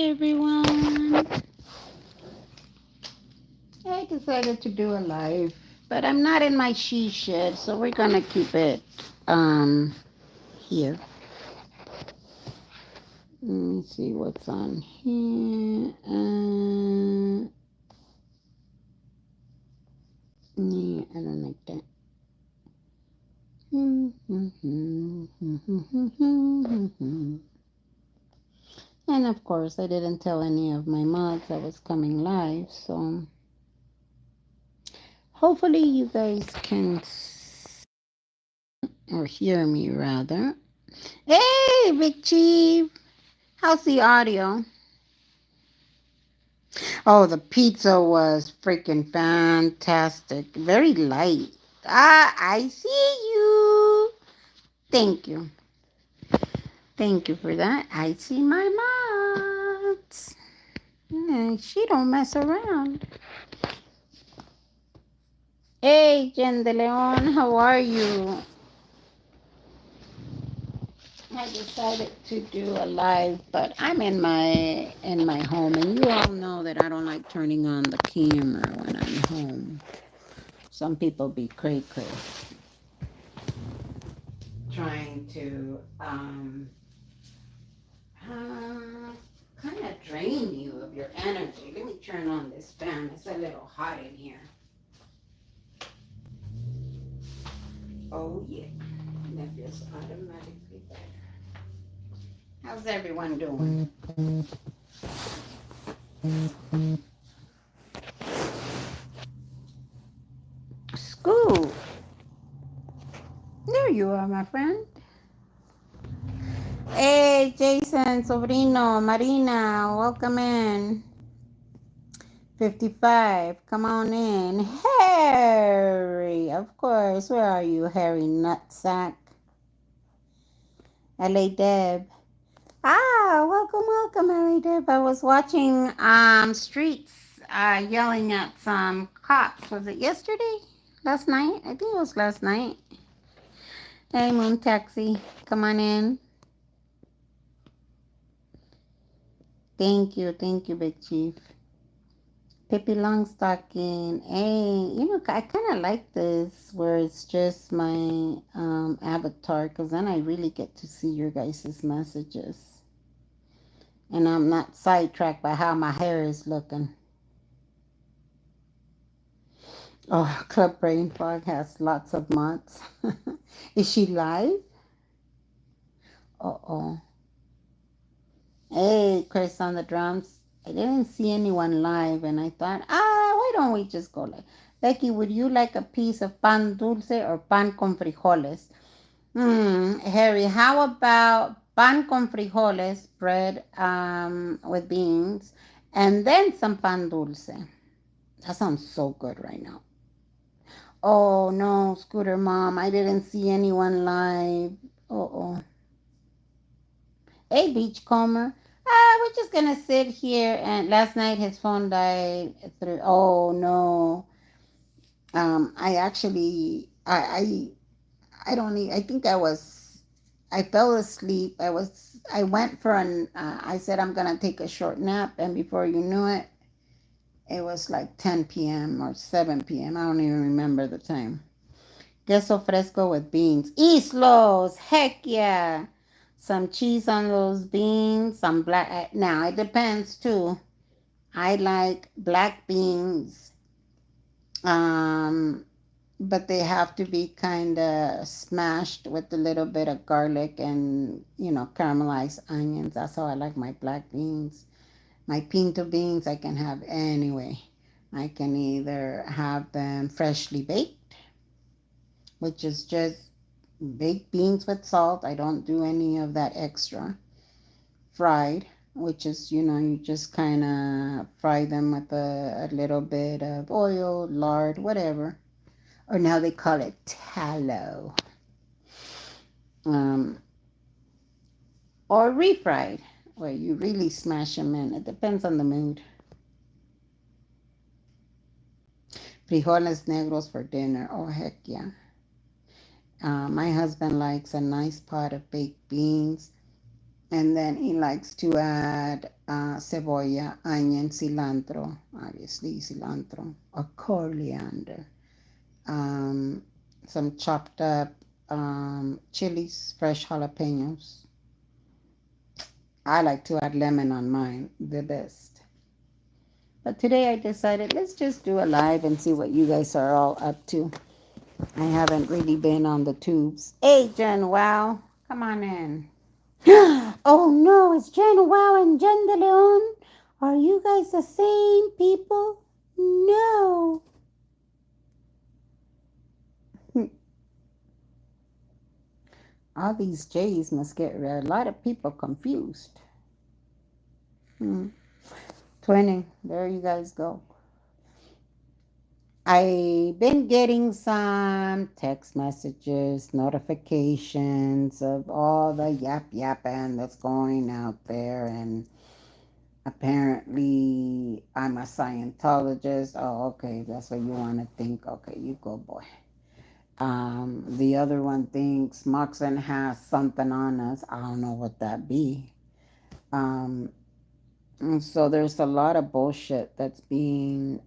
Hi everyone. I decided to do a live, but I'm not in my she shed, so we're gonna keep it here. Let me see what's on here. Yeah, I don't like that. And of course, I didn't tell any of my mods I was coming live, so hopefully you guys can or hear me rather. Hey, Big Chief. How's the audio? Oh, the pizza was freaking fantastic. Very light. I see you. Thank you. Thank you for that. I see my mods. She don't mess around. Hey, Jen de Leon, how are you? I decided to do a live, but I'm in my home, and you all know that I don't like turning on the camera when I'm home. Some people be cray cray trying to kind of drain you of your energy. Let me turn on this fan. It's a little hot in here. Oh yeah, that feels automatically better. How's everyone doing? School. There you are, my friend. Hey, Jason, Sobrino, Marina, welcome in. 55, come on in. Harry, of course. Where are you, Harry Nutsack? LA Deb. Welcome, LA Deb. I was watching Streets yelling at some cops. Was it yesterday? Last night? I think it was last night. Hey, Moon Taxi, come on in. Thank you, Big Chief. Pippi Longstocking. Hey, I kind of like this where it's just my avatar because then I really get to see your guys' messages. And I'm not sidetracked by how my hair is looking. Oh, Club Brain Fog has lots of mods. Is she live? Uh-oh. Hey, Chris on the drums. I didn't see anyone live, and I thought, why don't we just go live? Becky, would you like a piece of pan dulce or pan con frijoles? Harry, how about pan con frijoles, bread with beans, and then some pan dulce? That sounds so good right now. Oh, no, Scooter Mom, I didn't see anyone live. Uh-oh. Hey, Beachcomber. We're just gonna sit here. And last night his phone died through. Oh no. I actually, I don't need. I think I fell asleep. I went for I said I'm gonna take a short nap, and before you knew it, it was like 10 p.m. or 7 p.m. I don't even remember the time. Queso fresco with beans. Islos, heck yeah. Some cheese on those beans, some black. Now, it depends too. I like black beans, um, but they have to be kind of smashed with a little bit of garlic and, caramelized onions. That's how I like my black beans. My pinto beans I can have anyway. I can either have them freshly baked, which is just baked beans with salt. I don't do any of that extra. Fried, which is, you just kind of fry them with a little bit of oil, lard, whatever. Or now they call it tallow. Um, or refried, where you really smash them in. It depends on the mood. Frijoles negros for dinner. Oh, heck yeah. My husband likes a nice pot of baked beans And then he likes to add cebolla, onion, cilantro, obviously cilantro, or coriander, um, some chopped up chilies, fresh jalapenos. I like to add lemon on mine, the best. But today I decided let's just do a live and see what you guys are all up to. I haven't really been on the tubes. Hey, Jen, wow, come on in. Oh no, it's Jen Wow and Jen De Leon. Are you guys the same people? No. All these J's must get a lot of people confused. Hmm. 20. There you guys go. I've been getting some text messages, notifications of all the yapping that's going out there, and apparently I'm a Scientologist. Oh, okay, that's what you want to think. Okay, you go, boy. The other one thinks Moxon has something on us. I don't know what that be. Um, and so there's a lot of bullshit that's being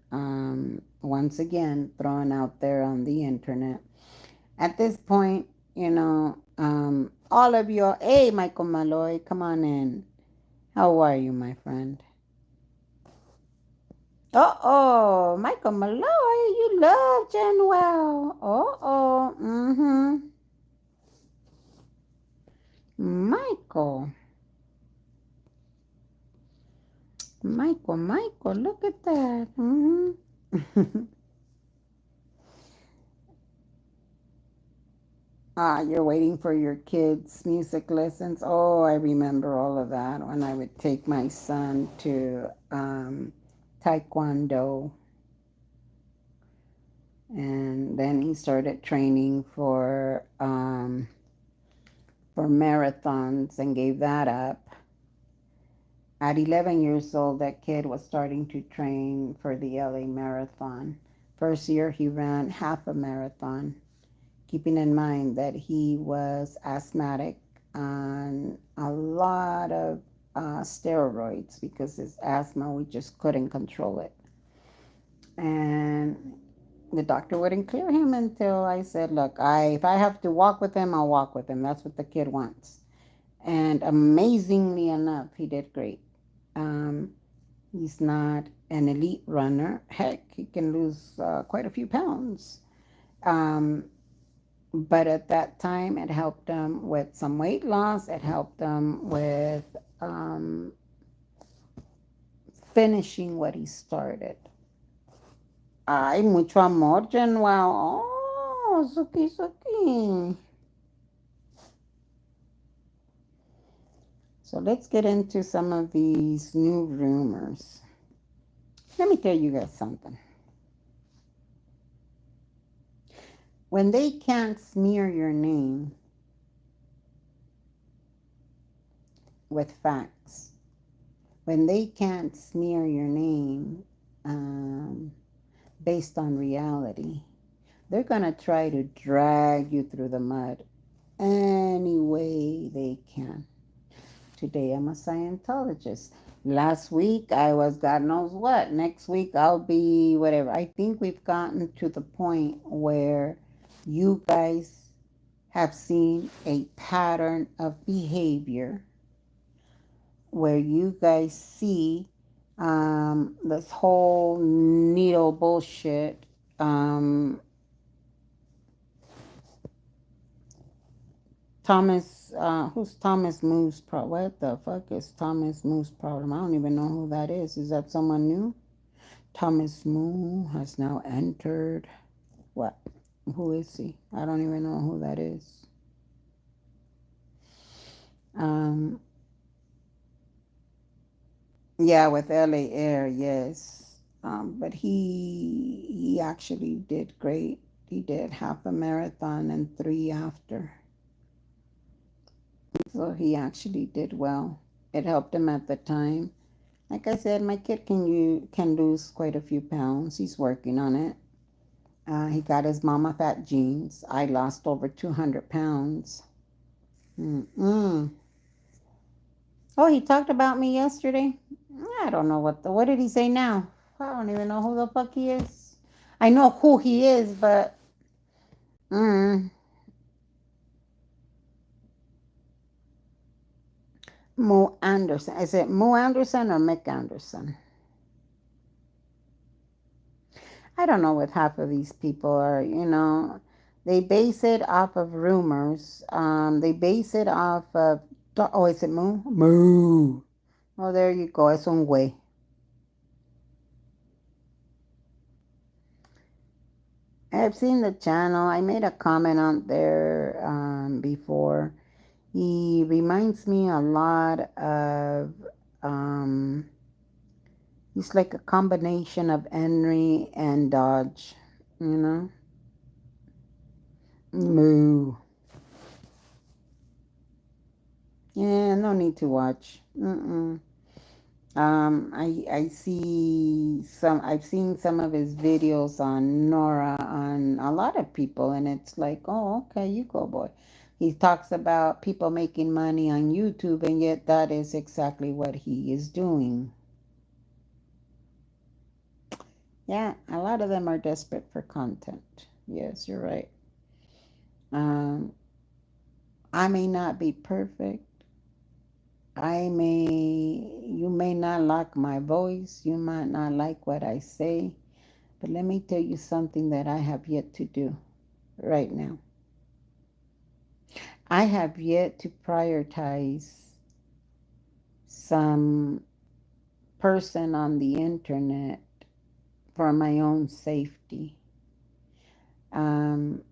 once again thrown out there on the internet. At this point, all of you, hey, Michael Malloy, come on in. How are you, my friend? Oh, Michael Malloy, you love Januel. Mm-hmm. Michael, Michael, look at that. Mm-hmm. You're waiting for your kids' music lessons. Oh, I remember all of that when I would take my son to Taekwondo, and then he started training for marathons and gave that up. At 11 years old, that kid was starting to train for the LA Marathon. First year, he ran half a marathon, keeping in mind that he was asthmatic on a lot of steroids because his asthma, we just couldn't control it. And the doctor wouldn't clear him until I said, look, if I have to walk with him, I'll walk with him. That's what the kid wants. And amazingly enough, he did great. Um, he's not an elite runner. Heck, he can lose quite a few pounds. Um, but at that time, it helped him with some weight loss. It helped him with um, finishing what he started. Ay, mucho amor, Jen. Wow. Oh, Suki, Suki. So let's get into some of these new rumors. Let me tell you guys something. When they can't smear your name with facts, when they can't smear your name um, based on reality, they're going to try to drag you through the mud any way they can. Today I'm a Scientologist. Last week I was God knows what. Next week I'll be whatever. I think we've gotten to the point where you guys have seen a pattern of behavior where you guys see this whole needle bullshit. Who's Thomas Moo's problem? What the fuck is Thomas Moo's problem? I don't even know who that is. Is that someone new? Thomas Moo has now entered. What? Who is he? I don't even know who that is. Um, yeah, with LA Air, yes. But he actually did great. He did half a marathon and 3 after. So he actually did well. It helped him at the time. Like I said, my kid can lose quite a few pounds. He's working on it. He got his mama fat jeans. I lost over 200 pounds. Mm-mm. Oh, he talked about me yesterday. I don't know what did he say now? I don't even know who the fuck he is. I know who he is, but mm, Mo Anderson. Is it Mo Anderson or Mick Anderson? I don't know what half of these people are. They base it off of rumors. They base it off of. Oh, is it Moo? Moo. Oh, there you go. Es un güey. I've seen the channel. I made a comment on there before. He reminds me a lot of. Um, he's like a combination of Henry and Dodge. You know. Moo. Yeah, no need to watch. Mm-mm. I see some. I've seen some of his videos on Nora on a lot of people, and it's like, oh, okay, you go, boy. He talks about people making money on YouTube, and yet that is exactly what he is doing. Yeah, a lot of them are desperate for content. Yes, you're right. Um, I may not be perfect. You may not like my voice. You might not like what I say. But let me tell you something that I have yet to do right now. I have yet to prioritize some person on the internet for my own safety. Um,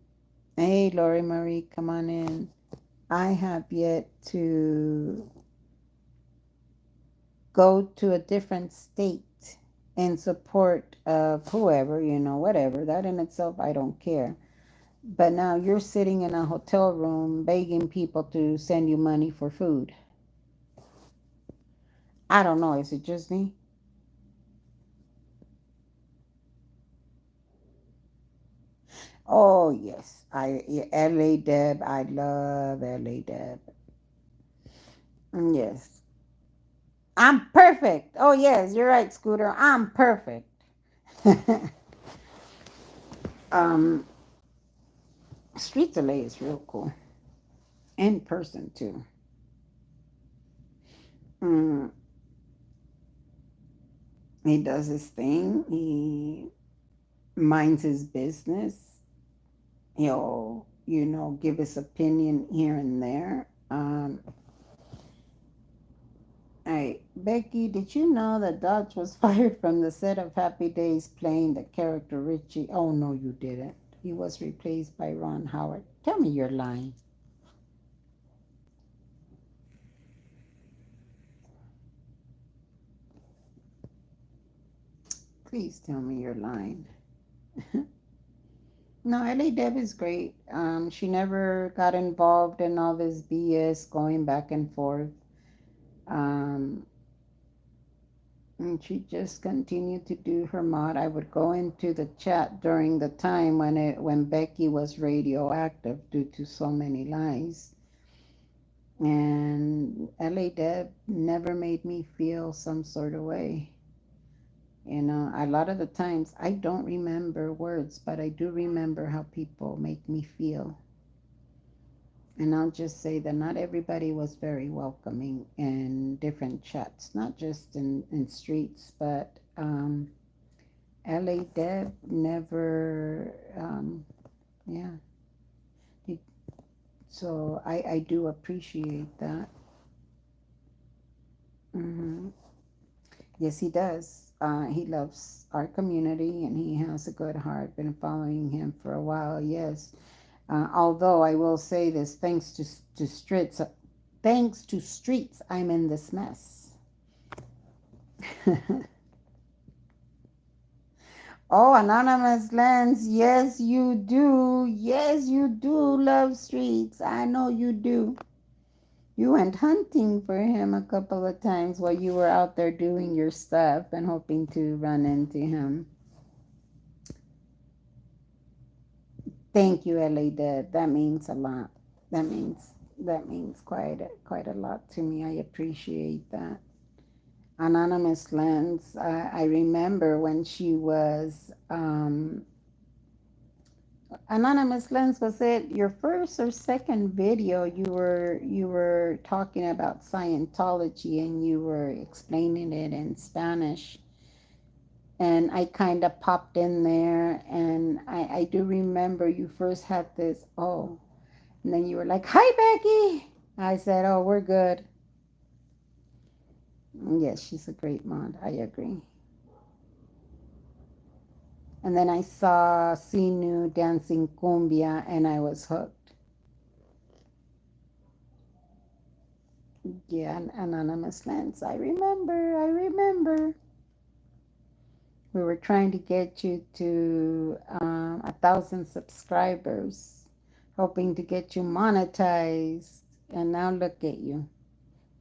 hey, Lori Marie, come on in. I have yet to go to a different state in support of whoever, whatever. That in itself, I don't care. But now you're sitting in a hotel room begging people to send you money for food. I don't know. Is it just me? Oh yes, LA Deb. I love LA Deb. Yes, I'm perfect. Oh yes, you're right, Scooter. I'm perfect. um, Streets LA is real cool in person too. Mm, he does his thing. He minds his business. He'll, give his opinion here and there. Hey, Becky, did you know that Dodge was fired from the set of Happy Days playing the character Richie? Oh, no, you didn't. He was replaced by Ron Howard. Tell me you're lying. Please tell me you're lying. No, Ellie Deb is great. She never got involved in all this BS going back and forth. Um, and she just continued to do her mod. I would go into the chat during the time when Becky was radioactive due to so many lies. And LA Deb never made me feel some sort of way. A lot of the times I don't remember words, but I do remember how people make me feel. And I'll just say that not everybody was very welcoming in different chats, not just in streets, but LA Dev never, yeah. So I do appreciate that. Hmm. Yes, he does. He loves our community and he has a good heart. Been following him for a while, yes. Although I will say this, thanks to streets, I'm in this mess. Oh, Anonymous Lens, yes, you do. Yes, you do love streets. I know you do. You went hunting for him a couple of times while you were out there doing your stuff and hoping to run into him. Thank you, LA Deb. That means a lot. That means That means quite a lot to me. I appreciate that. Anonymous Lens. I remember when she was Anonymous Lens, was it your first or second video? You were talking about Scientology and you were explaining it in Spanish. And I kind of popped in there, and I do remember you first had this, oh, and then you were like, "Hi, Becky." I said, "Oh, we're good." Yes, she's a great mod. I agree. And then I saw Sinu dancing cumbia, and I was hooked. Yeah, Anonymous Lens. I remember. I remember. We were trying to get you to 1,000 subscribers, hoping to get you monetized. And now look at you.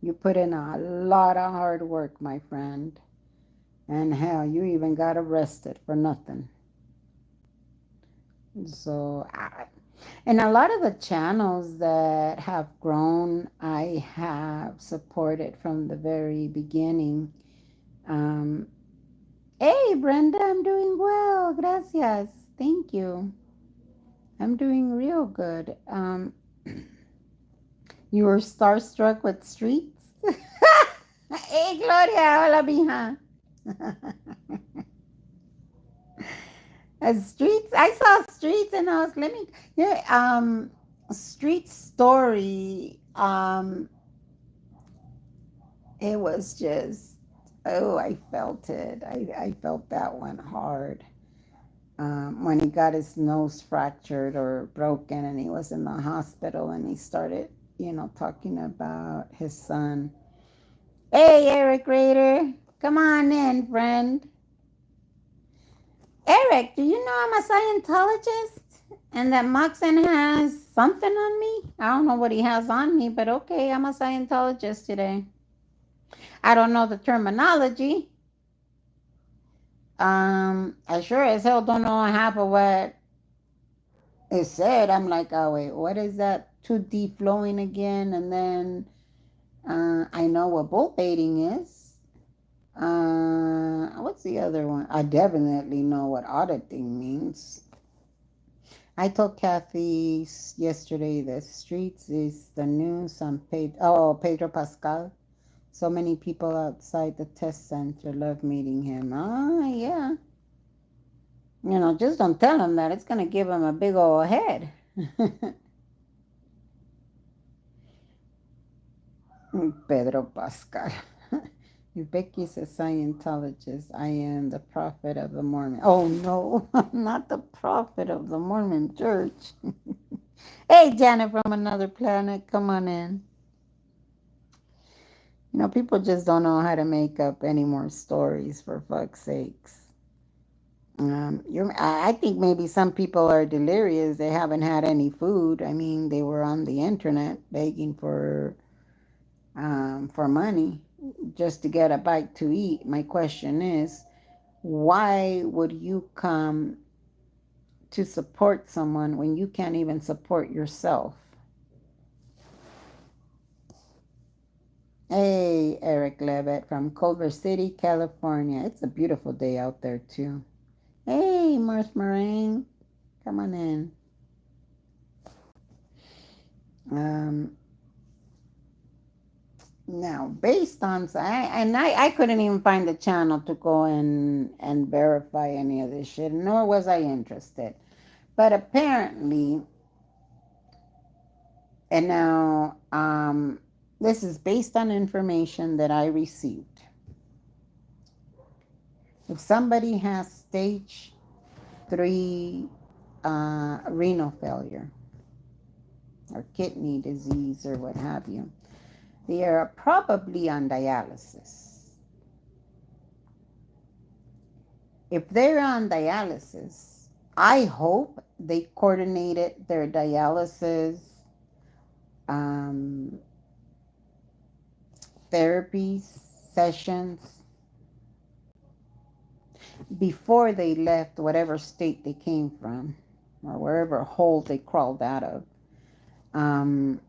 You put in a lot of hard work, my friend. And hell, you even got arrested for nothing. So, and a lot of the channels that have grown, I have supported from the very beginning. Um, hey, Brenda, I'm doing well. Gracias. Thank you. I'm doing real good. You were starstruck with streets? Hey, Gloria. Hola, mija. Streets. I saw streets, and I was let me. Yeah. Street story. It was just. Oh, I felt it. I felt that one hard. When he got his nose fractured or broken, and he was in the hospital, and he started, talking about his son. Hey, Eric Rader, come on in, friend. Eric, do you know I'm a Scientologist? And that Moxon has something on me? I don't know what he has on me, but okay, I'm a Scientologist today. I don't know the terminology. I sure as hell don't know half of what it said. I'm like, oh wait, what is that? Too deep flowing again, and then I know what bull baiting is. What's the other one? I definitely know what auditing means. I told Kathy yesterday that Streets is the news on Pedro Pascal. So many people outside the test center love meeting him. Ah, yeah. Just don't tell him that. It's going to give him a big old head. Pedro Pascal. If Becky's a Scientologist, I am the prophet of the Mormon. Oh, no, I'm not the prophet of the Mormon church. Hey, Janet from another planet, come on in. People just don't know how to make up any more stories, for fuck's sakes. I think maybe some people are delirious. They haven't had any food. I mean, they were on the internet begging for money just to get a bite to eat. My question is, why would you come to support someone when you can't even support yourself? Hey, Eric Levitt from Culver City, California. It's a beautiful day out there, too. Hey, Mars Meringue. Come on in. Um, Now, based on, I couldn't even find the channel to go and verify any of this shit, nor was I interested. But apparently, and now, this is based on information that I received. If somebody has stage 3 renal failure or kidney disease or what have you, they are probably on dialysis. If they're on dialysis, I hope they coordinated their dialysis um, therapy sessions before they left whatever state they came from or wherever hole they crawled out of. Um,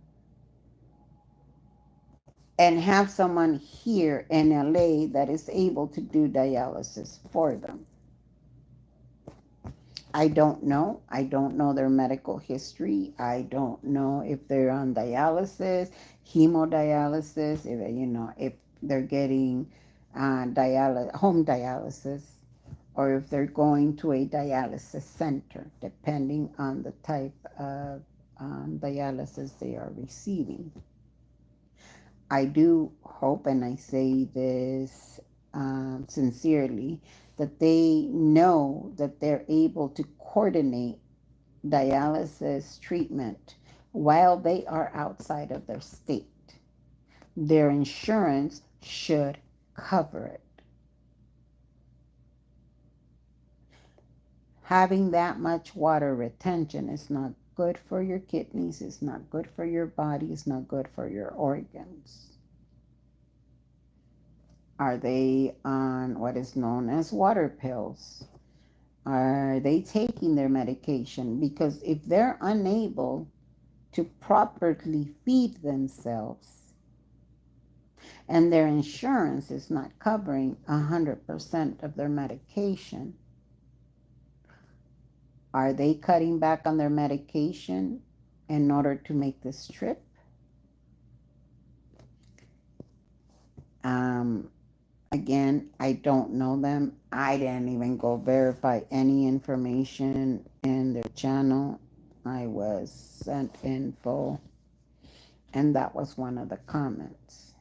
and have someone here in LA that is able to do dialysis for them. I don't know. I don't know their medical history. I don't know if they're on dialysis, hemodialysis, if they're getting home dialysis, or if they're going to a dialysis center, depending on the type of dialysis they are receiving. I do hope, and I say this sincerely, that they know that they're able to coordinate dialysis treatment while they are outside of their state. Their insurance should cover it. Having that much water retention is not good for your kidneys, it's not good for your body, it's not good for your organs. Are they on what is known as water pills? Are they taking their medication? Because if they're unable to properly feed themselves and their insurance is not covering 100% of their medication, are they cutting back on their medication in order to make this trip? Um, Again, I don't know them. I didn't even go verify any information in their channel. I was sent info, and that was one of the comments.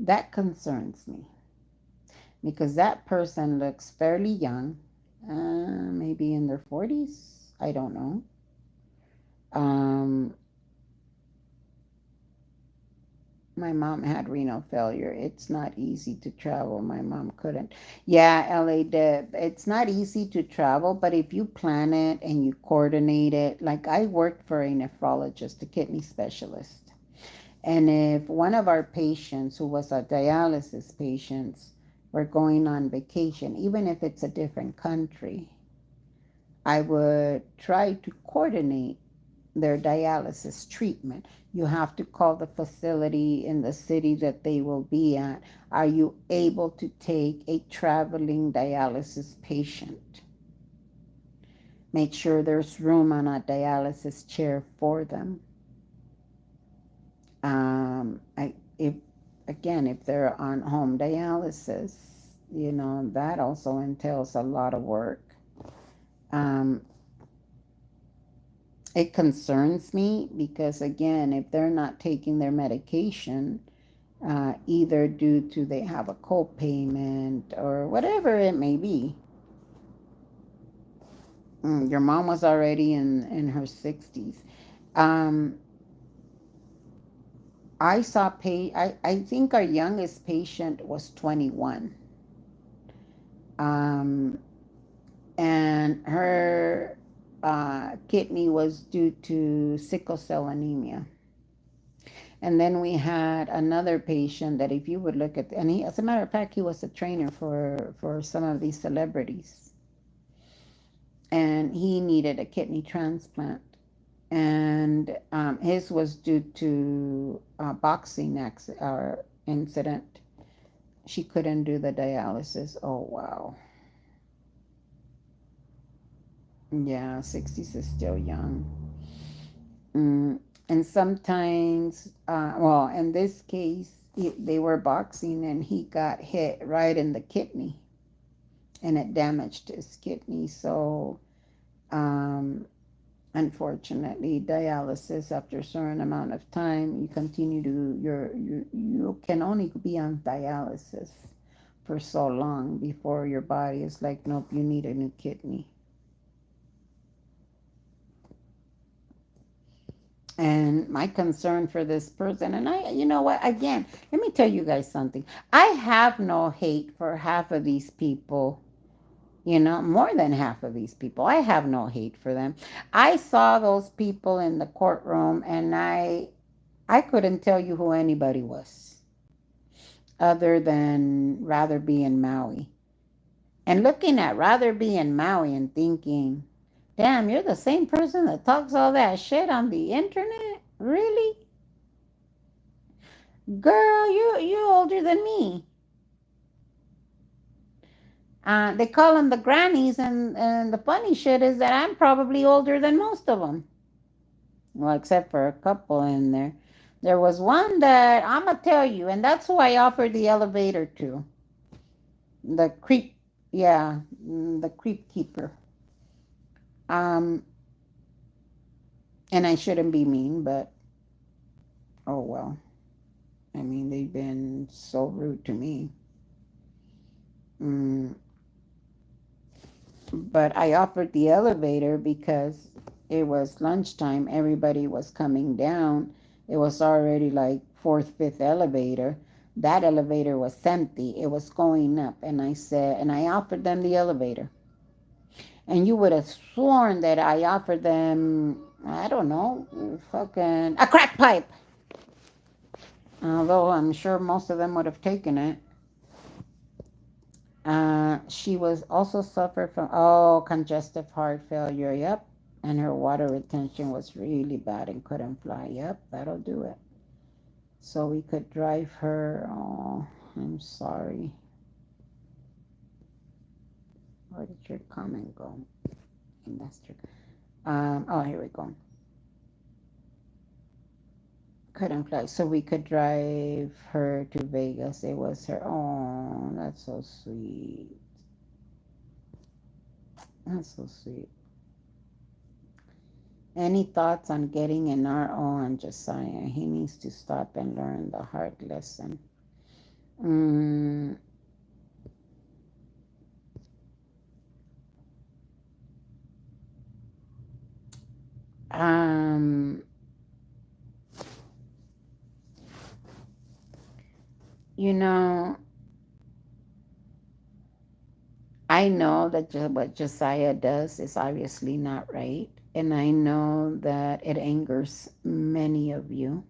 That concerns me because that person looks fairly young, maybe in their 40s. I don't know. Um, My mom had renal failure. It's not easy to travel. My mom couldn't. Yeah, LA Deb. It's not easy to travel, but if you plan it and you coordinate it, like I worked for a nephrologist, a kidney specialist. And if one of our patients who was a dialysis patient were going on vacation, even if it's a different country, I would try to coordinate their dialysis treatment. You have to call the facility in the city that they will be at. Are you able to take a traveling dialysis patient? Make sure there's room on a dialysis chair for them. If again, if they're on home dialysis, that also entails a lot of work. Um, it concerns me because again, if they're not taking their medication, either due to they have a co-payment or whatever it may be. Your mom was already in her 60s. Um, I think our youngest patient was 21. Um, and her kidney was due to sickle cell anemia. And then we had another patient that if you would look at, and he, as a matter of fact, he was a trainer for some of these celebrities. And he needed a kidney transplant. And his was due to a boxing or incident. She couldn't do the dialysis. Oh, wow. Yeah, 60s is still young. And sometimes, well, in this case, they were boxing and he got hit right in the kidney and it damaged his kidney. So, unfortunately, dialysis after a certain amount of time, you continue to, you can only be on dialysis for so long before your body is like, nope, you need a new kidney. And my concern for this person, and you know what, again, let me tell you guys something. I have no hate for half of these people, more than half of these people. I have no hate for them. I saw those people in the courtroom, and I couldn't tell you who anybody was, other than Rather Be in Maui. And looking at Rather Be in Maui and thinking, damn, you're the same person that talks all that shit on the internet? Really? Girl, you older than me. They call them the grannies, and the funny shit is that I'm probably older than most of them. Well, except for a couple in there. There was one that I'm gonna tell you, and that's who I offered the elevator to. The creep, yeah, the creep keeper. Um, and I shouldn't be mean, but oh well. I mean, they've been so rude to me. Mm, but I offered the elevator because it was lunchtime. Everybody was coming down. It was already like fourth, fifth elevator. That elevator was empty. It was going up. And I said, and I offered them the elevator. And you would have sworn that I offered them, I don't know, fucking a crack pipe. Although I'm sure most of them would have taken it. She was also suffered from congestive heart failure. Yep, and her water retention was really bad and couldn't fly. Yep, that'll do it. So we could drive her. Oh, I'm sorry. Where did your comment go? Investor. Oh, here we go. Couldn't fly, so we could drive her to Vegas. It was her. Oh, that's so sweet. That's so sweet. Any thoughts on getting an RO on Josiah? He needs to stop and learn the hard lesson. Mm, um, you know, I know that what Josiah does is obviously not right. And I know that it angers many of you.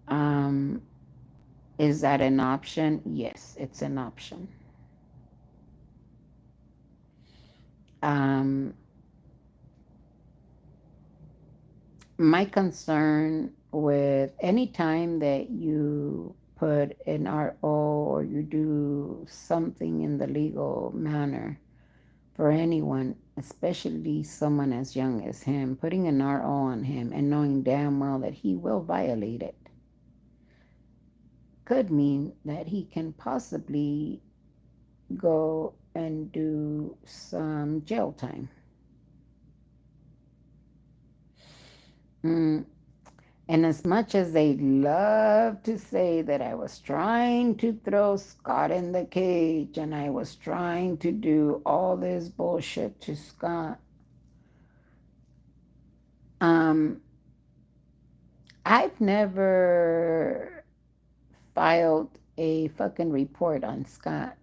Um, is that an option? Yes, it's an option. Um, my concern with any time that you put an RO or you do something in the legal manner for anyone, especially someone as young as him, putting an RO on him and knowing damn well that he will violate it could mean that he can possibly go and do some jail time. Mm, And as much as they love to say that I was trying to throw Scott in the cage and I was trying to do all this bullshit to Scott, um, I've never filed a fucking report on Scott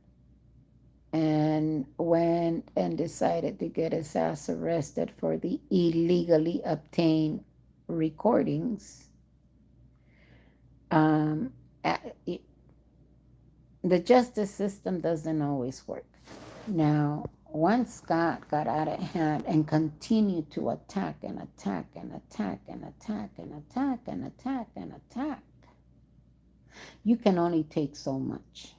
and went and decided to get his ass arrested for the illegally obtained recordings. Um, the justice system doesn't always work. Now, once Scott got out of hand and continued to attack and attack and attack and attack and attack and attack and attack, you can only take so much.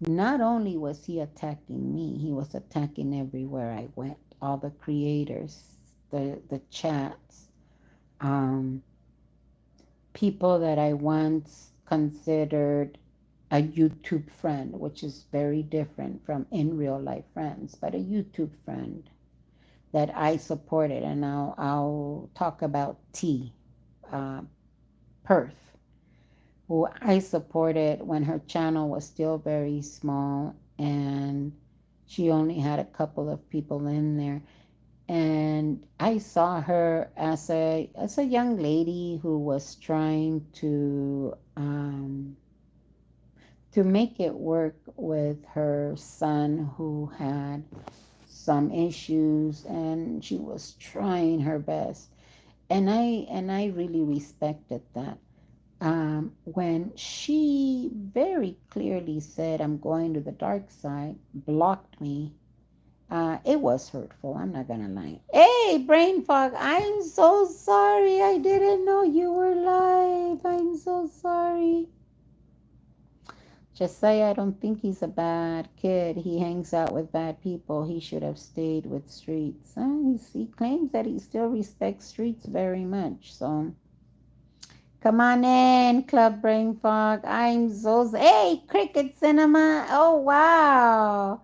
Not only was he attacking me, he was attacking everywhere I went. All the creators, the chats, um, people that I once considered a YouTube friend, which is very different from in real life friends, but a YouTube friend that I supported. And I'll talk about T, uh, Perth, who I supported when her channel was still very small and she only had a couple of people in there. And I saw her as a young lady who was trying to make it work with her son who had some issues, and she was trying her best. And I really respected that. When she very clearly said, I'm going to the dark side, blocked me, It was hurtful. I'm not gonna lie. Hey, brain fog. I'm so sorry. I didn't know you were live. I'm so sorry. Just say I don't think he's a bad kid. He hangs out with bad people. He should have stayed with streets. He claims that he still respects streets very much. So come on in, Club Brain Fog. Hey, Cricket Cinema. Oh, wow.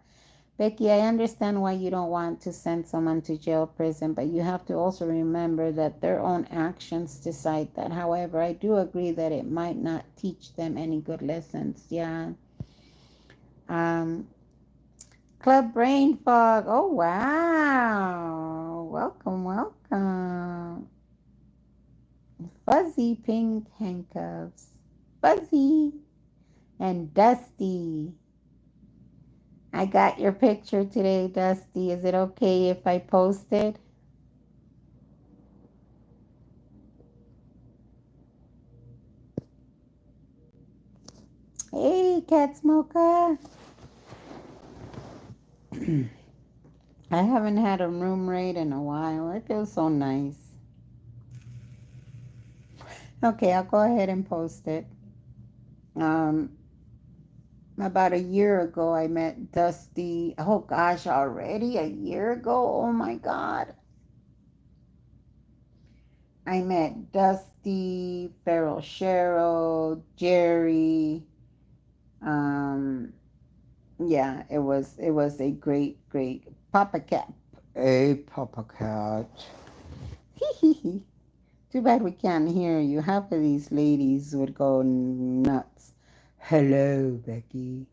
Becky, I understand why you don't want to send someone to jail, prison, but you have to also remember that their own actions decide that. However, I do agree that it might not teach them any good lessons. Yeah. Um, Club Brain Fog. Oh, wow. Welcome, welcome. Fuzzy Pink Handcuffs. Fuzzy and Dusty. I got your picture today, Dusty. Is it okay if I post it? Hey, Cat Smoker. I haven't had a room raid in a while. It feels so nice. Okay, I'll go ahead and post it. Um, about a year ago, I met Dusty. Oh gosh, already a year ago? Oh my God. I met Dusty, Feral Cheryl, Jerry. Um, yeah, it was a great Papa Cat. A Papa Cat. Too bad we can't hear you. Half of these ladies would go nuts. Hello, Becky.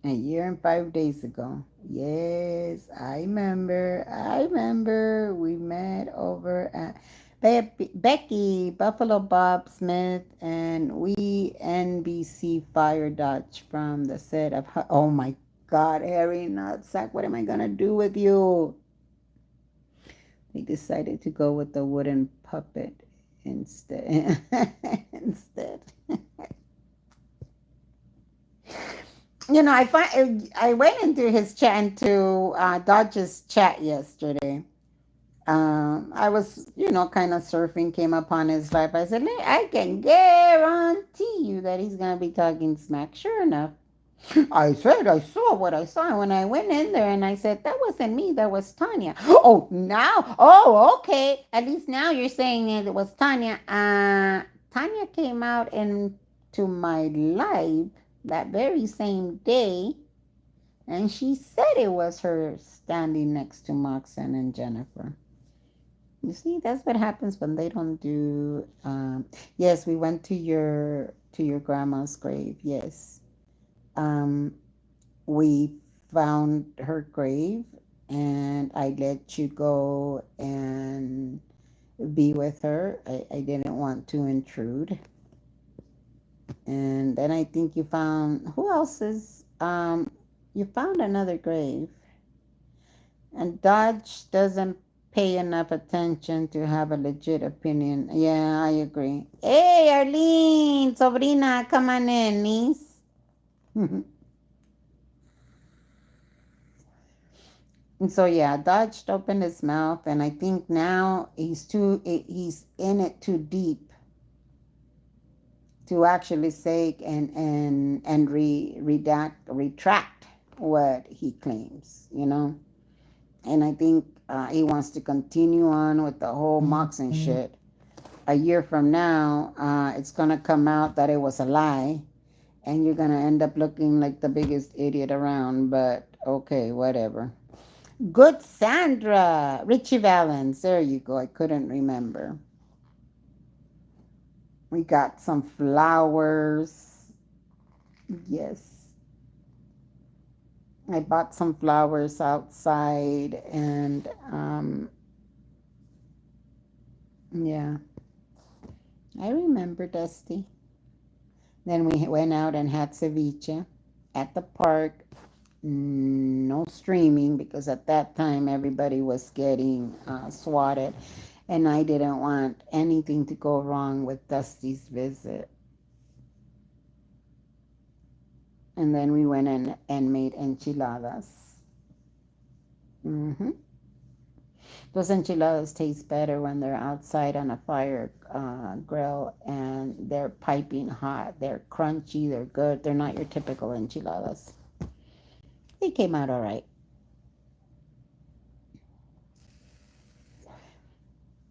A year and 5 days ago. Yes, I remember. I remember we met over at Becky, Buffalo Bob Smith, and we NBC Fire Dodge from the set of. Oh my God, Harry Nutsack, what am I gonna do with you? They decided to go with the wooden puppet instead. instead. I went into his chat, into Dodge's chat yesterday. I was, kind of surfing, came upon his life. I said, I can guarantee you that he's going to be talking smack. Sure enough, I said, I saw what I saw. When I went in there and I said, that wasn't me, that was Tanya. Okay. At least now you're saying it was Tanya. Tanya came out into my live that very same day, and she said it was her standing next to Moxon and Jennifer. You see, that's what happens when they don't do. Yes, we went to your grandma's grave. Yes, um, we found her grave, and I let you go and be with her. I didn't want to intrude. And then I think you found, who else is, you found another grave. And Dodge doesn't pay enough attention to have a legit opinion. Yeah, I agree. Hey, Arlene, sobrina, come on in, niece. And so yeah, Dodge opened his mouth, and I think now he's in it too deep to actually say and retract what he claims. And I think he wants to continue on with the whole Moxon shit. A year from now, it's gonna come out that it was a lie, and you're gonna end up looking like the biggest idiot around. But okay, whatever. Good Sandra, Richie Valens. There you go. I couldn't remember. We got some flowers. Yes. I bought some flowers outside, and yeah, I remember, Dusty. Then we went out and had ceviche at the park. No streaming, because at that time everybody was getting swatted, and I didn't want anything to go wrong with Dusty's visit. And then we went in and made enchiladas. hmm Those enchiladas taste better when they're outside on a fire grill and they're piping hot. They're crunchy, they're good. They're not your typical enchiladas. They came out all right.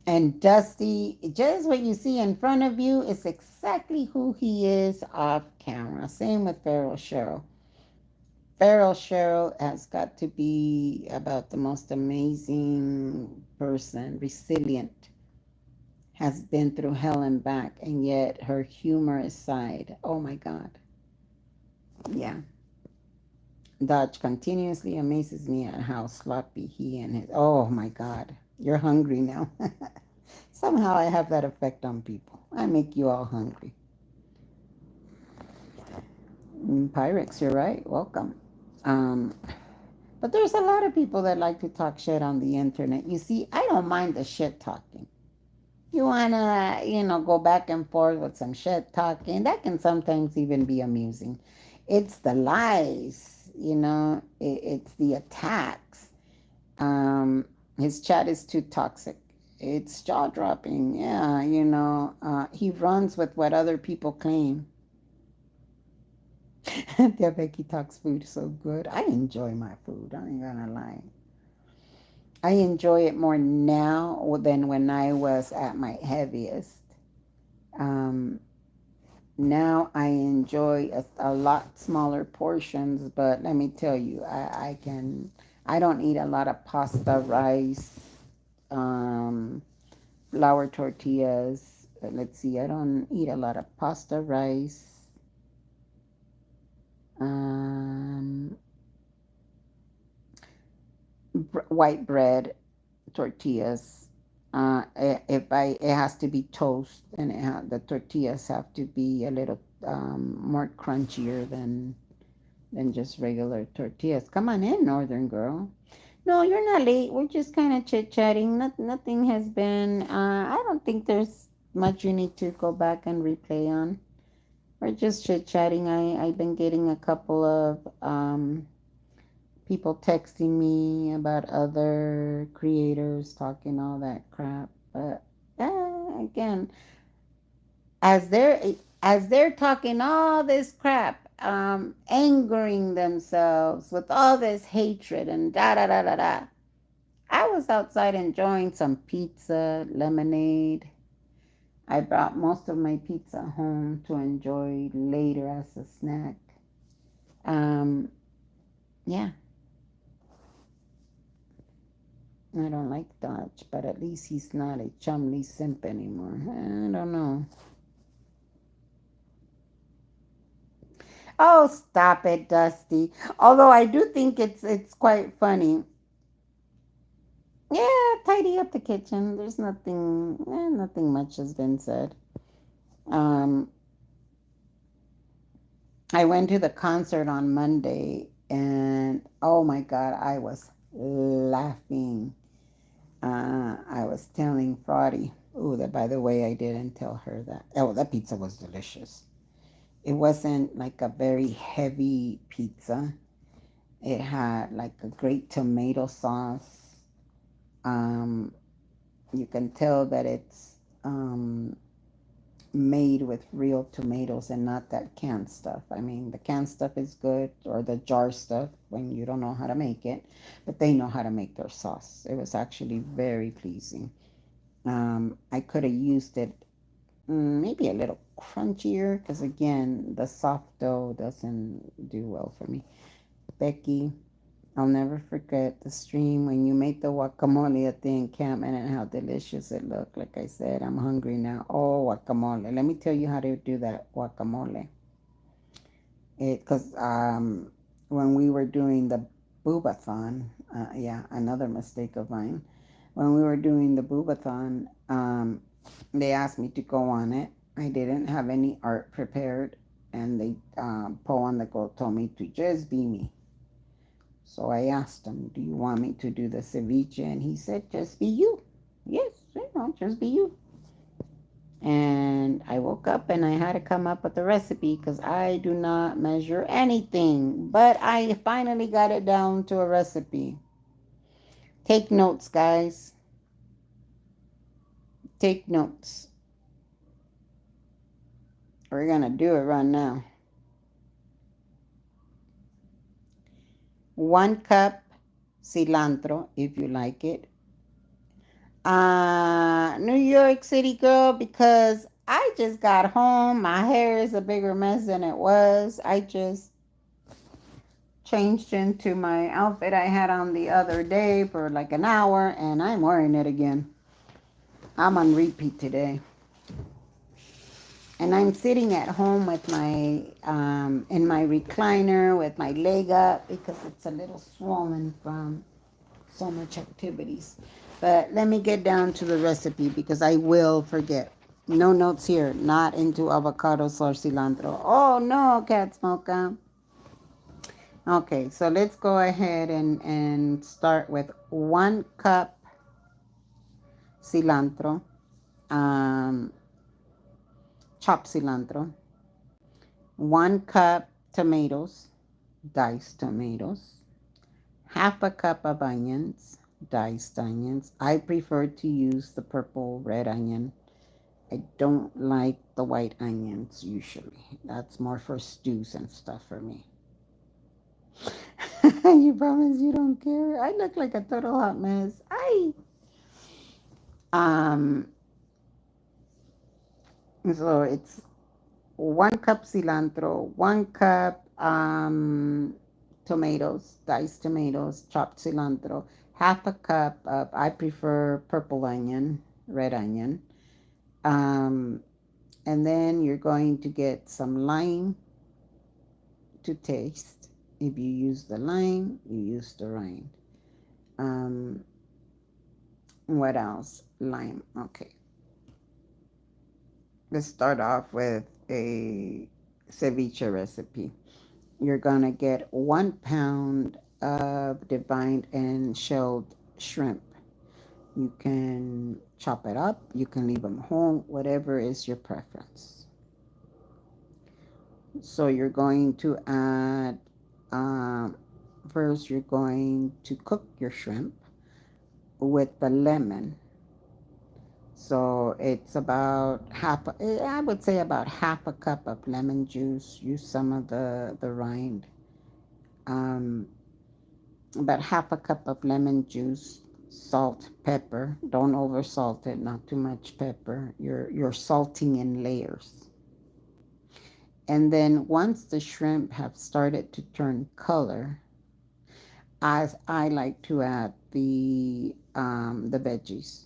And Dusty, just what you see in front of you is exactly who he is off camera. Same with Feral Cheryl. Feral Cheryl has got to be about the most amazing person, resilient, has been through hell and back, and yet her humorous side, oh my God. Yeah. Dodge continuously amazes me at how sloppy he and his, oh my God. You're hungry now. Somehow I have that effect on people. I make you all hungry. Pyrex, you're right. Welcome. Um, but there's a lot of people that like to talk shit on the internet. You see, I don't mind the shit talking. You wanna, go back and forth with some shit talking. That can sometimes even be amusing. It's the lies, it's the attacks. His chat is too toxic. It's jaw dropping. Yeah, he runs with what other people claim. Yeah, Becky talks food so good. I enjoy my food. I ain't gonna lie. I enjoy it more now than when I was at my heaviest. Um, Now I enjoy a lot smaller portions, but let me tell you, I don't eat a lot of pasta, rice, um, flour tortillas. Let's see, I don't eat a lot of pasta, rice, um, white bread, tortillas. It has to be toast, and the tortillas have to be a little more crunchier than just regular tortillas. Come on in, Northern girl. No, you're not late. We're just kind of chit chatting. Nothing has been. I don't think there's much you need to go back and replay on. We're just chit chatting. I've been getting a couple of people texting me about other creators talking all that crap. But again, as they're talking all this crap, angering themselves with all this hatred and da da da da da. I was outside enjoying some pizza, lemonade. I brought most of my pizza home to enjoy later as a snack. Um, yeah, I don't like Dodge, but at least he's not a chumly simp anymore. I don't know. Oh, stop it, Dusty. Although I do think it's quite funny. Yeah, tidy up the kitchen. There's nothing much has been said. Um, I went to the concert on Monday, and oh my God, I was laughing. I was telling Fraudy, oh, that by the way, I didn't tell her that. Oh, that pizza was delicious. It wasn't like a very heavy pizza. It had like a great tomato sauce. Um, you can tell that it's made with real tomatoes and not that canned stuff. I mean, the canned stuff is good, or the jar stuff when you don't know how to make it, but they know how to make their sauce. It was actually very pleasing. I could have used it maybe a little crunchier because, again, the soft dough doesn't do well for me. Becky, I'll never forget the stream when you made the guacamole at the encampment and how delicious it looked. Like I said, I'm hungry now. Oh, guacamole. Let me tell you how to do that guacamole. Because when we were doing the boobathon, yeah, another mistake of mine. When we were doing the boobathon, they asked me to go on it. I didn't have any art prepared, and they Poe on the go told me to just be me. So I asked him, do you want me to do the ceviche? And he said, just be you. Yes, just be you. And I woke up and I had to come up with a recipe because I do not measure anything. But I finally got it down to a recipe. Take notes, guys. Take notes. We're going to do it right now. 1 cup cilantro, if you like it. New York City girl, because I just got home. My hair is a bigger mess than it was. I just changed into my outfit I had on the other day for like an hour, and I'm wearing it again. I'm on repeat today. And I'm sitting at home with my in my recliner with my leg up because it's a little swollen from so much activities. But let me get down to the recipe because I will forget. No notes here. Not into avocados or cilantro. Oh no, cat smoker. Okay, so let's go ahead and start with 1 cup cilantro, um, chopped cilantro, 1 cup tomatoes, diced tomatoes, half a cup of onions, diced onions. I prefer to use the purple red onion. I don't like the white onions usually. That's more for stews and stuff for me. You promise you don't care? I look like a total hot mess. Um so it's 1 cup cilantro, 1 cup tomatoes, diced tomatoes, chopped cilantro, half a cup of I prefer purple onion, red onion. Um and then you're going to get some lime to taste. If you use the lime, you use the rind. Um, what else? Lime. Okay. Let's start off with a ceviche recipe. You're going to get 1 pound of divined and shelled shrimp. You can chop it up, you can leave them whole, whatever is your preference. So you're going to add, um, first, you're going to cook your shrimp with the lemon. So it's about I would say about half a cup of lemon juice. Use some of the rind. Um, about half a cup of lemon juice, salt, pepper. Don't over salt it, not too much pepper. You're salting in layers. And then once the shrimp have started to turn color, as I like to add the veggies,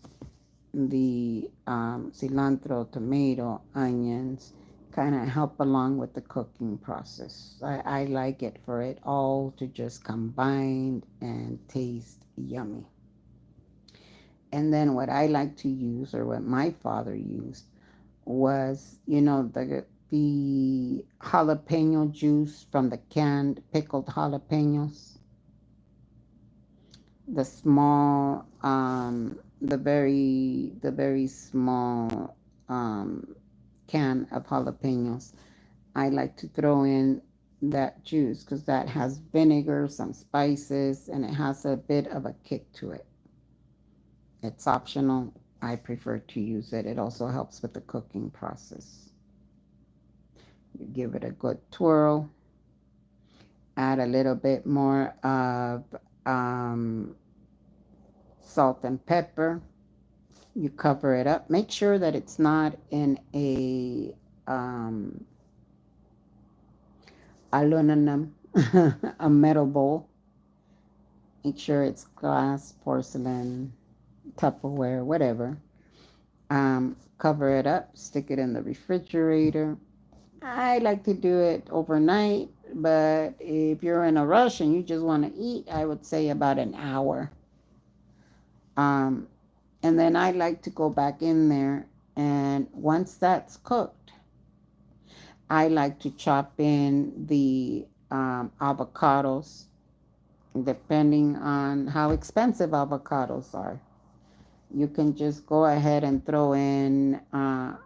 the cilantro, tomato, onions, kind of help along with the cooking process. I like it for it all to just combine and taste yummy. And then what I like to use, or what my father used, was the jalapeno juice from the canned pickled jalapenos, the small the very small can of jalapenos. I like to throw in that juice because that has vinegar, some spices, and it has a bit of a kick to it. It's optional. I prefer to use it. It also helps with the cooking process. You give it a good twirl. Add a little bit more of um, salt and pepper. You cover it up. Make sure that it's not in a aluminum, a metal bowl. Make sure it's glass, porcelain, Tupperware, whatever. Cover it up. Stick it in the refrigerator. I like to do it overnight, but if you're in a rush and you just want to eat, I would say about an hour. Um, and then I like to go back in there, and once that's cooked, I like to chop in the avocados, depending on how expensive avocados are. You can just go ahead and throw in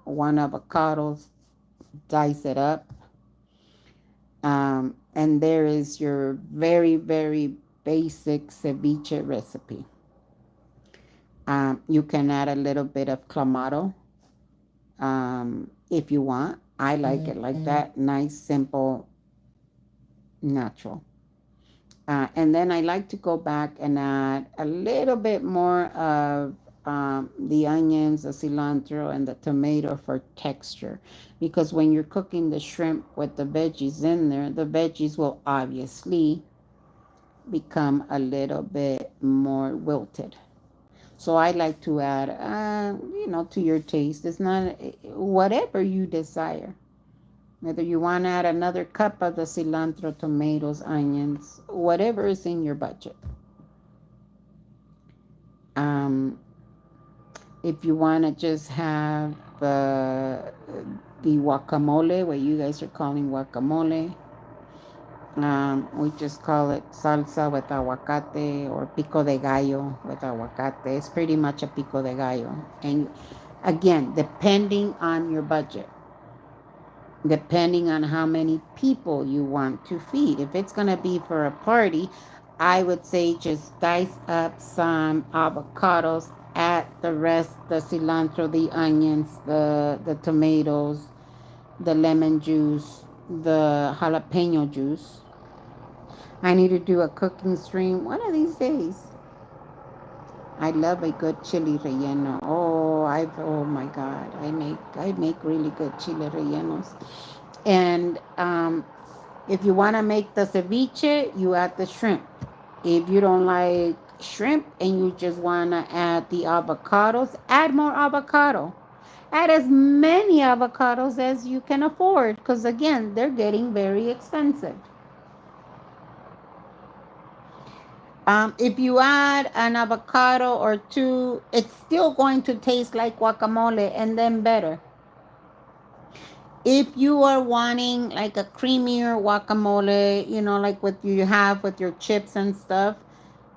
one avocado, dice it up, and there is your very, very basic ceviche recipe. You can add a little bit of clamato if you want. I like it like that, nice, simple, natural. And then I like to go back and add a little bit more of the onions, the cilantro, and the tomato for texture. Because when you're cooking the shrimp with the veggies in there, the veggies will obviously become a little bit more wilted. So I like to add, to your taste. It's not whatever you desire. Whether you want to add another cup of the cilantro, tomatoes, onions, whatever is in your budget. Um, if you want to just have the guacamole, what you guys are calling guacamole, we just call it salsa with aguacate or pico de gallo with aguacate. It's pretty much a pico de gallo. And again, depending on your budget, depending on how many people you want to feed. If it's going to be for a party, I would say just dice up some avocados, add the rest, the cilantro, the onions, the tomatoes, the lemon juice, the jalapeno juice. I need to do a cooking stream one of these days. I love a good chili relleno. Oh my God, I make really good chili rellenos. And if you want to make the ceviche, you add the shrimp. If you don't like shrimp and you just want to add the avocados, add more avocado. Add as many avocados as you can afford because, again, they're getting very expensive. If you add an avocado or two, it's still going to taste like guacamole and then better. If you are wanting like a creamier guacamole, like what you have with your chips and stuff,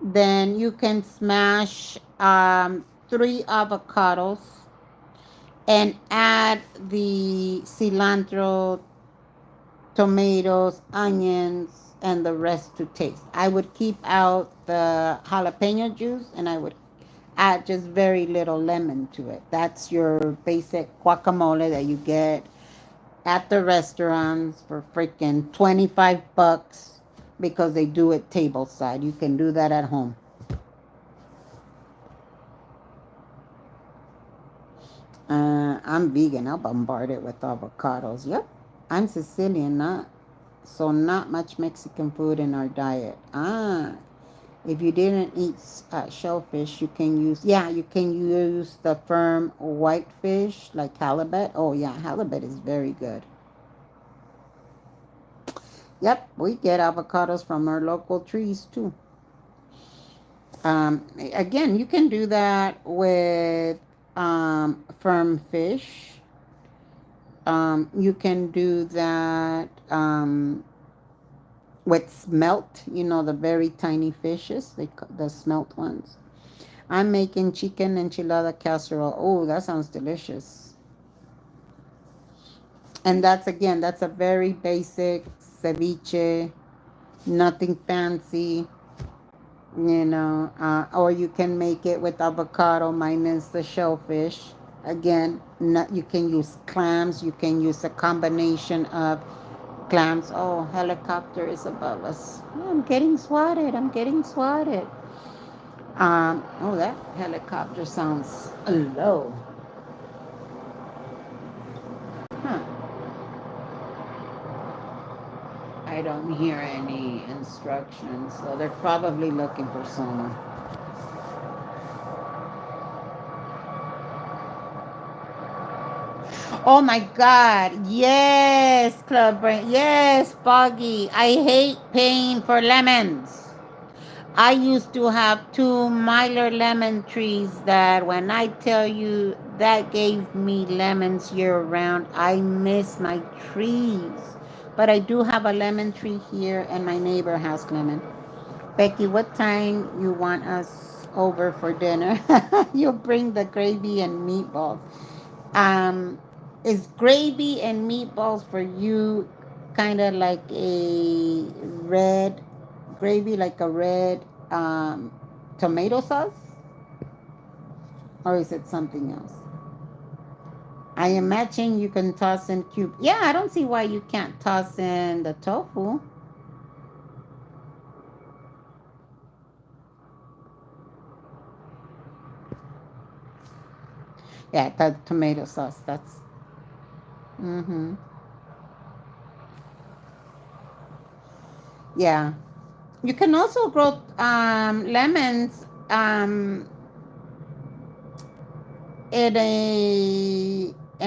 then you can smash 3 avocados and add the cilantro, tomatoes, onions, and the rest to taste. I would keep out the jalapeno juice and I would add just very little lemon to it. That's your basic guacamole that you get at the restaurants for freaking $25 because they do it tableside. You can do that at home. I'm vegan. I'll bombard it with avocados. Yep. I'm Sicilian, not much Mexican food in our diet. If you didn't eat shellfish, you can use the firm white fish like halibut. Oh yeah, halibut is very good. Yep, we get avocados from our local trees too. Again, you can do that with firm fish. You can do that with smelt, the very tiny fishes, the smelt ones. I'm making chicken enchilada casserole. Oh, that sounds delicious. And that's a very basic ceviche, nothing fancy, or you can make it with avocado minus the shellfish. Again, you can use clams, you can use a combination of clams. Oh, helicopter is above us. Oh, I'm getting swatted. I'm getting swatted. That helicopter sounds low. Huh. I don't hear any instructions, so they're probably looking for someone. Oh my God. Yes, Club Brain. Yes, Foggy. I hate paying for lemons. I used to have 2 Mylar lemon trees that when I tell you that gave me lemons year round, I miss my trees. But I do have a lemon tree here and my neighbor has lemon. Becky, what time you want us over for dinner. You'll bring the gravy and meatballs. Um, is gravy and meatballs for you kind of like a red gravy, like a red tomato sauce, or is it something else? I imagine you can toss in cube. Yeah, I don't see why you can't toss in the tofu. Yeah, the tomato sauce. That's mm-hmm. Yeah. You can also grow lemons in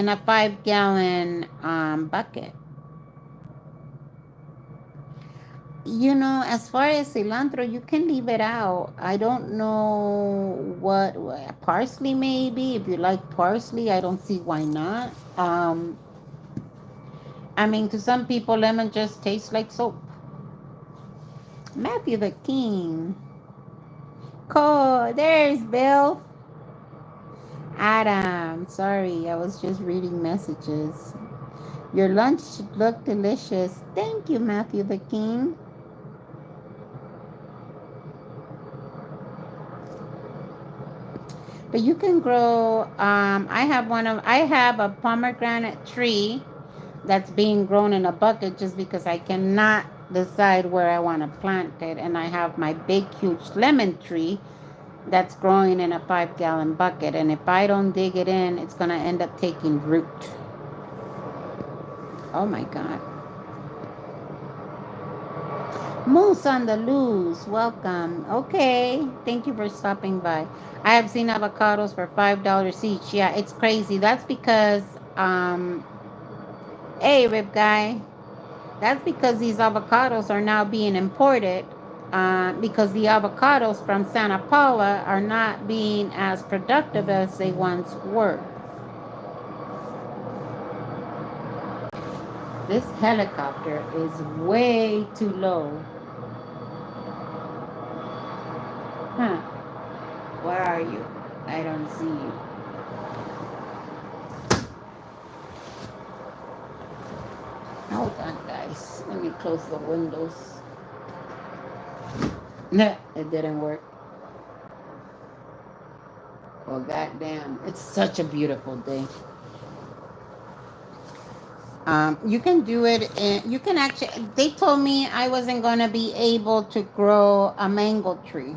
a 5 gallon bucket. You know, as far as cilantro, you can leave it out. I don't know what parsley maybe. If you like parsley, I don't see why not. I mean, to some people, lemon just tastes like soap. Matthew the King. Cool. There's Bill. Adam. Sorry, I was just reading messages. Your lunch should look delicious. Thank you, Matthew the King. But you can grow. I have a pomegranate tree that's being grown in a bucket just because I cannot decide where I want to plant it, and I have my big, huge lemon tree that's growing in a 5 gallon bucket. And if I don't dig it in, it's gonna end up taking root. Oh my God. Moose on the loose, welcome. Okay, thank you for stopping by. I have seen avocados for $5 each. Yeah, it's crazy. That's because, hey, Rip Guy, that's because these avocados are now being imported because the avocados from Santa Paula are not being as productive as they once were. This helicopter is way too low. Huh? Where are you? I don't see you. Hold on, guys. Let me close the windows. No, it didn't work. Well, goddamn, it's such a beautiful day. You can do it. You can actually. They told me I wasn't gonna be able to grow a mango tree.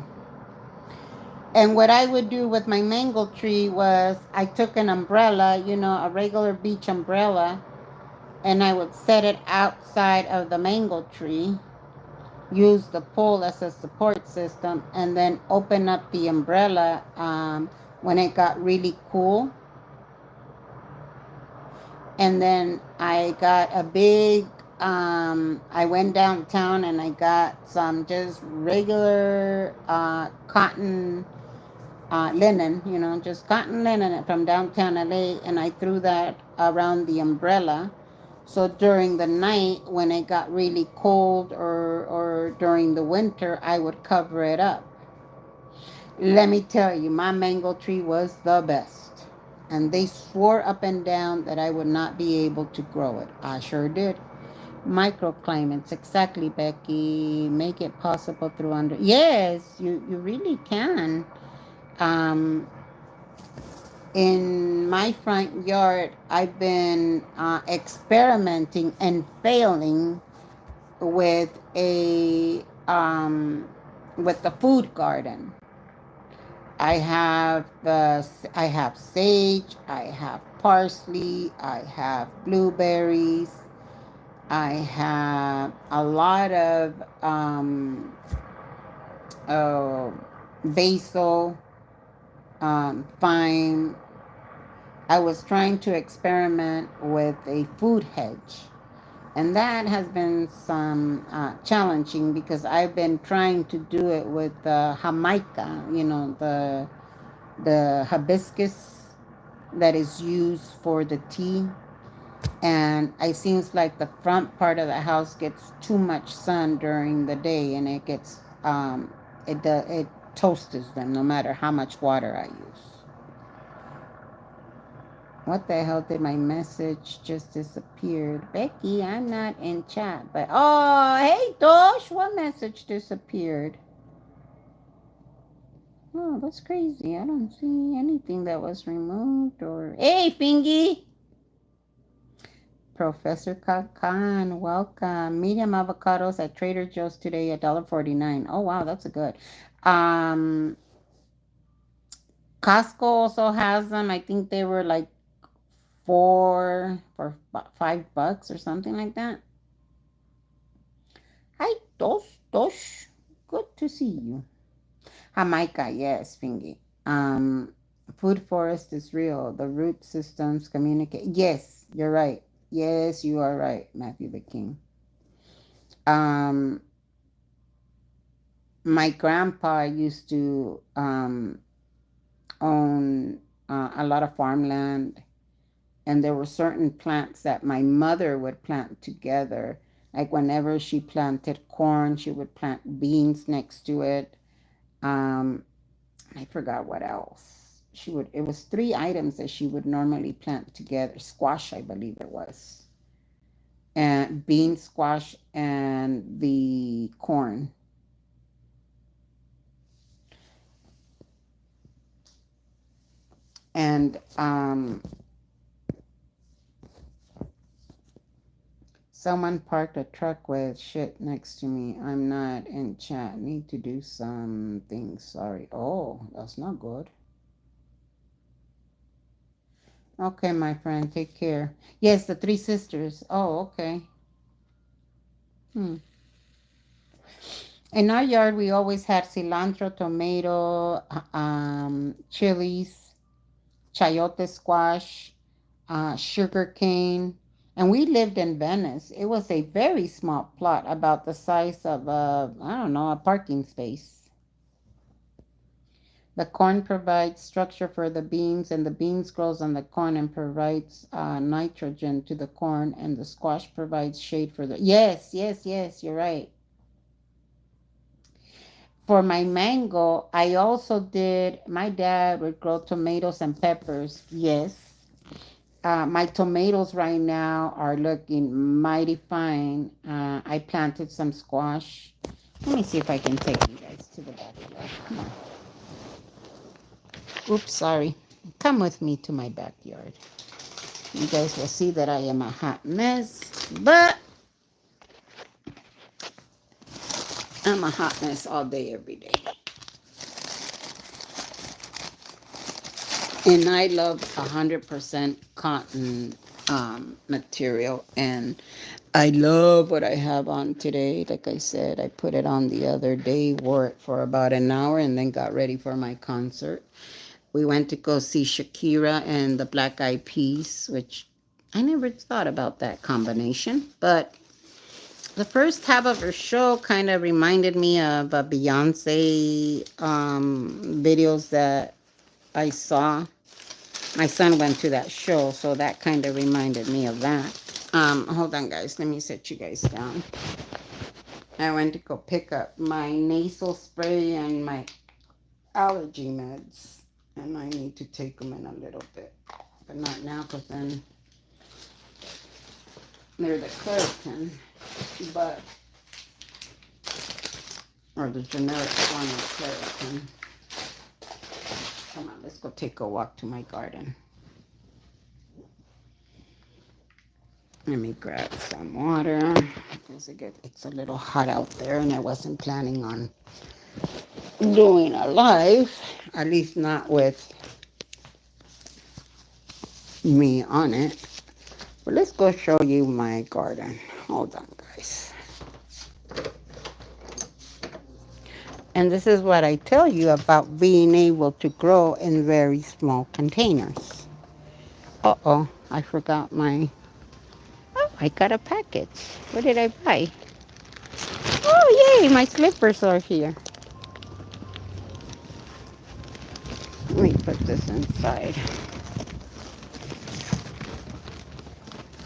And what I would do with my mango tree was I took an umbrella, a regular beach umbrella, and I would set it outside of the mango tree, use the pole as a support system, and then open up the umbrella when it got really cool. And then I got a big, I went downtown and I got some just regular cotton linen, just cotton linen from downtown LA, and I threw that around the umbrella. So during the night, when it got really cold, or during the winter, I would cover it up. Let me tell you, my mango tree was the best. And they swore up and down that I would not be able to grow it. I sure did. Microclimates, exactly, Becky. Make it possible through under. Yes, you really can. Um, in my front yard, I've been experimenting and failing with with the food garden. I have sage, I have parsley, I have blueberries, I have a lot of uh, basil, thyme. I was trying to experiment with a food hedge, and that has been some challenging because I've been trying to do it with jamaica, the hibiscus that is used for the tea. And it seems like the front part of the house gets too much sun during the day, and it gets it toasts them no matter how much water I use. What the hell did my message just disappeared? Becky, I'm not in chat, but oh, hey Dosh, what message disappeared? Oh, that's crazy. I don't see anything that was removed or hey Fingy. Professor Khan, welcome. Medium avocados at Trader Joe's today, $1.49. Oh wow, that's a good. Um Costco also has them. I think they were like for $5 or something like that. Hi, Dosh. Good to see you. Jamaica, yes, Fingy. Food forest is real. The root systems communicate. Yes, you're right. Yes, you are right, Matthew the King. Um, my grandpa used to own a lot of farmland, and there were certain plants that my mother would plant together. Like whenever she planted corn, she would plant beans next to it. Um, I forgot what else. She would. It was three items that she would normally plant together. Squash, I believe it was, and bean squash and the corn. And someone parked a truck with shit next to me. I'm not in chat. Need to do something. Sorry. Oh, that's not good. Okay, my friend. Take care. Yes, the three sisters. Oh, okay. Hmm. In our yard, we always had cilantro, tomato, chilies, chayote squash, sugar cane, and we lived in Venice. It was a very small plot, about the size of I don't know, a parking space. The corn provides structure for the beans, and the beans grows on the corn and provides nitrogen to the corn, and the squash provides shade for the. Yes, yes, yes. You're right. For my mango, I also did. My dad would grow tomatoes and peppers. Yes. My tomatoes right now are looking mighty fine. I planted some squash. Let me see if I can take you guys to the backyard. Come on. Oops, sorry. Come with me to my backyard. You guys will see that I am a hot mess, but I'm a hot mess all day, every day. And I love 100% cotton material. And I love what I have on today. Like I said, I put it on the other day, wore it for about an hour, and then got ready for my concert. We went to go see Shakira and the Black Eyed Peas, which I never thought about that combination. But the first half of her show kind of reminded me of Beyonce videos that I saw. My son went to that show, so that kind of reminded me of that. Hold on, guys. Let me set you guys down. I went to go pick up my nasal spray and my allergy meds, and I need to take them in a little bit, but not now, because then they're the Claritin, but or the generic form of Claritin. Come on, let's go take a walk to my garden. Let me grab some water because it's a little hot out there, and I wasn't planning on doing a live, at least not with me on it. But let's go show you my garden. Hold on, guys. And this is what I tell you about being able to grow in very small containers. Uh-oh, I forgot my... Oh, I got a package. What did I buy? Oh, yay, my slippers are here. Let me put this inside.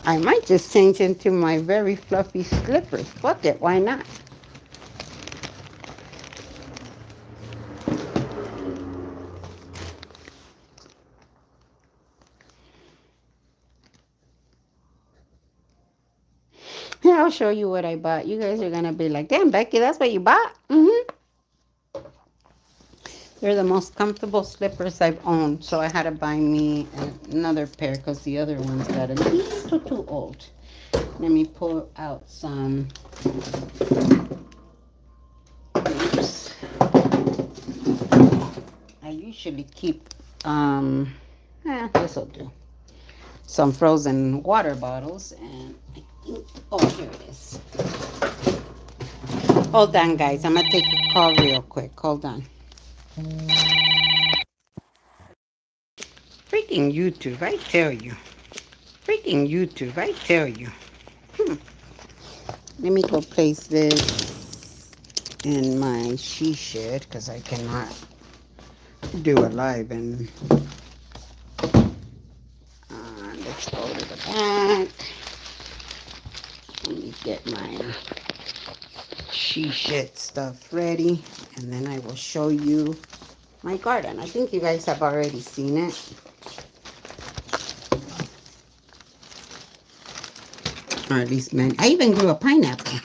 I might just change into my very fluffy slippers. Fuck it, why not? I'll show you what I bought. You guys are gonna be like, damn, Becky, that's what you bought? Mm-hmm. They're the most comfortable slippers I've owned. So I had to buy me another pair because the other ones got a little too old. Let me pull out some. Oops. I usually keep, this will do. Some frozen water bottles. And I think, oh, here it is. Hold on, guys. I'm going to take a call real quick. Hold on. Freaking YouTube, I tell you. Freaking YouTube, I tell you. Let me go place this in my she shed because I cannot do a live. And let's go to the back. Let me get my she shed stuff ready, and then I will show you my garden. I think you guys have already seen it. Or at least many. I even grew a pineapple.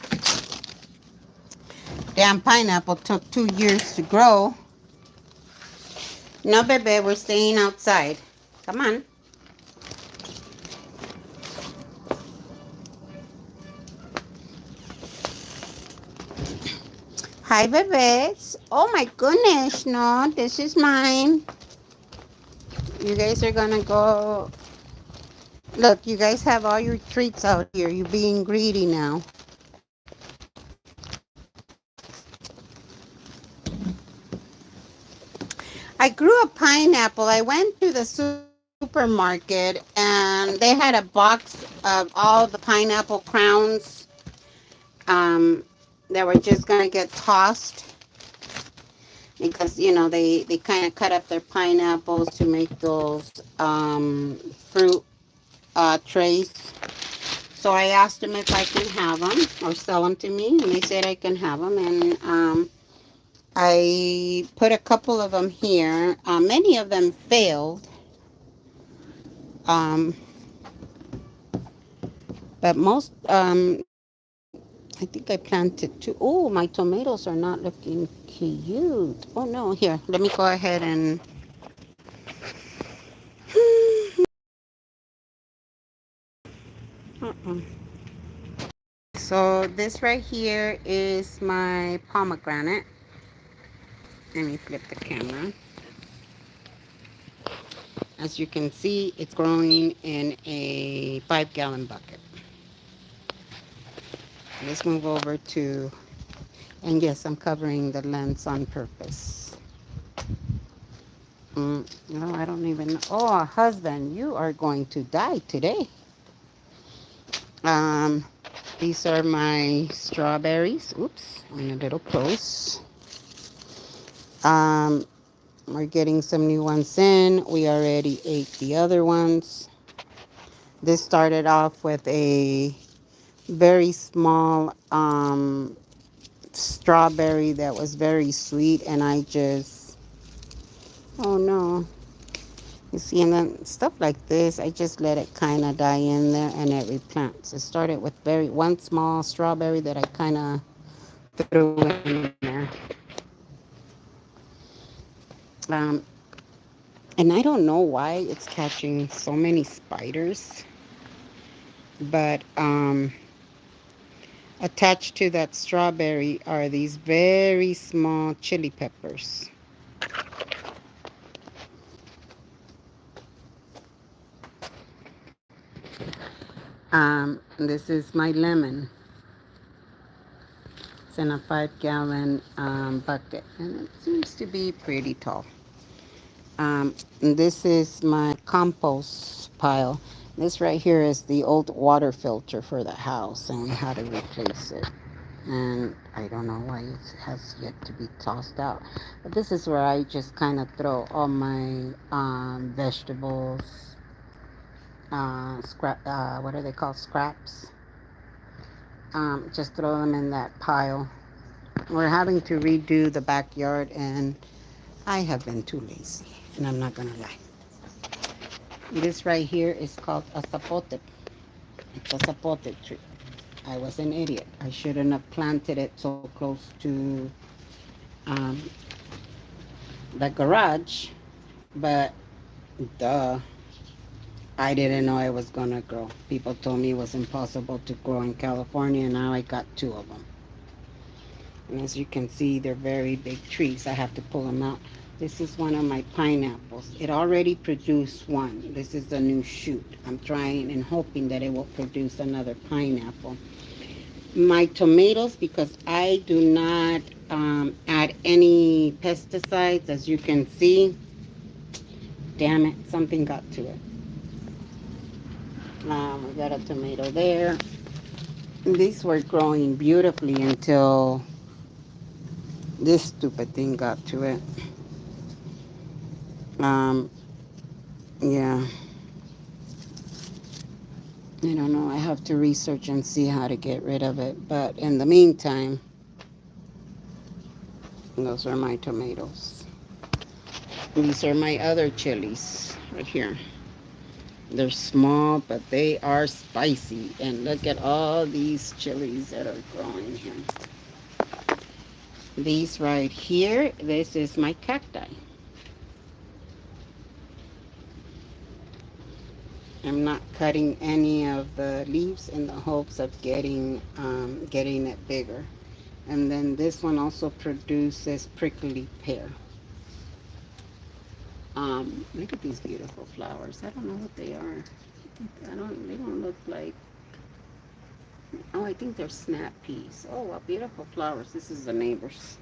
Damn pineapple took 2 years to grow. No, baby, we're staying outside. Come on. Hi, babies. Oh, my goodness. No, this is mine. You guys are going to go. Look, you guys have all your treats out here. You're being greedy now. I grew a pineapple. I went to the supermarket and they had a box of all the pineapple crowns that were just going to get tossed because, you know, they kind of cut up their pineapples to make those fruit trays. So I asked them if I can have them or sell them to me, and they said I can have them. And I put a couple of them here. Many of them failed. But most, I think I planted two. Oh, my tomatoes are not looking cute. Oh no, here, let me go ahead and. So this right here is my pomegranate. Let me flip the camera. As you can see, it's growing in a 5-gallon bucket. Let's move over to, and yes, I'm covering the lens on purpose. No, I don't even know. Oh, husband, you are going to die today. These are my strawberries. Oops, I'm a little close. We're getting some new ones in. We already ate the other ones. This started off with a very small strawberry that was very sweet, and I just, oh no. You see, and then stuff like this, I just let it kind of die in there and it replants. It started with one small strawberry that I kind of threw in there. And I don't know why it's catching so many spiders, but attached to that strawberry are these very small chili peppers. This is my lemon. It's in a 5-gallon bucket, and it seems to be pretty tall. This is my compost pile. This right here is the old water filter for the house, and we had to replace it. And I don't know why it has yet to be tossed out. But this is where I just kind of throw all my vegetables, what are they called? Scraps. Just throw them in that pile. We're having to redo the backyard, and I have been too lazy, and I'm not gonna lie. This right here is called a zapote. It's a zapote tree. I was an idiot. I shouldn't have planted it so close to um, the garage, but duh, I didn't know it was gonna grow. People told me it was impossible to grow in California, and now I got two of them. And as you can see, they're very big trees. I have to pull them out. This is one of my pineapples. It already produced one. This is a new shoot. I'm trying and hoping that it will produce another pineapple. My tomatoes, because I do not add any pesticides, as you can see. Damn it, something got to it. We got a tomato there. These were growing beautifully until this stupid thing got to it. Um, yeah, I don't know. I have to research and see how to get rid of it. But in the meantime, those are my tomatoes. These are my other chilies right here. They're small, but they are spicy. And look at all these chilies that are growing here. These right here, this is my cacti. I'm not cutting any of the leaves in the hopes of getting it bigger. And then this one also produces prickly pear. Look at these beautiful flowers. I don't know what they are. They don't look like, oh, I think they're snap peas. Oh, what beautiful flowers. This is the neighbors.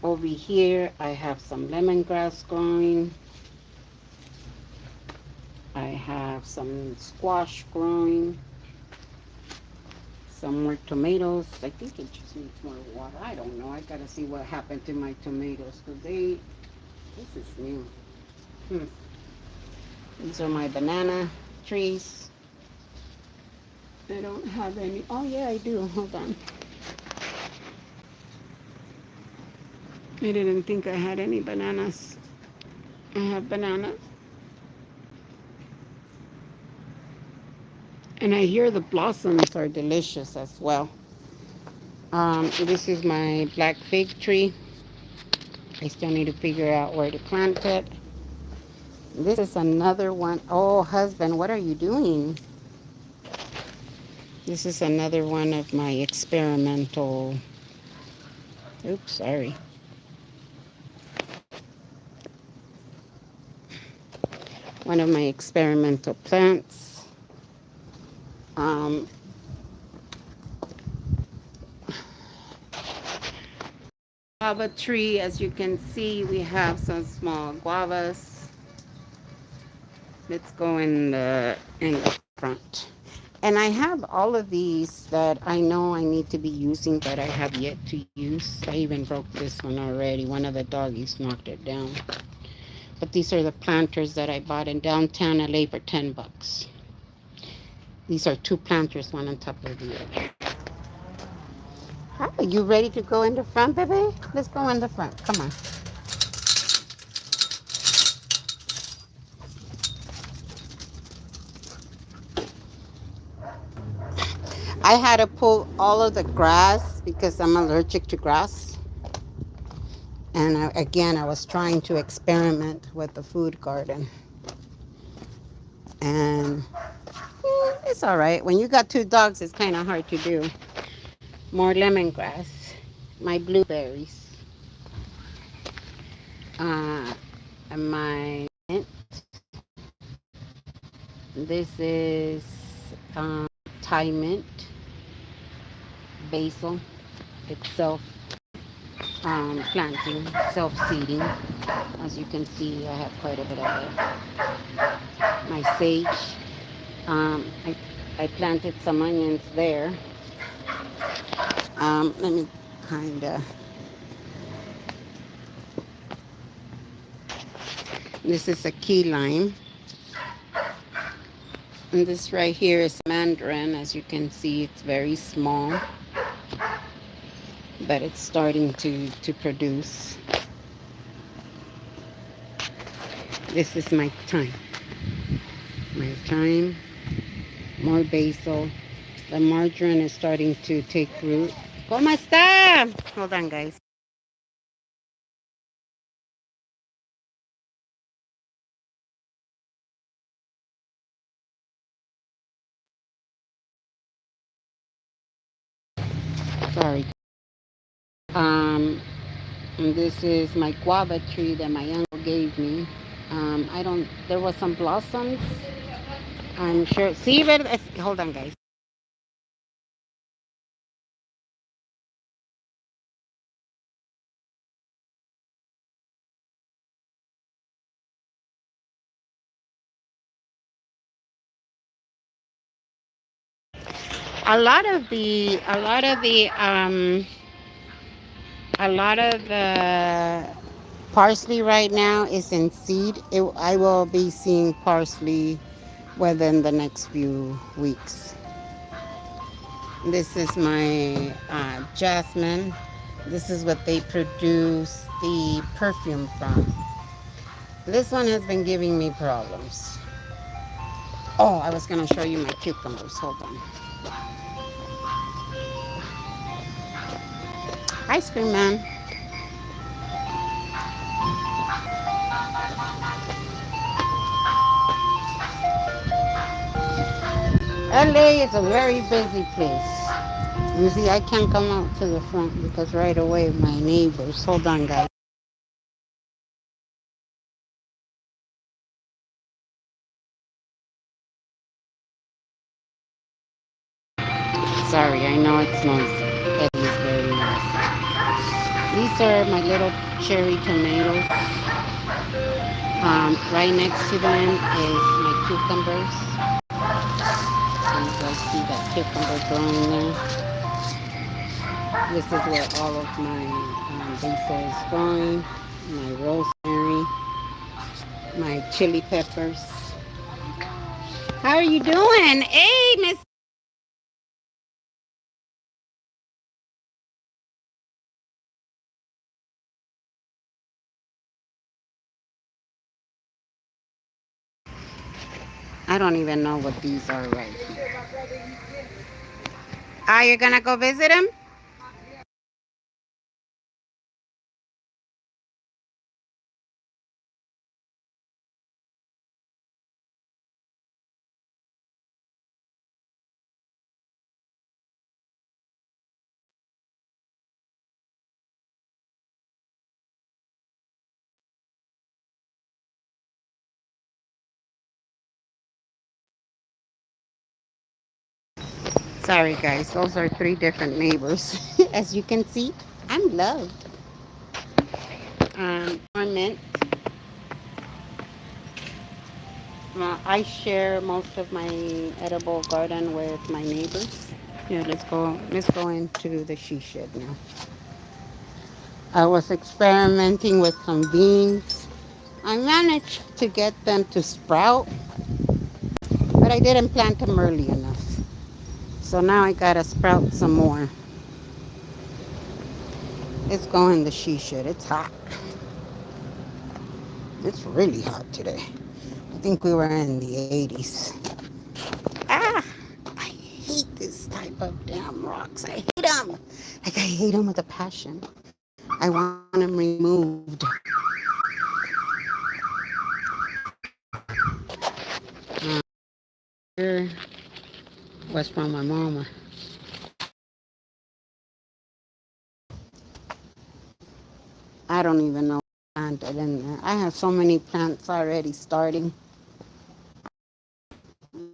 Over here, I have some lemongrass growing. I have some squash growing. Some more tomatoes. I think it just needs more water. I don't know. I gotta see what happened to my tomatoes because this is new. These are my banana trees. I don't have any. Oh yeah, I do. Hold on. I didn't think I had any bananas. I have bananas. And I hear the blossoms are delicious as well. This is my black fig tree. I still need to figure out where to plant it. This is another one. Oh, husband, what are you doing? This is another one of my experimental. Oops, sorry. One of my experimental plants. Guava tree, as you can see, we have some small guavas. Let's go in the front. And I have all of these that I know I need to be using, but I have yet to use. I even broke this one already. One of the doggies knocked it down. But these are the planters that I bought in downtown LA for $10. These are two planters, one on top of the other. Are you ready to go in the front, baby? Let's go in the front. Come on. I had to pull all of the grass because I'm allergic to grass. And again, I was trying to experiment with the food garden. And it's all right. When you got two dogs, it's kind of hard to do. More lemongrass. My blueberries. My mint. This is Thai mint. Basil. It's planting, self-seeding. As you can see, I have quite a bit of it. My sage. I planted some onions there. Let me kind of. This is a key lime. And this right here is mandarin. As you can see, it's very small, but it's starting to produce. This is my thyme. More basil. The margarine is starting to take root. ¿Cómo está? Hold on, guys. Sorry. Um, and this is my guava tree that my uncle gave me. I don't. There was some blossoms. I'm sure. See, hold on, guys. A lot of the parsley right now is in seed. I will be seeing parsley within the next few weeks. This is my jasmine. This is what they produce the perfume from. This one has been giving me problems. Oh, I was going to show you my cucumbers. Hold on. Ice cream man. LA is a very busy place. You see, I can't come out to the front because right away my neighbors. Hold on, guys. Sorry, I know it's noisy. It is very noisy. These are my little cherry tomatoes. Right next to them is my cucumbers. So you guys see that cucumber growing there. This is where all of my basil is growing. My rosemary, my chili peppers. How are you doing? Hey, Miss. I don't even know what these are right here. Are you gonna go visit him? Sorry, guys. Those are three different neighbors. As you can see, I'm loved. Mint. I share most of my edible garden with my neighbors. Here, let's go. Let's go into the she shed now. I was experimenting with some beans. I managed to get them to sprout, but I didn't plant them early enough. So now I gotta sprout some more. Let's go in the she shed. It's hot. It's really hot today. I think we were in the 80s. Ah! I hate this type of damn rocks. I hate them. Like, I hate them with a passion. I want them removed. Here was from my mama. I don't even know what planted in there. I have so many plants already starting.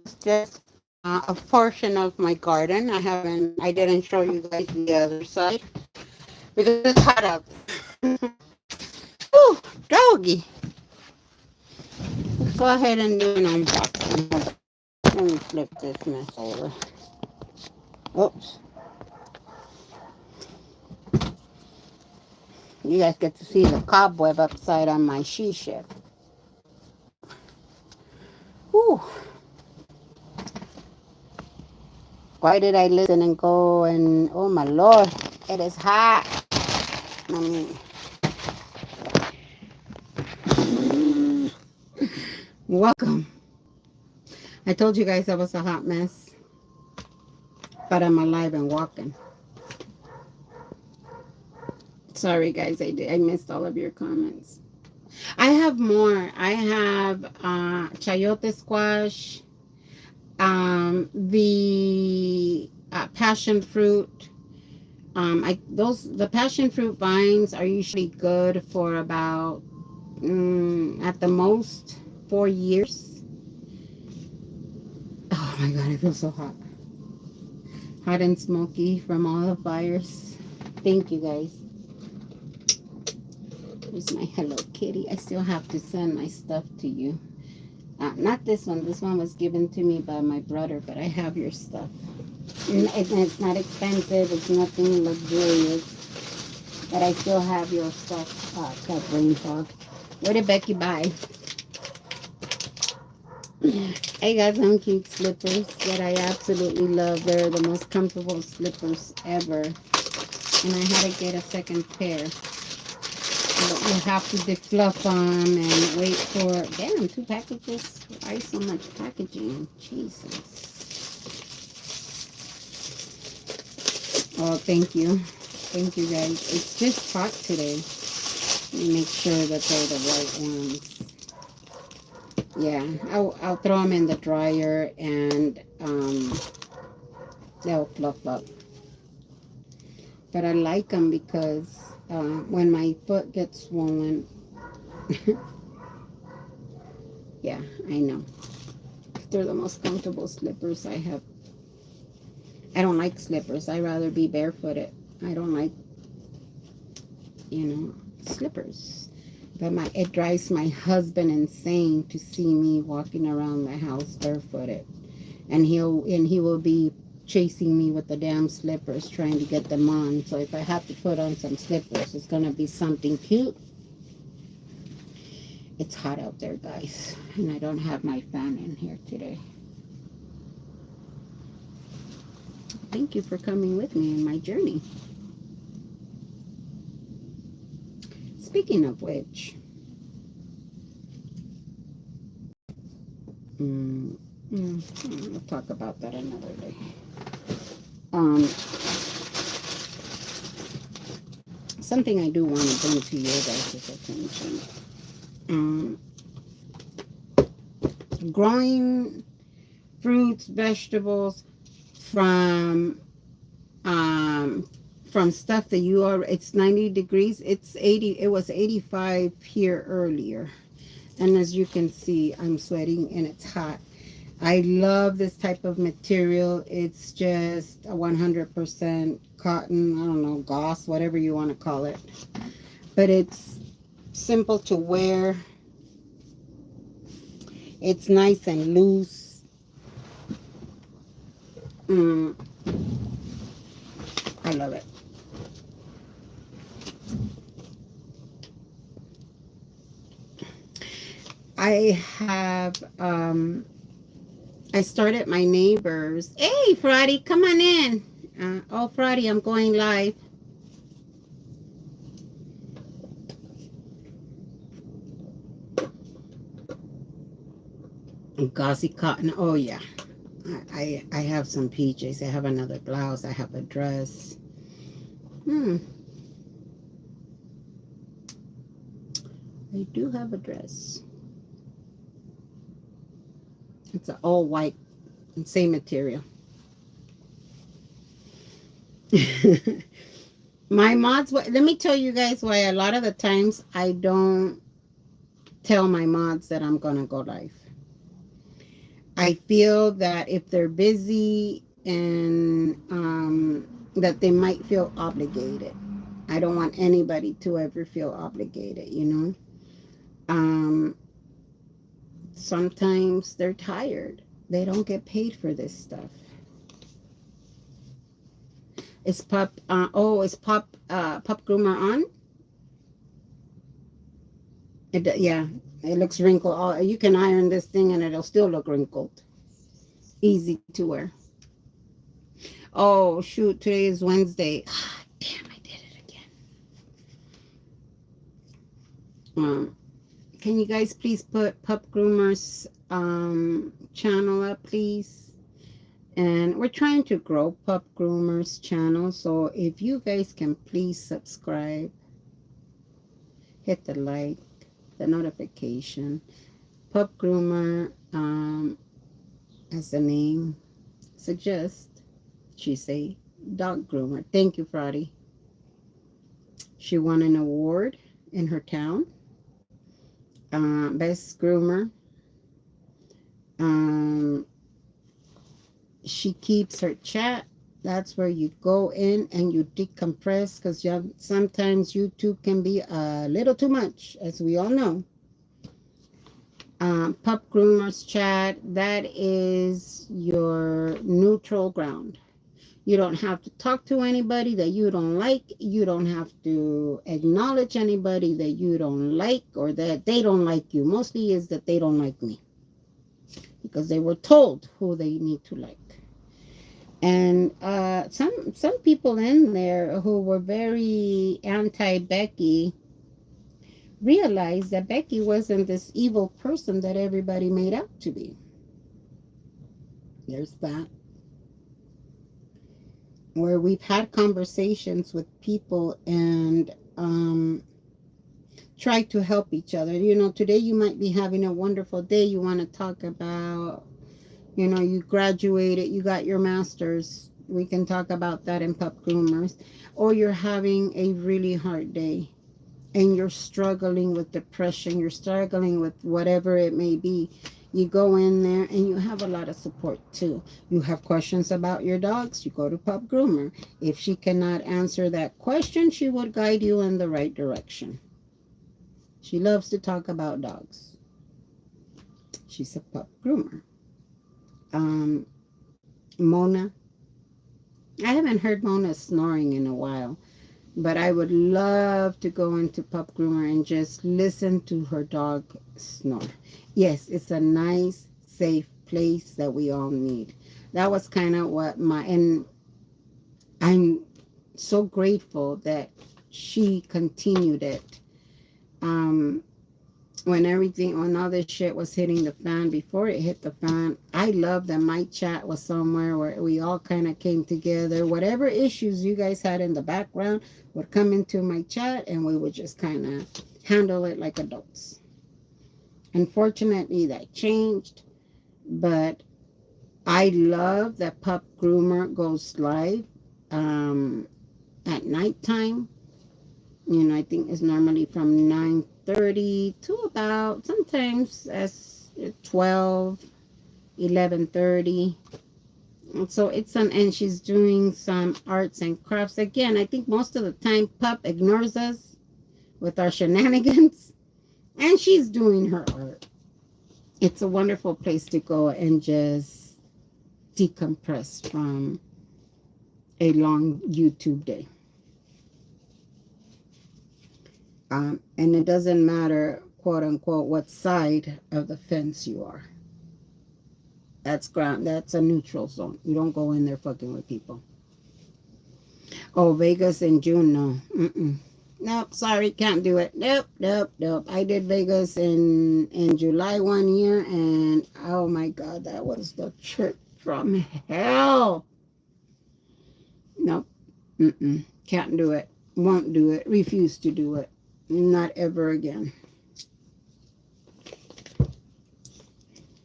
It's just a portion of my garden. I didn't show you guys the other side because it's hot out. Ooh, doggy. Let's go ahead and do an unboxing. Let me flip this mess over. Oops. You guys get to see the cobweb upside on my she shed. Whew. Why did I listen and go and, oh my Lord, it is hot. I mean, welcome. I told you guys I was a hot mess. but I'm alive and walking. Sorry, guys, I missed all of your comments. I have more. I have chayote squash, the passion fruit. The passion fruit vines are usually good for about at the most 4 years. Oh my god, I feel so hot and smoky from all the fires. Thank you, guys. Here's my Hello Kitty. I still have to send my stuff to you. Not this one. This one was given to me by my brother, but I have your stuff. It's not expensive. It's nothing luxurious. But I still have your stuff. Got brain fog. Where did Becky buy? I got some cute slippers that I absolutely love. They're the most comfortable slippers ever. And I had to get a second pair. But you have to defluff them and wait for... Damn, 2 packages? Why so much packaging? Jesus. Oh, thank you. Thank you, guys. It's just hot today. Let me make sure that they're the right ones. Yeah, I'll throw them in the dryer and they'll fluff up. But I like them because when my foot gets swollen, yeah, I know. They're the most comfortable slippers I have. I don't like slippers. I'd rather be barefooted. I don't like, slippers. But it drives my husband insane to see me walking around the house barefooted. And he will be chasing me with the damn slippers, trying to get them on. So if I have to put on some slippers, it's going to be something cute. It's hot out there, guys. And I don't have my fan in here today. Thank you for coming with me in my journey. Speaking of which, we'll talk about that another day. Something I do want to bring to your guys' attention. Growing fruits, vegetables from stuff that it's 90 degrees. It's 80. It was 85 here earlier. And as you can see, I'm sweating and it's hot. I love this type of material. It's just a 100% cotton, I don't know, gauze, whatever you want to call it. But it's simple to wear. It's nice and loose. I love it. I have, I started my neighbors. Hey, Friday, come on in. Friday, I'm going live. Gauzy cotton. Oh, yeah. I have some PJs. I have another blouse. I have a dress. I do have a dress. It's an all white, same material. My mods, let me tell you guys why a lot of the times I don't tell my mods that I'm going to go live. I feel that if they're busy and that they might feel obligated. I don't want anybody to ever feel obligated, Sometimes they're tired. They don't get paid for this stuff. Is Pop Groomer on? Yeah, it looks wrinkled. You can iron this thing and it'll still look wrinkled. Easy to wear. Oh, shoot, today is Wednesday. Damn, I did it again. Can you guys please put Pup Groomer's channel up, please? And we're trying to grow Pup Groomer's channel. So if you guys can please subscribe, hit the like, the notification. Pup Groomer, as the name suggests, she's a dog groomer. Thank you, Friday. She won an award in her town. Best groomer. Um, she keeps her chat. That's where you go in and you decompress, because sometimes YouTube can be a little too much, as we all know. Pup Groomers Chat, that is your neutral ground. You don't have to talk to anybody that you don't like. You don't have to acknowledge anybody that you don't like or that they don't like you. Mostly is that they don't like me, because they were told who they need to like. And some people in there who were very anti-Becky realized that Becky wasn't this evil person that everybody made out to be. There's that. Where we've had conversations with people and try to help each other. Today you might be having a wonderful day. You want to talk about, you graduated, you got your master's. We can talk about that in Pup Groomers. Or you're having a really hard day and you're struggling with depression, you're struggling with whatever it may be. You go in there and you have a lot of support too. You have questions about your dogs, you go to Pup Groomer. If she cannot answer that question, she would guide you in the right direction. She loves to talk about dogs. She's a Pup Groomer. Mona. I haven't heard Mona snoring in a while, but I would love to go into Pup Groomer and just listen to her dog snore. Yes, it's a nice, safe place that we all need. That was kind of what and I'm so grateful that she continued it. When all this shit was hitting the fan, before it hit the fan, I love that my chat was somewhere where we all kind of came together. Whatever issues you guys had in the background would come into my chat and we would just kind of handle it like adults. Unfortunately, that changed, but I love that Pup Groomer goes live at nighttime. I think it's normally from 9:30 to about sometimes as 12, 11:30. So and she's doing some arts and crafts. Again, I think most of the time Pup ignores us with our shenanigans, and she's doing her art. It's a wonderful place to go and just decompress from a long YouTube day. And it doesn't matter, quote unquote, what side of the fence you are. That's a neutral zone. You don't go in there fucking with people. Oh, Vegas in June, no. Nope, sorry, can't do it. Nope. I did Vegas in July one year, and oh my God, that was the trip from hell. Nope. Can't do it. Won't do it. Refuse to do it. Not ever again.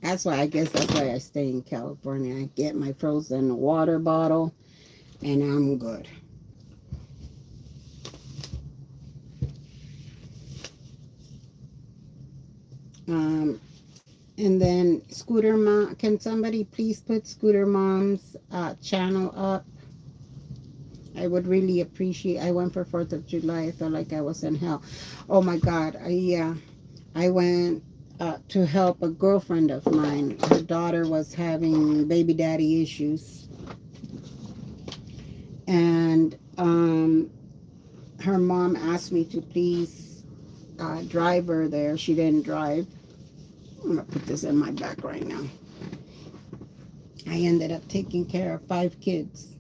That's why I stay in California. I get my frozen water bottle and I'm good. And then Scooter Mom, can somebody please put Scooter Mom's channel up? I would really appreciate. I went for 4th of July. I felt like I was in hell. Oh my God. I went to help a girlfriend of mine. Her daughter was having baby daddy issues. And her mom asked me to please drive her there. She didn't drive. I'm going to put this in my back right now. I ended up taking care of 5 kids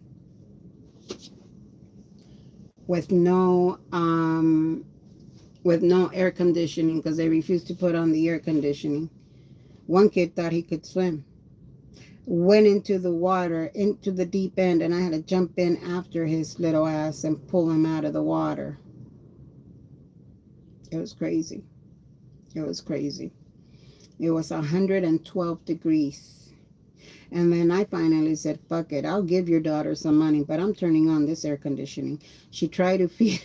with no air conditioning, because they refused to put on the air conditioning. One kid thought he could swim. went into the water, into the deep end, and I had to jump in after his little ass and pull him out of the water. It was crazy. It was crazy. It was 112 degrees. And then I finally said, fuck it, I'll give your daughter some money, but I'm turning on this air conditioning. She tried to feed.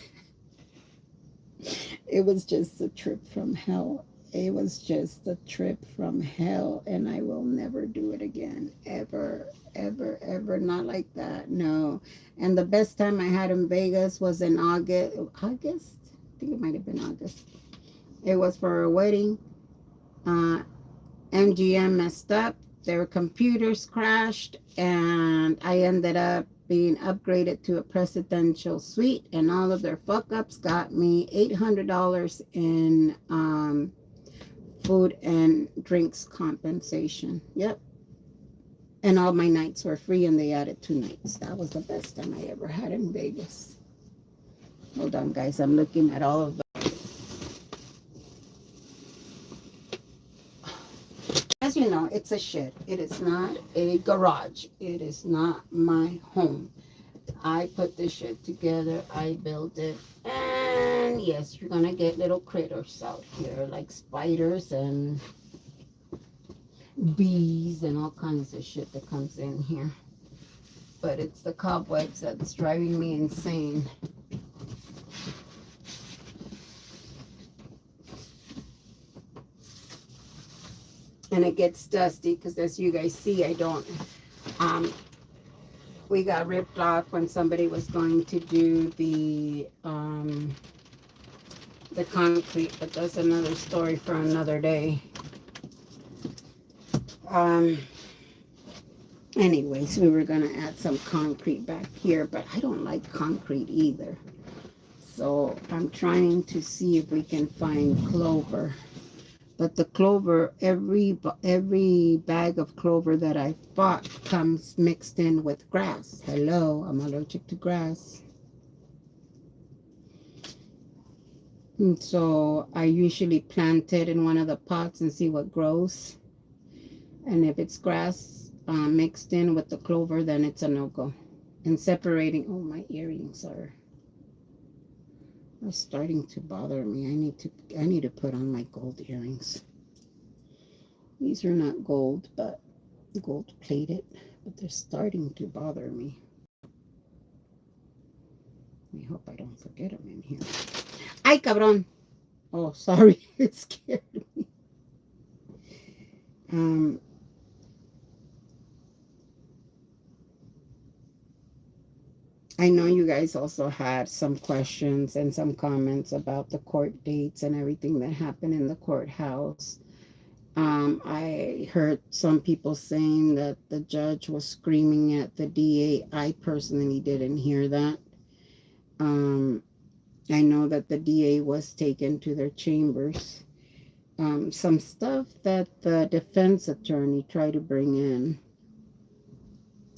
It was just a trip from hell. It was just a trip from hell, and I will never do it again. Ever, ever, ever. Not like that. No. And the best time I had in Vegas was in August. August? I think it might have been August. It was for a wedding. Uh, MGM messed up. Their computers crashed, and I ended up being upgraded to a presidential suite. And all of their fuck ups got me $800 in food and drinks compensation. Yep. And all my nights were free, and they added 2 nights. That was the best time I ever had in Vegas. Hold on, guys. I'm looking at all of the. As you know, it's a shed. It is not a garage. It is not my home. I put this shit together. I built it. And yes, you're going to get little critters out here like spiders and bees and all kinds of shit that comes in here. But it's the cobwebs that's driving me insane. And it gets dusty because, as you guys see, I don't we got ripped off when somebody was going to do the concrete, but that's another story for another day. um Anyways, we were gonna add some concrete back here, but I don't like concrete either, so I'm trying to see if we can find clover. But the clover, every bag of clover that I bought comes mixed in with grass. Hello, I'm allergic to grass. And so I usually plant it in one of the pots and see what grows. And if it's grass mixed in with the clover, then it's a no-go. And separating, oh, my earrings are starting to bother me. I need to put on my gold earrings. These are not gold, but gold plated, but they're starting to bother me. I hope I don't forget them in here. Ay, cabrón. Oh, sorry. It scared me. I know you guys also had some questions and some comments about the court dates and everything that happened in the courthouse. I heard some people saying that the judge was screaming at the DA. I personally didn't hear that. Um, I know that the DA was taken to their chambers. Some stuff that the defense attorney tried to bring in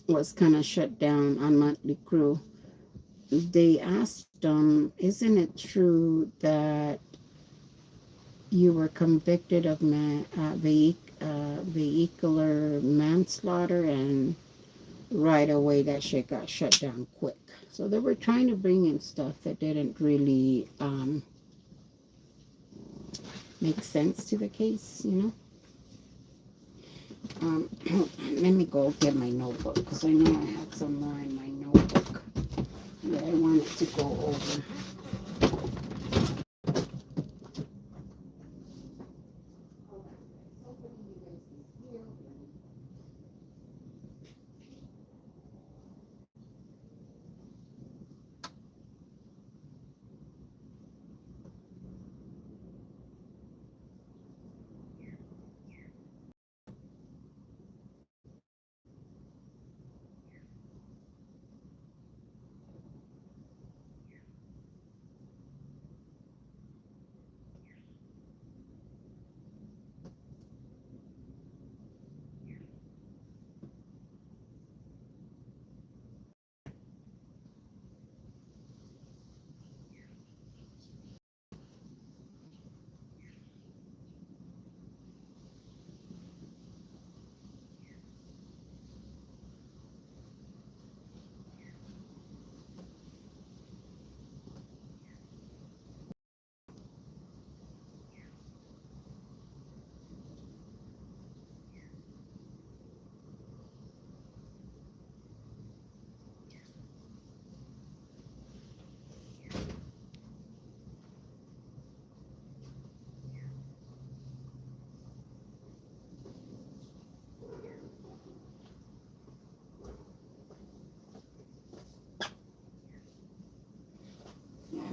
was kind of shut down on Motley Crue. They asked him, isn't it true that you were convicted of vehicular manslaughter? And right away that shit got shut down quick. So they were trying to bring in stuff that didn't really make sense to the case, you know. Let me go get my notebook because I know I had some more in my notebook that I wanted to go over.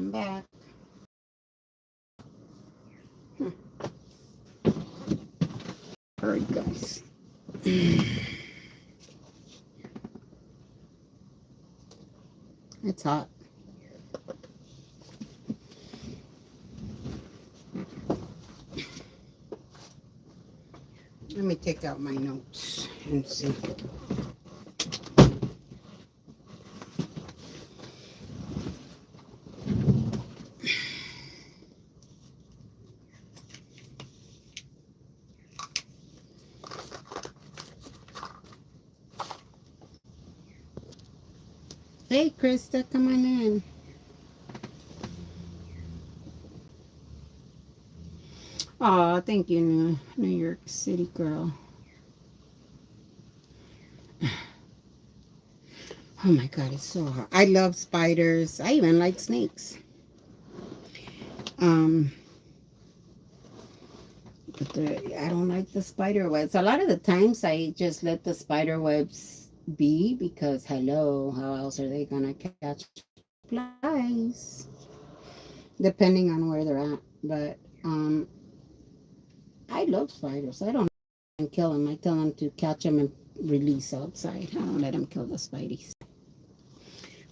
I'm back. Hurry, guys. It's hot. Let me take out my notes and see. Hey, Krista, come on in. Oh, thank you, New York City girl. Oh my God, it's so hot. I love spiders. I even like snakes. But I don't like the spider webs. A lot of the times I just let the spider webs be because, hello, how else are they going to catch flies? Depending on where they're at. But I love spiders. I don't kill them. I tell them to catch them and release outside. I don't let them kill the spideys.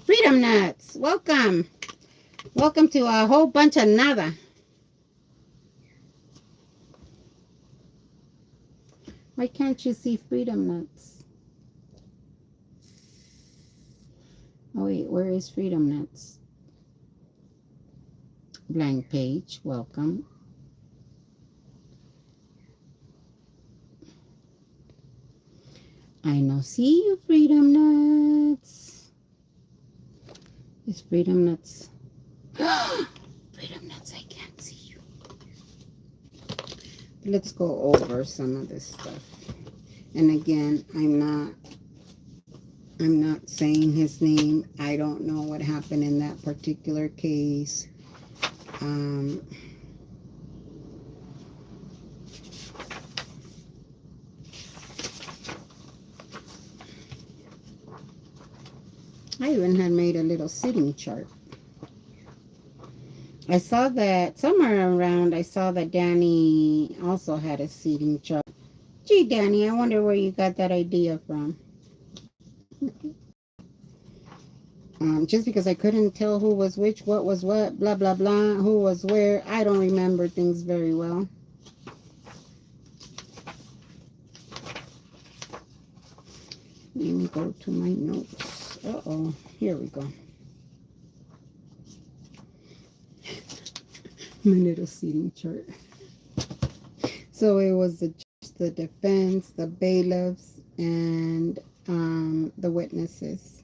Freedom Nuts, welcome. Welcome to a whole bunch of nada. Why can't you see Freedom Nuts? Oh wait, where is Freedom Nuts? Blank page, welcome. I know, see you, Freedom Nuts. It's Freedom Nuts. Freedom Nuts, I can't see you. Let's go over some of this stuff. And again, I'm not saying his name. I don't know what happened in that particular case. I even had made a little sitting chart. I saw that somewhere around, I saw that Danny also had a seating chart. Gee, Danny, I wonder where you got that idea from. Just because I couldn't tell who was which, what was what, blah, blah, blah, who was where. I don't remember things very well. Let me go to my notes. Uh-oh, here we go. My little seating chart. So it was the defense, the bailiffs, and the witnesses.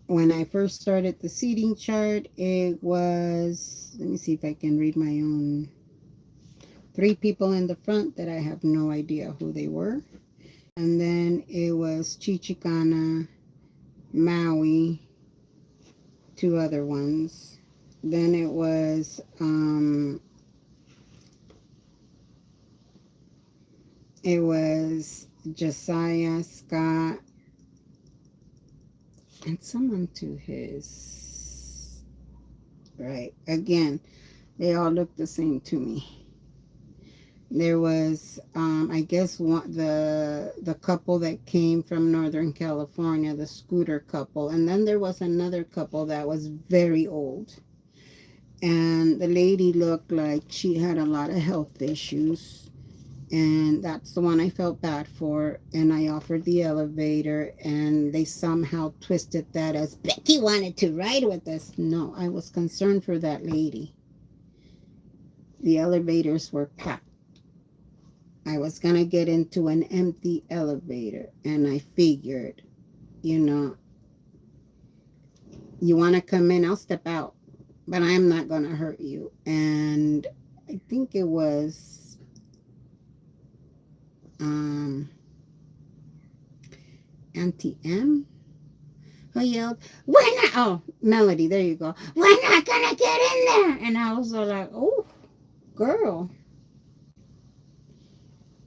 When I first started the seating chart, it was, let me see if I can read my own. 3 people in the front that I have no idea who they were. And then it was Chichicana, Maui, 2 other ones. Then it was Josiah, Scott, and someone to his right. Again, they all look the same to me. There was I guess the couple that came from Northern California, the scooter couple, and then there was another couple that was very old, and the lady looked like she had a lot of health issues. And that's the one I felt bad for. And I offered the elevator, and they somehow twisted that as Becky wanted to ride with us. No, I was concerned for that lady. The elevators were packed. I was going to get into an empty elevator, and I figured, you want to come in, I'll step out, but I'm not going to hurt you. And I think it was Auntie M who yelled, "We're not," oh, Melody, there you go. "We're not gonna get in there." And I was like, "Oh, girl,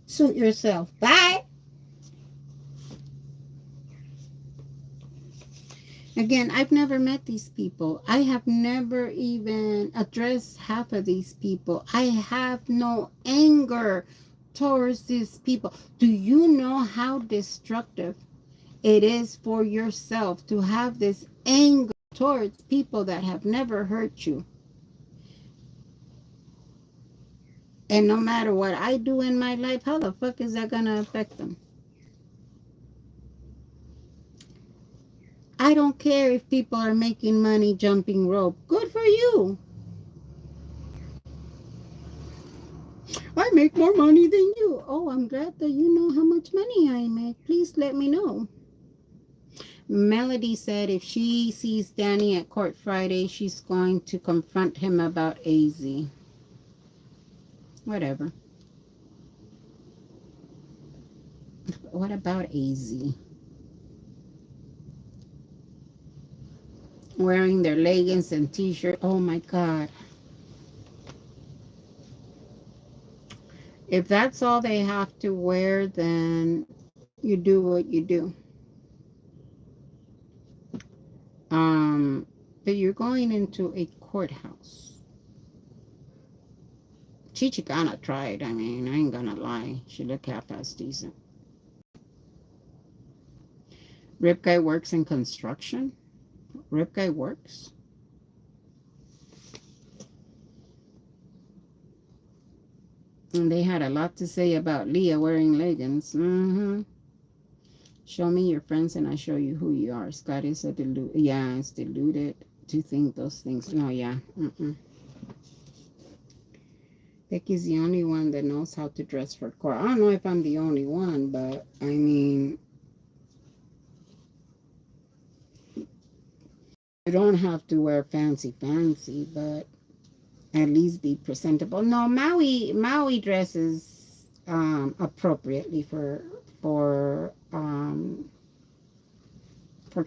suit yourself. Bye." Again, I've never met these people. I have never even addressed half of these people. I have no anger towards these people. Do you know how destructive it is for yourself to have this anger towards people that have never hurt you? And no matter what I do in my life, how the fuck is that going to affect them? I don't care if people are making money jumping rope. Good for you. I make more money than you. Oh, I'm glad that you know how much money I make. Please let me know. Melody said if she sees Danny at court Friday, she's going to confront him about AZ. Whatever. What about AZ? Wearing their leggings and t-shirt. Oh my God. If that's all they have to wear, then you do what you do. But you're going into a courthouse. Chichigana tried. I mean, I ain't gonna lie. She looked half-assed decent. Rip guy works in construction. Rip guy works. And they had a lot to say about Leah wearing leggings. Show me your friends and I show you who you are. Scott is a deluded. Yeah, it's deluded to think those things. No, yeah. Becky's the only one that knows how to dress for court. I don't know if I'm the only one, but I mean, you don't have to wear fancy, but at least be presentable. No, Maui dresses appropriately for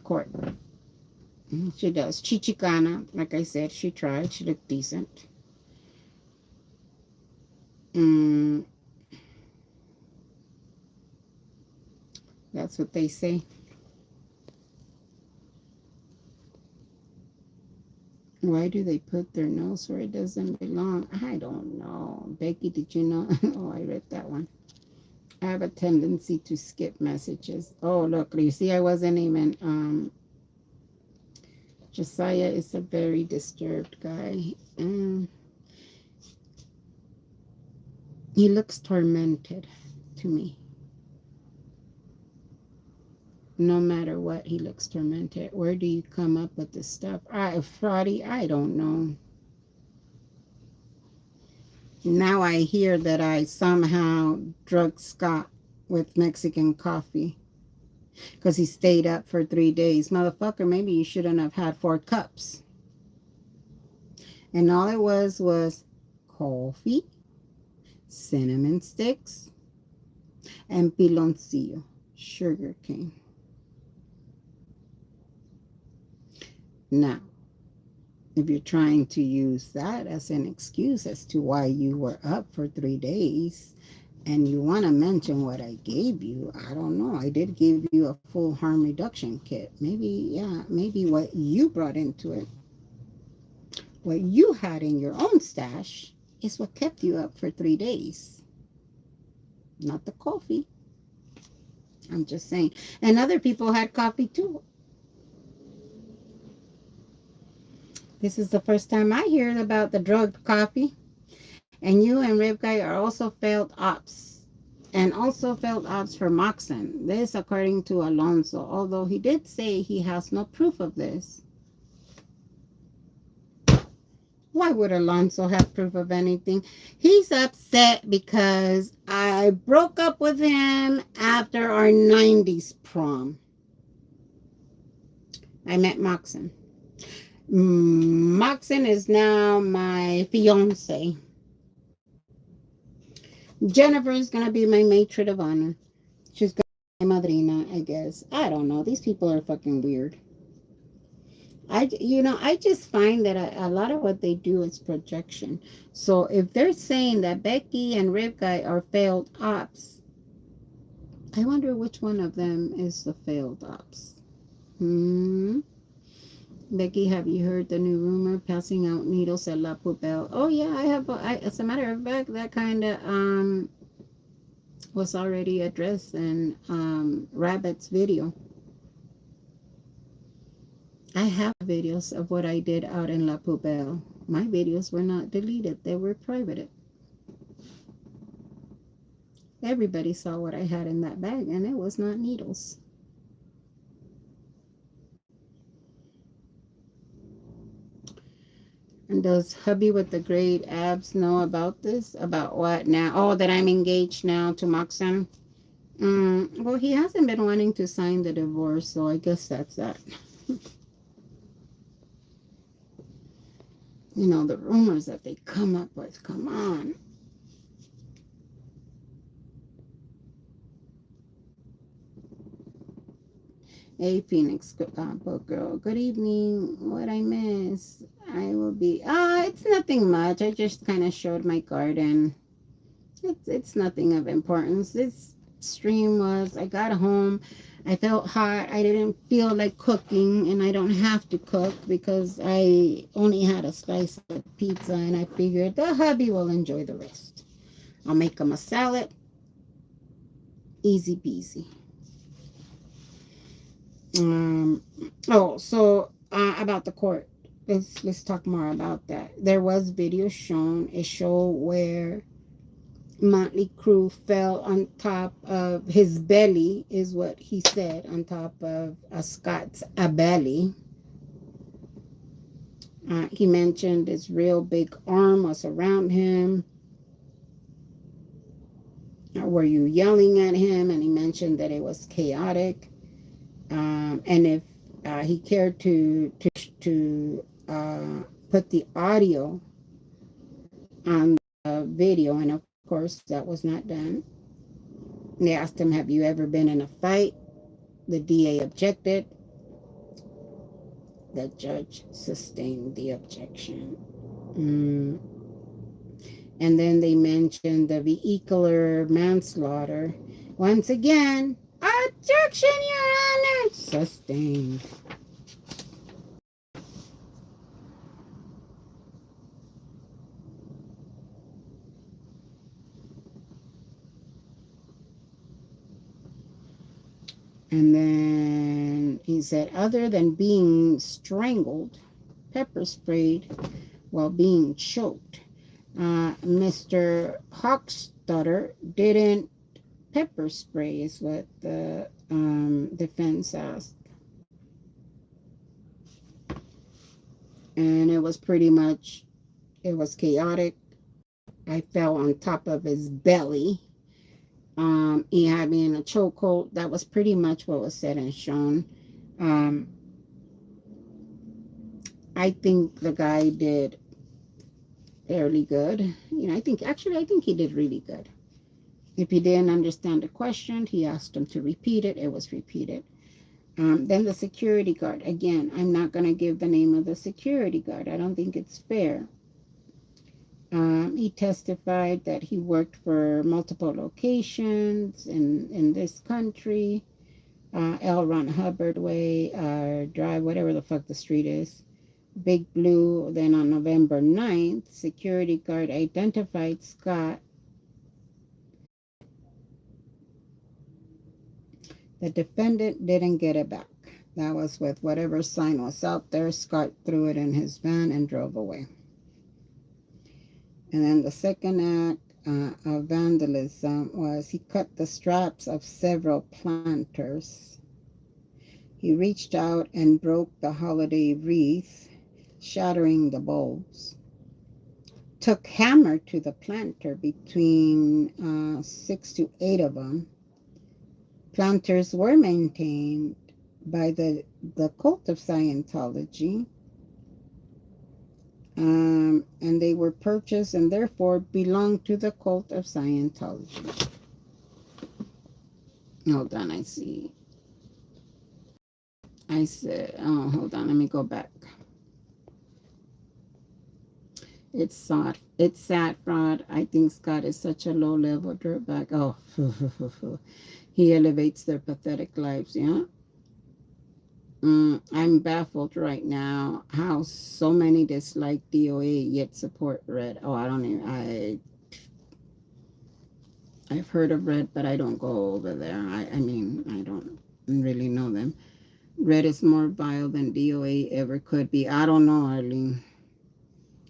court. She does. Chichicana, like I said, she tried. She looked decent. That's what they say. Why do they put their nose where it doesn't belong? I don't know. Becky, did you know? Oh, I read that one. I have a tendency to skip messages. Oh, look, you see, I wasn't even. Josiah is a very disturbed guy. He looks tormented to me. No matter what, he looks tormented. Where do you come up with this stuff? Friday, I don't know. Now I hear that I somehow drugged Scott with Mexican coffee because he stayed up for 3 days. Motherfucker, maybe you shouldn't have had 4 cups. And all it was coffee, cinnamon sticks, and piloncillo, sugar cane. Now, if you're trying to use that as an excuse as to why you were up for 3 days and you want to mention what I gave you, I don't know. I did give you a full harm reduction kit. Maybe what you brought into it, what you had in your own stash, is what kept you up for 3 days. Not the coffee. I'm just saying. And other people had coffee too. This is the first time I hear about the drugged coffee. And you and Rib Guy are also failed ops. And also failed ops for Moxon. This according to Alonso. Although he did say he has no proof of this. Why would Alonso have proof of anything? He's upset because I broke up with him after our 90s prom. I met Moxon. Moxon is now my fiance. Jennifer is going to be my matron of honor. She's going to be my madrina, I guess. I don't know. These people are fucking weird. I just find that a lot of what they do is projection. So if they're saying that Becky and Rib Guy are failed ops, I wonder which one of them is the failed ops. Becky, have you heard the new rumor passing out needles at La Poubelle? Oh yeah, I have. As a matter of fact, that kind of was already addressed in Rabbit's video. I have videos of what I did out in La Poubelle. My videos were not deleted; they were privated. Everybody saw what I had in that bag, and it was not needles. And does hubby with the great abs know about this? About what now? Oh, that I'm engaged now to Moxon. Well, he hasn't been wanting to sign the divorce, so I guess that's that. You know, the rumors that they come up with. Come on. Hey, Phoenix book girl. Good evening. What I miss? I will be. It's nothing much. I just kind of showed my garden. It's nothing of importance. This stream was. I got home. I felt hot. I didn't feel like cooking, and I don't have to cook because I only had a slice of pizza, and I figured the hubby will enjoy the rest. I'll make him a salad. Easy peasy. Um, about the court. Let's talk more about that. There was video shown, a show where Motley Crue fell on top of his belly, is what he said, on top of Scott's belly. He mentioned his real big arm was around him. Were you yelling at him? And he mentioned that it was chaotic. And if he cared to put the audio on the video, and of course that was not done. They asked him, "Have you ever been in a fight?" The DA objected. The judge sustained the objection. Mm. And then they mentioned the vehicular manslaughter. Once again, objection, Your Honor. Sustained. And then he said, other than being strangled, pepper sprayed while being choked, Mr. Hochstutter didn't pepper spray, is what the defense asked. And it was pretty much, it was chaotic. I fell on top of his belly. He had me in a chokehold. That was pretty much what was said and shown. Um, I think the guy did fairly good. I think he did really good. If he didn't understand the question, he asked him to repeat it. It was repeated. Then the security guard. Again, I'm not going to give the name of the security guard. I don't think it's fair. He testified that he worked for multiple locations in this country. L. Ron Hubbard Way, Drive, whatever the fuck the street is. Big Blue. Then on November 9th, security guard identified Scott. The defendant didn't get it back. That was with whatever sign was out there. Scott threw it in his van and drove away. And then the second act of vandalism was he cut the straps of several planters. He reached out and broke the holiday wreath, shattering the bulbs. Took hammer to the planter, between 6 to 8 of them. Planters were maintained by the cult of Scientology. And they were purchased and therefore belong to the cult of Scientology. Hold on, I see. I said, oh, hold on, let me go back. It's sad fraud. I think Scott is such a low-level dirtbag. Oh, he elevates their pathetic lives, yeah? I'm baffled right now how so many dislike DOA yet support Red. Oh, I don't even. I've heard of Red, but I don't go over there. I mean, I don't really know them. Red is more vile than DOA ever could be. I don't know, Arlene.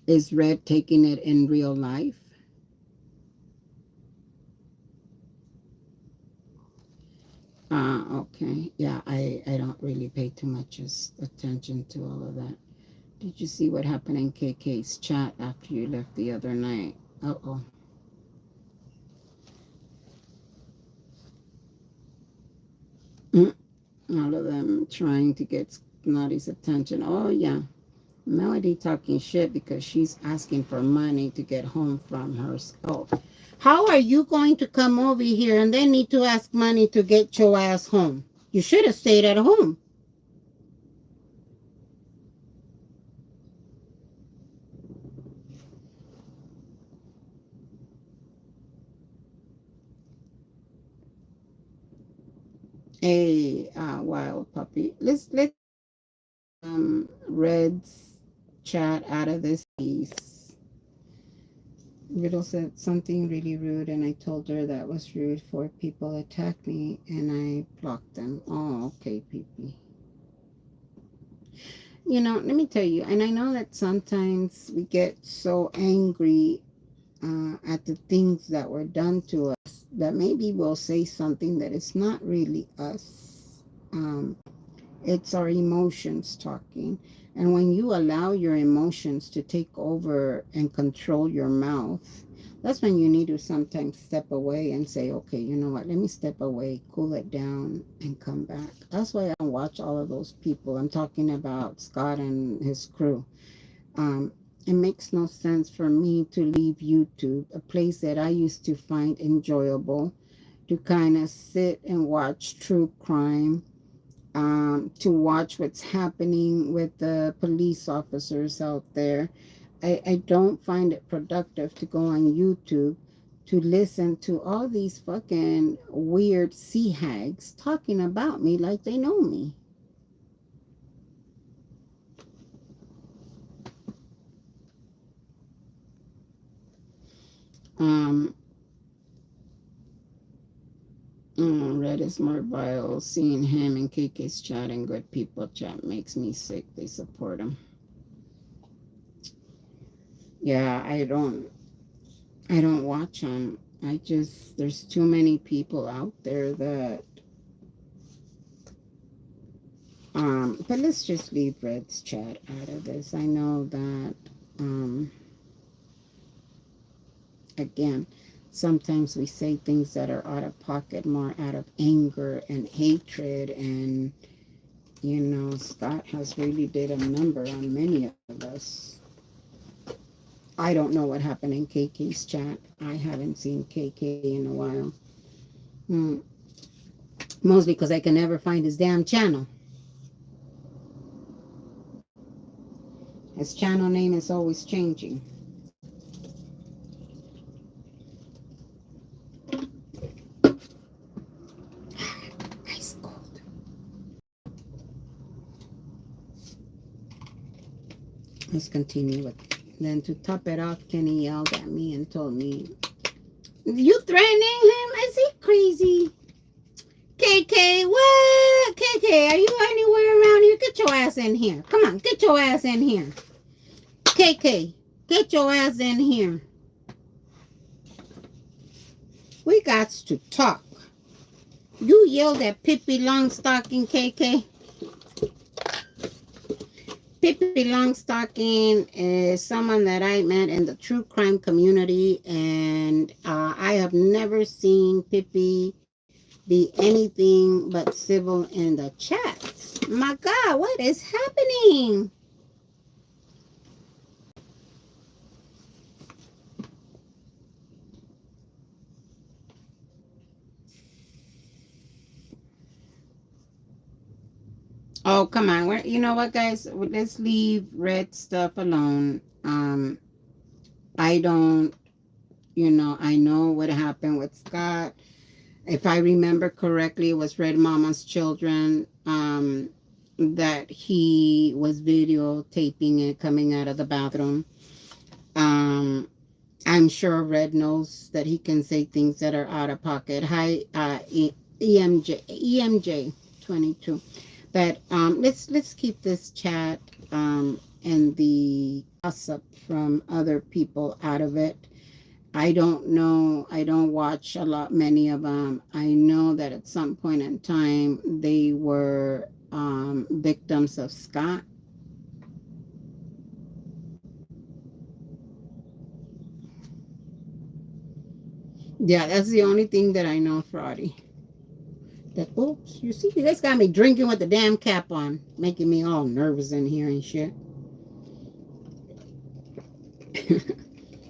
Is Red taking it in real life? Okay. Yeah, I don't really pay too much attention to all of that. Did you see what happened in KK's chat after you left the other night? Uh-oh. All of them trying to get Naughty's attention. Oh, yeah. Melody talking shit because she's asking for money to get home from her school. How are you going to come over here and then need to ask money to get your ass home? You should have stayed at home. Hey, wild puppy. Let's Red's chat out of this piece. Riddle said something really rude, and I told her that was rude. 4 people attacked me, and I blocked them. Oh, okay, PP. Let me tell you, and I know that sometimes we get so angry at the things that were done to us that maybe we'll say something that is not really us. It's our emotions talking. And when you allow your emotions to take over and control your mouth, that's when you need to sometimes step away and say, okay, you know what, let me step away, cool it down, and come back. That's why I watch all of those people. I'm talking about Scott and his crew. Um, it makes no sense for me to leave YouTube, a place that I used to find enjoyable, to kind of sit and watch true crime, to watch what's happening with the police officers out there. I don't find it productive to go on YouTube to listen to all these fucking weird sea hags talking about me like they know me. Um, Red is more vile. Seeing him and KK's chat and good people chat makes me sick. They support him. Yeah, I don't watch them. There's too many people out there that but let's just leave Red's chat out of this. I know that again, sometimes we say things that are out of pocket, more out of anger and hatred, and Scott has really did a number on many of us. I don't know what happened in KK's chat. I haven't seen KK in a while. Hmm. Mostly because I can never find his damn channel. His channel name is always changing. Ice cold. Let's continue with. Then to top it off, Kenny yelled at me and told me, "You threatening him? Is he crazy?" KK, what? KK, are you anywhere around here? Get your ass in here. Come on, get your ass in here. KK, get your ass in here. We got to talk. You yelled at Pippi Longstocking, KK. Pippi Longstocking is someone that I met in the true crime community, and I have never seen Pippi be anything but civil in the chats. My God, what is happening? Oh, come on. You know what, guys? Let's leave Red stuff alone. I don't, I know what happened with Scott. If I remember correctly, it was Red Mama's children. that he was videotaping it coming out of the bathroom. Um, I'm sure Red knows that he can say things that are out of pocket. Hi, EMJ 22. But let's keep this chat and the gossip from other people out of it. I don't know. I don't watch a lot, many of them. I know that at some point in time they were victims of Scott. Yeah, that's the only thing that I know, Fraudy. That, oops, you see, you guys got me drinking with the damn cap on, making me all nervous in here and shit.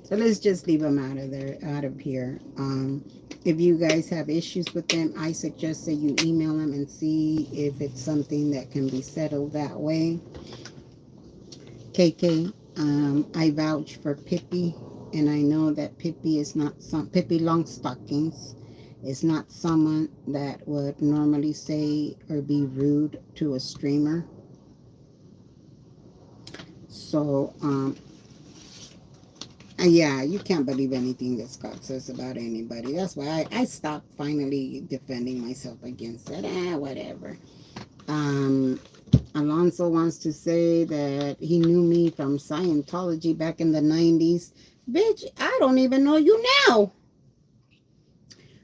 So let's just leave them out of there, out of here. If you guys have issues with them, I suggest that you email them and see if it's something that can be settled that way. KK, I vouch for Pippi, and I know that Pippi is not some Pippi Longstockings is not someone that would normally say or be rude to a streamer. So, yeah, you can't believe anything that Scott says about anybody. That's why I stopped finally defending myself against it. Whatever. Um, Alonso wants to say that he knew me from Scientology back in the 90s. Bitch, I don't even know you now.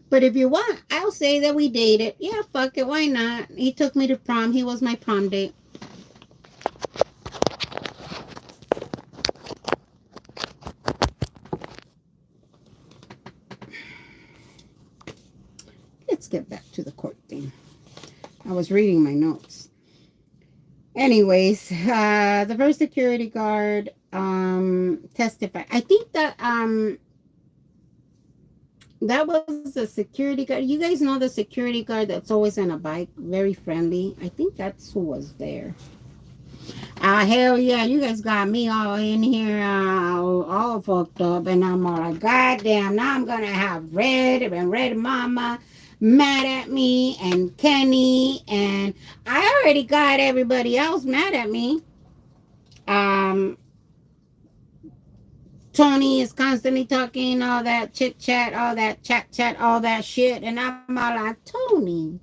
But if you want, I'll say that we dated. Yeah, fuck it. Why not? He took me to prom. He was my prom date. Let's get back to the court thing. I was reading my notes. Anyways, the first security guard testified. I think that was a security guard. You guys know the security guard that's always on a bike, very friendly. I think that's who was there. Hell yeah, you guys got me all in here, all fucked up, and I'm all like, goddamn, now I'm gonna have Red and Red Mama mad at me, and Kenny, and I already got everybody else mad at me. Um, Tony is constantly talking all that chit chat, all that chat, all that shit, and I'm all like, Tony,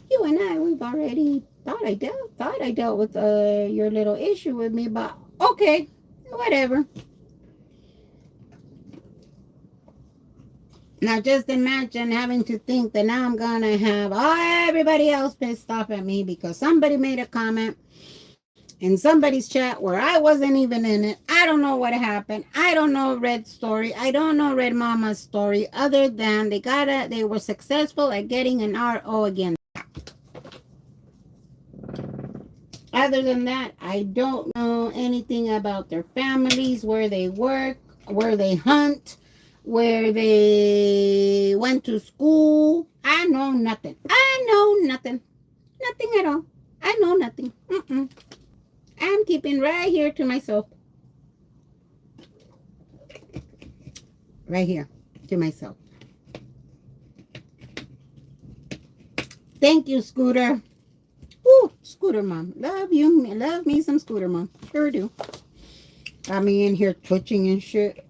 you and I, we've already thought I dealt with your little issue with me, but okay, whatever. Now just imagine having to think that now I'm gonna have everybody else pissed off at me because somebody made a comment in somebody's chat where I wasn't even in it. I don't know what happened. I don't know Red's story. I don't know Red Mama's story other than they were successful at getting an RO again. Other than that, I don't know anything about their families, where they work, where they hunt, where they went to school. I know nothing. I know nothing. Nothing at all. I know nothing. I'm keeping right here to myself. Right here to myself. Thank you, Scooter. Ooh, Scooter Mom. Love you. Love me some Scooter Mom. Sure do. Got me in here twitching and shit.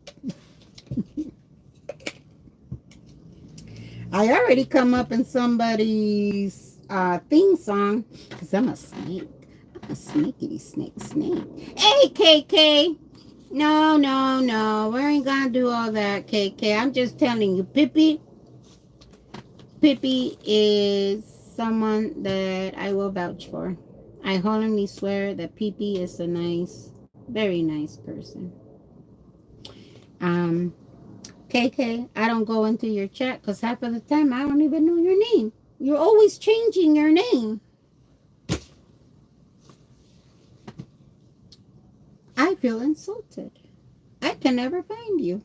I already come up in somebody's theme song because I'm a snake. I'm a snaky snake. Hey, KK. No, no, no. We ain't gonna do all that, KK. I'm just telling you, Pippi is someone that I will vouch for. I solemnly swear that Pippi is a nice, very nice person. KK, I don't go into your chat because half of the time I don't even know your name. You're always changing your name. I feel insulted. I can never find you.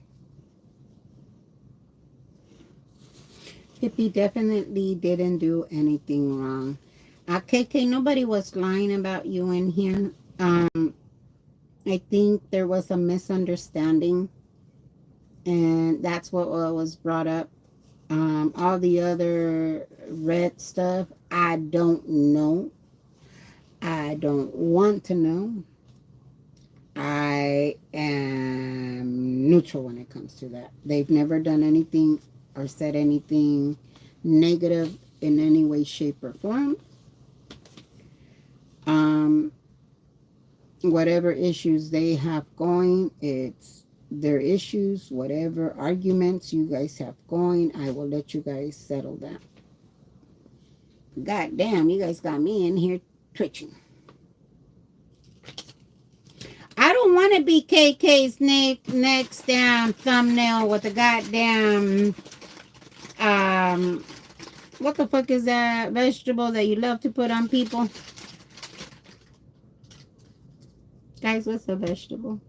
Pippi definitely didn't do anything wrong. KK, nobody was lying about you in here. I think there was a misunderstanding, and that's what was brought up. All the other red stuff, I don't know. I don't want to know. I am neutral when it comes to that. They've never done anything or said anything negative in any way, shape, or form. Um, whatever issues they have going, it's their issues. Whatever arguments you guys have going, I will let you guys settle that. God damn, you guys got me in here twitching. I don't want to be KK's next damn thumbnail with the goddamn what the fuck is that vegetable that you love to put on people? Guys, what's the vegetable?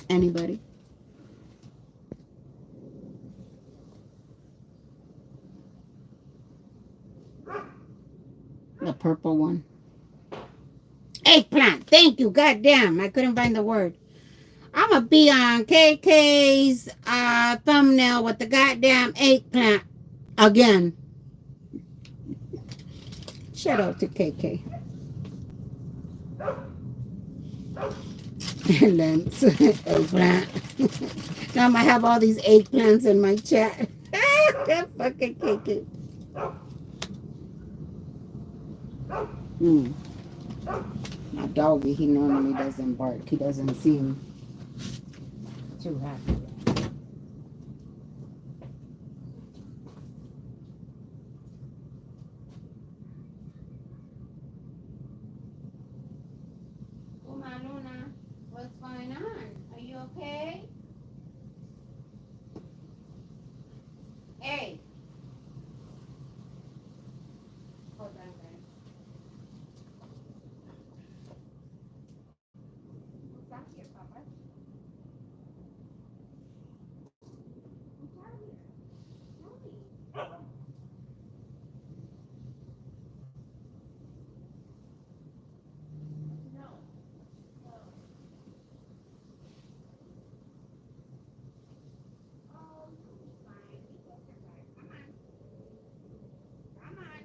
Anybody? The purple one. Eggplant. Thank you. Goddamn, I couldn't find the word. I'm gonna be on KK's thumbnail with the goddamn eggplant again. Shout out to KK. And then eggplant. Now I'm gonna have all these eggplants in my chat. Fucking KK. My doggy, he normally doesn't bark. He doesn't seem too happy. Uma Luna, what's going on? Are you okay? Hey. Hold on, guys. What's up here, Papa? What's up here? Tell me. No. Oh, you'll be fine. You go survive. Come on. Come on.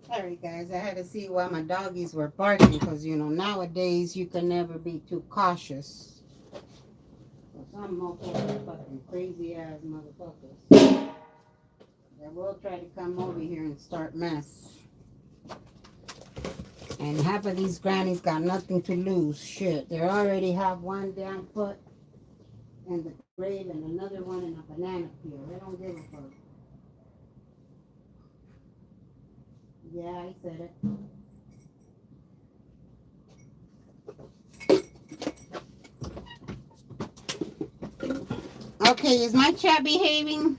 Sorry, guys. I had to see why my doggies were barking because, nowadays you can never be too cautious. Some motherfuckers, fucking crazy ass motherfuckers. They will try to come over here and start mess. And half of these grannies got nothing to lose. Shit. They already have one damn foot in the grave and another one in a banana peel. They don't give a fuck. Yeah, I said it. Okay, is my chat behaving?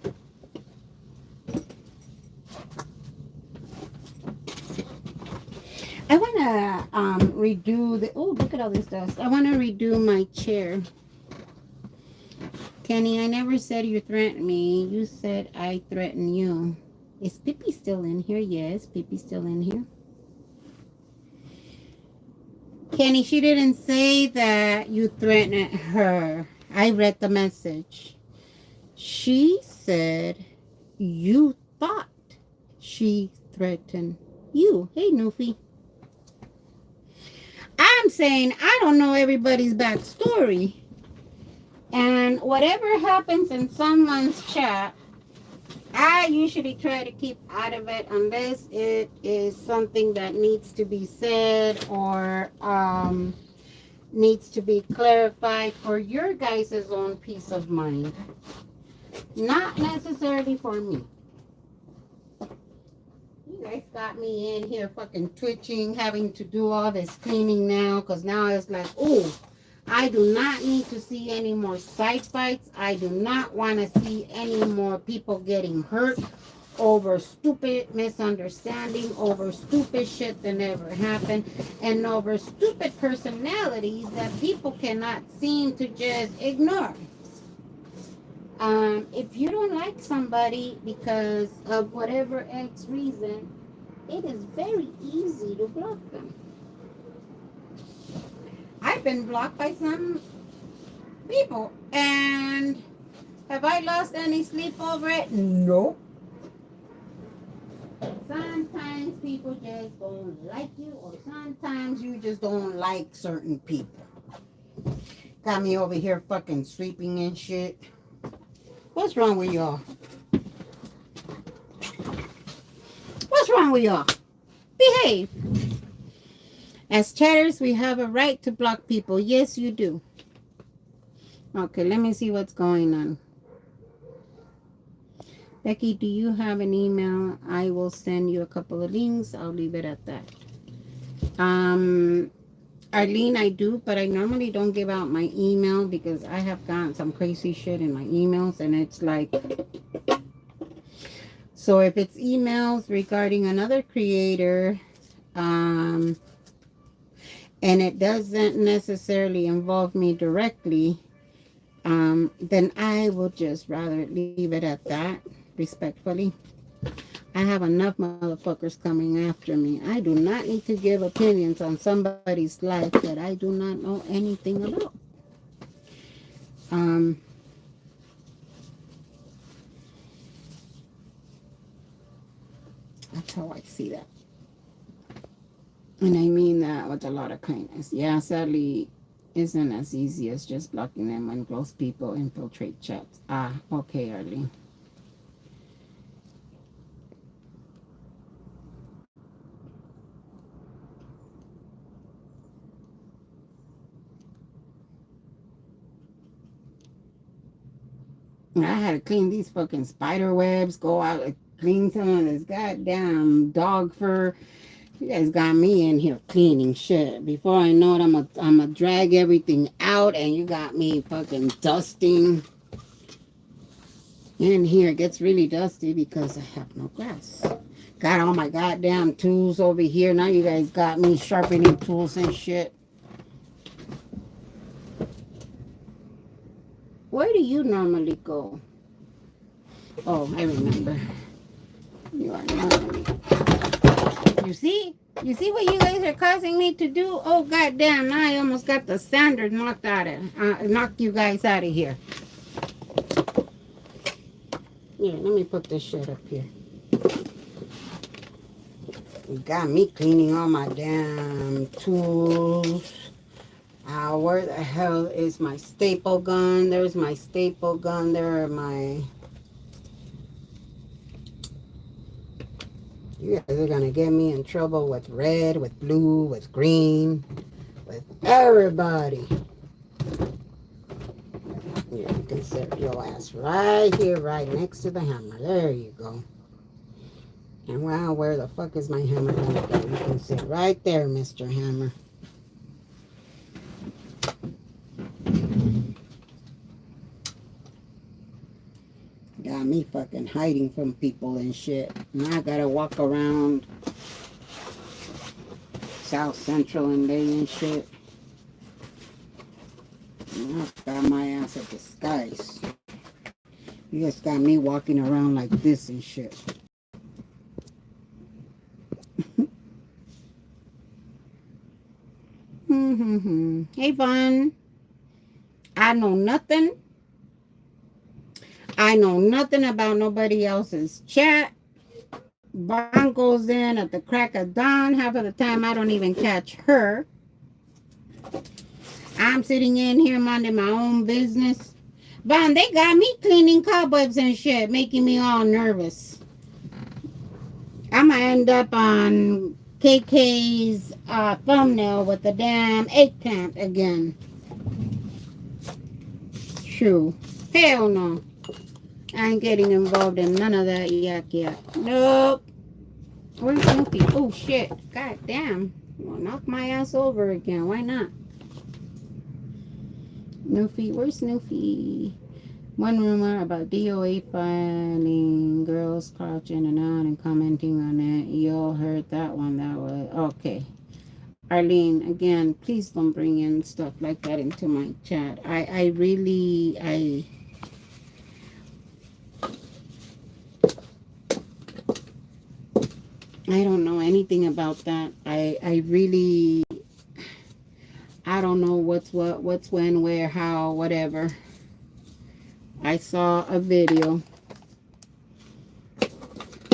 I want to redo the... Oh, look at all this dust. I want to redo my chair. Kenny, I never said you threatened me. You said I threatened you. Is Pippi still in here? Yes, Pippi's still in here. Kenny, she didn't say that you threatened her. I read the message. She said you thought she threatened you. Hey, Noofy. I'm saying I don't know everybody's backstory. And whatever happens in someone's chat, I usually try to keep out of it unless it is something that needs to be said or needs to be clarified for your guys' own peace of mind. Not necessarily for me. You guys got me in here fucking twitching, having to do all this cleaning now, because now it's like, oh, I do not need to see any more side fights. I do not want to see any more people getting hurt over stupid misunderstanding, over stupid shit that never happened, and over stupid personalities that people cannot seem to just ignore. If you don't like somebody because of whatever X reason, it is very easy to block them. I've been blocked by some people, and have I lost any sleep over it? No. Sometimes people just don't like you, or sometimes you just don't like certain people. Got me over here fucking sleeping and shit. What's wrong with y'all? What's wrong with y'all? Behave. As chatters, we have a right to block people. Yes, you do. Okay, let me see what's going on. Becky, do you have an email? I will send you a couple of links. I'll leave it at that. Arlene, I do, but I normally don't give out my email because I have gotten some crazy shit in my emails, and it's like, so if it's emails regarding another creator, and it doesn't necessarily involve me directly, then I will just rather leave it at that, respectfully. I have enough motherfuckers coming after me. I do not need to give opinions on somebody's life that I do not know anything about. That's how I see that. And I mean that with a lot of kindness. Yeah, sadly, isn't as easy as just blocking them when close people infiltrate chats. Ah, okay, Arlene. I had to clean these fucking spider webs, go out and clean some of this goddamn dog fur. You guys got me in here cleaning shit. Before I know it, I'm a drag everything out, and you got me fucking dusting. In here, it gets really dusty because I have no grass. Got all my goddamn tools over here. Now you guys got me sharpening tools and shit. Where do you normally go? Oh, I remember. You are normally. You see? You see what you guys are causing me to do? Oh, goddamn. Now I almost got the sander knocked you guys out of here. Here, let me put this shit up here. You got me cleaning all my damn tools. Where the hell is my staple gun? There's my staple gun. There are my... You guys are gonna get me in trouble with red, with blue, with green, with everybody. Here, you can set your ass right here, right next to the hammer. There you go. And wow, where the fuck is my hammer gonna go? You can sit right there, Mr. Hammer. Got me fucking hiding from people and shit. Now I gotta walk around South Central and day and shit. And I got my ass a disguise. You just got me walking around like this and shit. Hey, Vaughn. I know nothing. I know nothing about nobody else's chat. Vaughn goes in at the crack of dawn. Half of the time, I don't even catch her. I'm sitting in here minding my own business. Vaughn, they got me cleaning cobwebs and shit, making me all nervous. I'm going to end up on KK's thumbnail with the damn eggplant again. True. Hell no. I ain't getting involved in none of that yak. Nope. Where's Snoopy? Oh, shit. God damn. Well, knock my ass over again. Why not? Snoopy. Where's Snoopy? One rumor about DOA filing girls crouching and out and commenting on it. You all heard that one. That was... Okay. Arlene, again, please don't bring in stuff like that into my chat. I really I don't know anything about that. I really, I don't know what's what, what's when, where, how, whatever. I saw a video.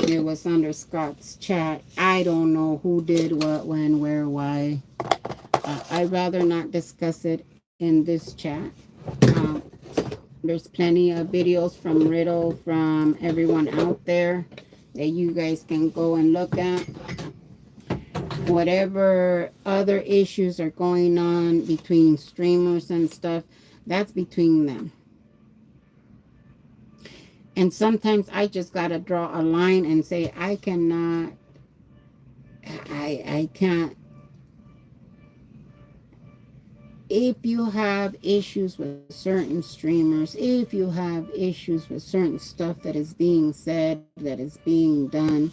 It was under Scott's chat. I don't know who did what, when, where, why. I'd rather not discuss it in this chat. Um, there's plenty of videos from Riddle, from everyone out there that you guys can go and look at. Whatever other issues are going on between streamers and stuff, that's between them. And sometimes I just got to draw a line and say, I cannot, I can't. If you have issues with certain streamers, if you have issues with certain stuff that is being said, that is being done,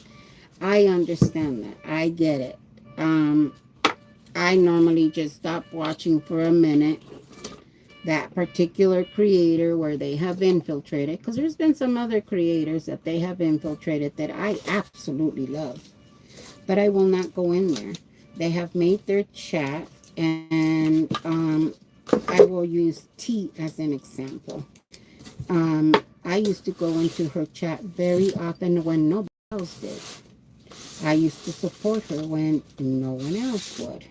I understand that. I get it. I normally just stop watching for a minute that particular creator where they have infiltrated, because there's been some other creators that they have infiltrated that I absolutely love, but I will not go in there. They have made their chat, and I will use T as an example. I used to go into her chat very often when nobody else did. I used to support her when no one else would.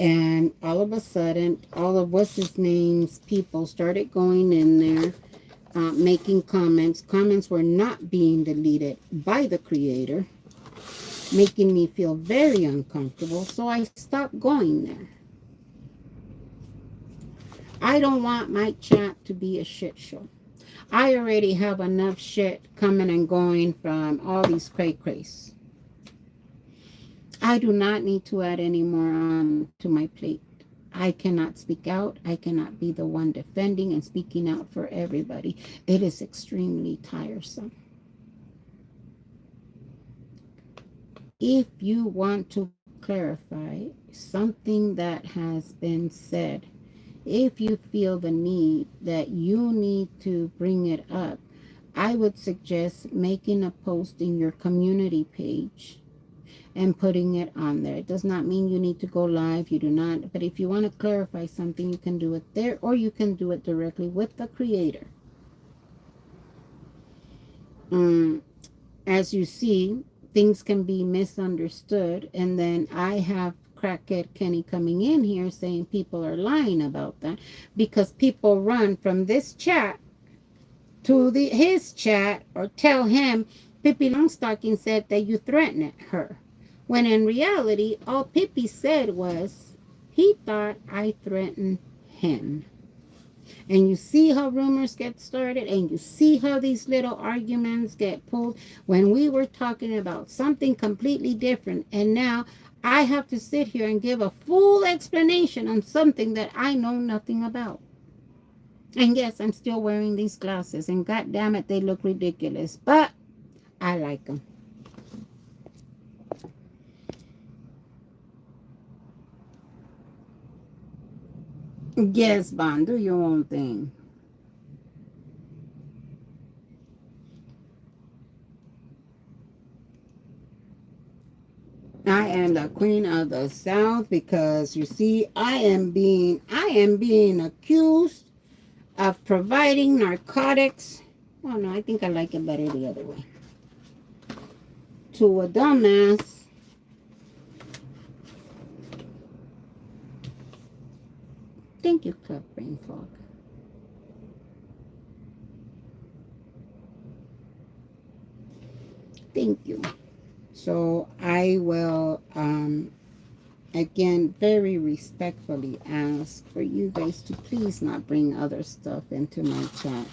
And all of a sudden, all of what's his name's people started going in there, making comments. Comments were not being deleted by the creator, making me feel very uncomfortable. So I stopped going there. I don't want my chat to be a shit show. I already have enough shit coming and going from all these cray-crays. I do not need to add any more on to my plate. I cannot speak out. I cannot be the one defending and speaking out for everybody. It is extremely tiresome. If you want to clarify something that has been said, if you feel the need that you need to bring it up, I would suggest making a post in your community page and putting it on there. It does not mean you need to go live. You do not. But if you want to clarify something, you can do it there, or you can do it directly with the creator. As you see, things can be misunderstood. And then I have Crackhead Kenny coming in here saying people are lying about that, because people run from this chat to his chat or tell him Pippi Longstocking said that you threatened her. When in reality, all Pippi said was he thought I threatened him. And you see how rumors get started, and you see how these little arguments get pulled when we were talking about something completely different. And now I have to sit here and give a full explanation on something that I know nothing about. And yes, I'm still wearing these glasses, and god damn it, they look ridiculous, but I like them. Yes, Bond, do your own thing. I am the queen of the South because you see, I am being accused of providing narcotics. Oh no, I think I like it better the other way. To a dumbass. Thank you, Club Brain Fog. Thank you. So I will, again, very respectfully ask for you guys to please not bring other stuff into my chat.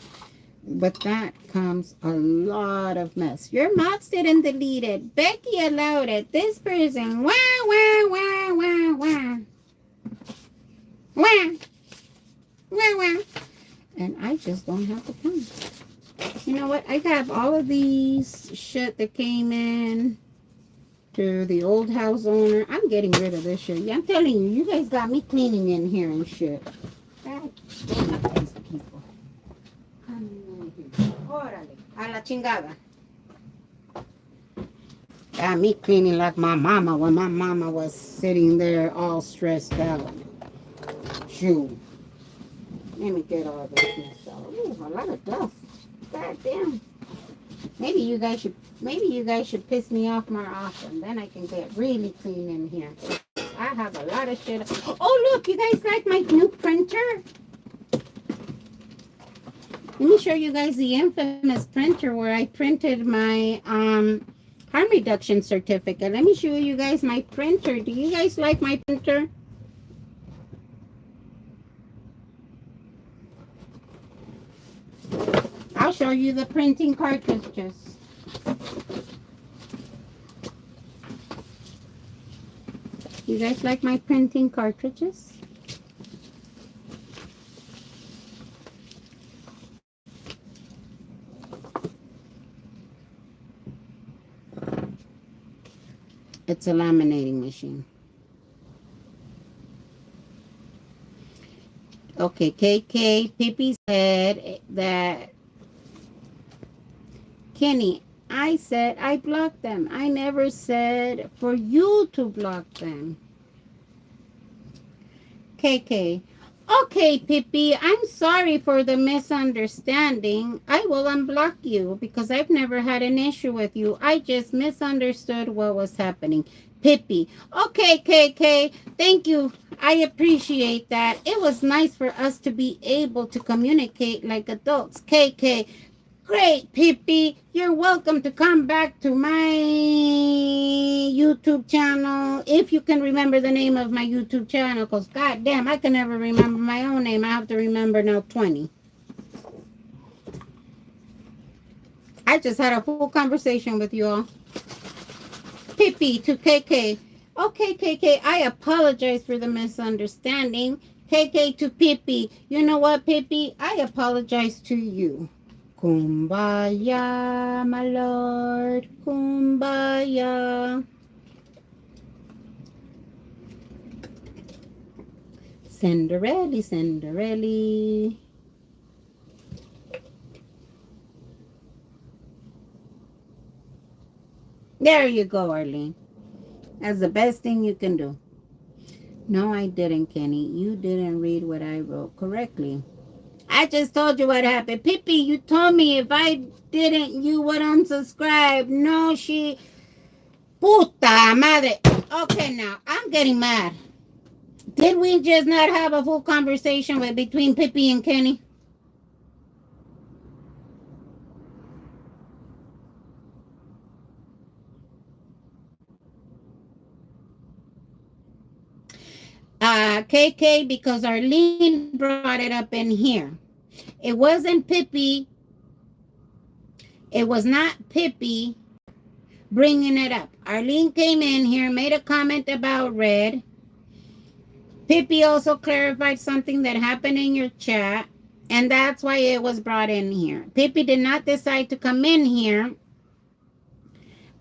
But that comes a lot of mess. Your mods didn't delete it. Becky allowed it. This person, wah, wah, wah, wah, wah. Wah, wah, wah. And I just don't have the time. You know what? I have all of these shit that came in to the old house owner. I'm getting rid of this shit. Yeah, I'm telling you, you guys got me cleaning in here and shit. God damn it, these people. Órale, a la chingada. Got me cleaning like my mama when my mama was sitting there all stressed out. Shoot. Let me get all this mess out. Ooh, a lot of dust. God damn. Maybe you guys should piss me off more often. Then I can get really clean in here. I have a lot of shit. Oh look, you guys like my new printer? Let me show you guys the infamous printer where I printed my harm reduction certificate. Let me show you guys my printer. Do you guys like my printer? I'll show you the printing cartridges. You guys like my printing cartridges? It's a laminating machine. Okay, KK, Pippi said that, Kenny, I said I blocked them. I never said for you to block them. KK, okay, Pippi, I'm sorry for the misunderstanding. I will unblock you because I've never had an issue with you. I just misunderstood what was happening. Pippi, okay, KK, thank you. I appreciate that. It was nice for us to be able to communicate like adults. KK, great, Pippi. You're welcome to come back to my YouTube channel. If you can remember the name of my YouTube channel, because goddamn, I can never remember my own name. I have to remember now 20. I just had a full conversation with you all. Pippi to KK. Okay, KK, I apologize for the misunderstanding. KK to Pippi. You know what, Pippi? I apologize to you. Kumbaya, my lord, kumbaya. Cinderella, Cinderella. There you go, Arlene. That's the best thing you can do. No, I didn't, Kenny. You didn't read what I wrote correctly. I just told you what happened. Pippi, you told me if I didn't, you would unsubscribe. No, she... Puta madre. Okay, now, I'm getting mad. Did we just not have a full conversation between Pippi and Kenny? KK, because Arlene brought it up in here. It wasn't Pippi. It was not Pippi bringing it up. Arlene came in here, made a comment about red. Pippi also clarified something that happened in your chat, and that's why it was brought in here. Pippi did not decide to come in here.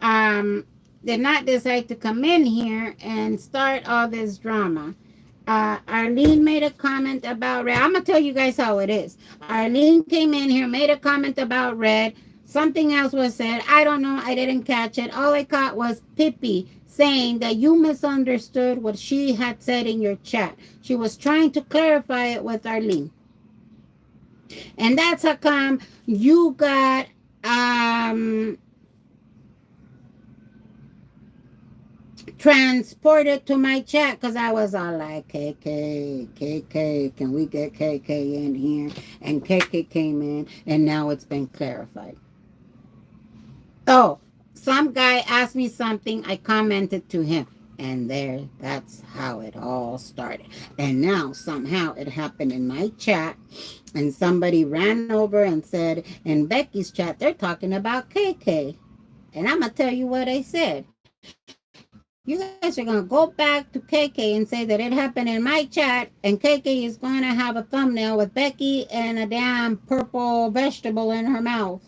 Did not decide to come in here and start all this drama. Arlene made a comment about red. I'm going to tell you guys how it is. Arlene came in here, made a comment about red. Something else was said. I don't know. I didn't catch it. All I caught was Pippi saying that you misunderstood what she had said in your chat. She was trying to clarify it with Arlene. And that's how come you got transported to my chat, because I was all like, KK, can we get KK in here? And KK came in, and now it's been clarified. Oh, some guy asked me something, I commented to him, and that's how it all started. And now somehow it happened in my chat, and somebody ran over and said, in Becky's chat, they're talking about KK. And I'm going to tell you what I said. You guys are going to go back to KK and say that it happened in my chat, and KK is going to have a thumbnail with Becky and a damn purple vegetable in her mouth.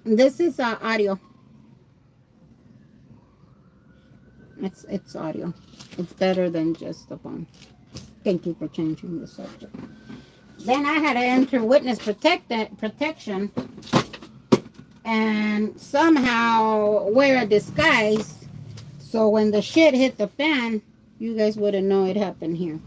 This is audio. It's audio. It's better than just the phone. Thank you for changing the subject. Then I had to enter witness protection and somehow wear a disguise. So when the shit hit the fan, you guys wouldn't know it happened here.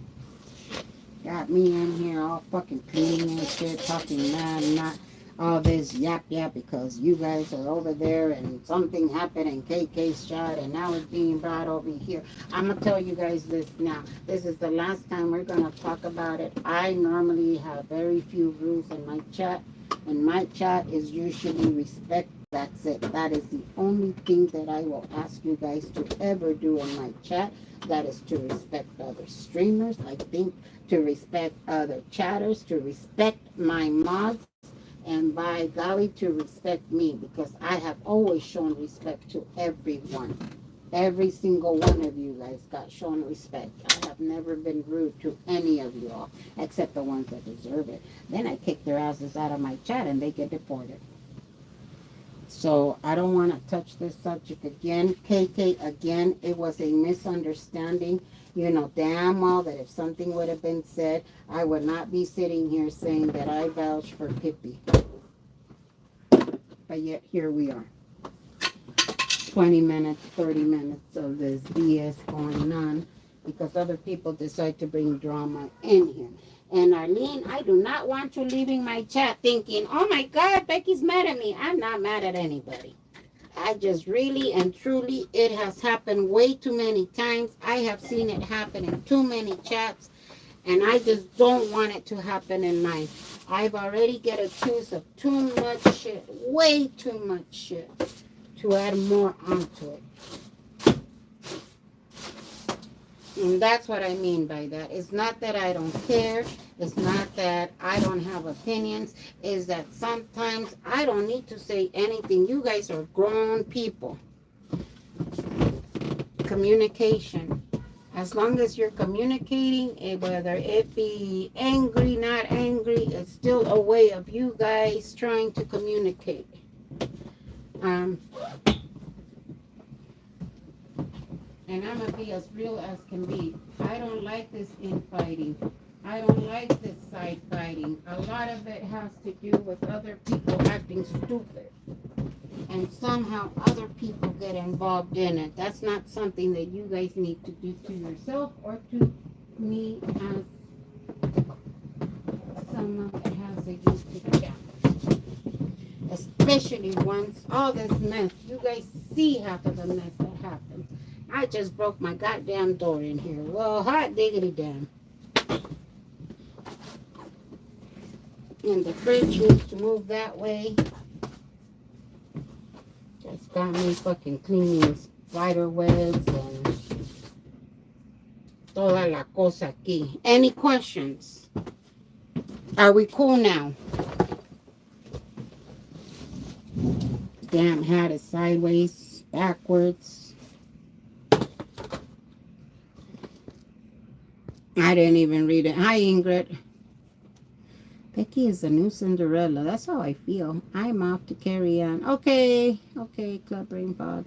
Got me in here all fucking clean and shit, talking mad, not all this yap because you guys are over there and something happened and KK shot and now it's being brought over here. I'm gonna tell you guys this now. This is the last time we're gonna talk about it. I normally have very few rules in my chat, and my chat is usually respect. That's it. That is the only thing that I will ask you guys to ever do in my chat. That is to respect other streamers. I think to respect other chatters, to respect my mods, and by golly, to respect me, because I have always shown respect to everyone. Every single one of you guys got shown respect. I have never been rude to any of you all, except the ones that deserve it. Then I kick their asses out of my chat and they get deported. So I don't want to touch this subject again. KK, again, it was a misunderstanding. You know damn well that if something would have been said, I would not be sitting here saying that I vouch for Pippi. But yet here we are. 20 minutes, 30 minutes of this BS going on because other people decide to bring drama in here. And Arlene, I do not want you leaving my chat thinking, oh my God, Becky's mad at me. I'm not mad at anybody. I just really and truly, it has happened way too many times. I have seen it happen in too many chats, and I just don't want it to happen in mine. I've already get accused of too much shit, way too much shit, to add more onto it. And that's what I mean by that. It's not that I don't care. It's not that I don't have opinions. It's that sometimes I don't need to say anything. You guys are grown people. Communication. As long as you're communicating, whether it be angry, not angry, it's still a way of you guys trying to communicate. And I'm going to be as real as can be. I don't like this infighting. I don't like this side fighting. A lot of it has to do with other people acting stupid. And somehow other people get involved in it. That's not something that you guys need to do to yourself or to me as someone that has a YouTube channel. Especially once all this mess, you guys see half of the mess that happens. I just broke my goddamn door in here. Well, hot diggity damn. And the fridge needs to move that way. Just got me fucking cleaning spider webs and toda la cosa aquí. Any questions? Are we cool now? Damn hat is sideways, backwards. I didn't even read it. Hi, Ingrid. Becky is the new Cinderella. That's how I feel. I'm off to carry on. Okay, Club Brain Fog.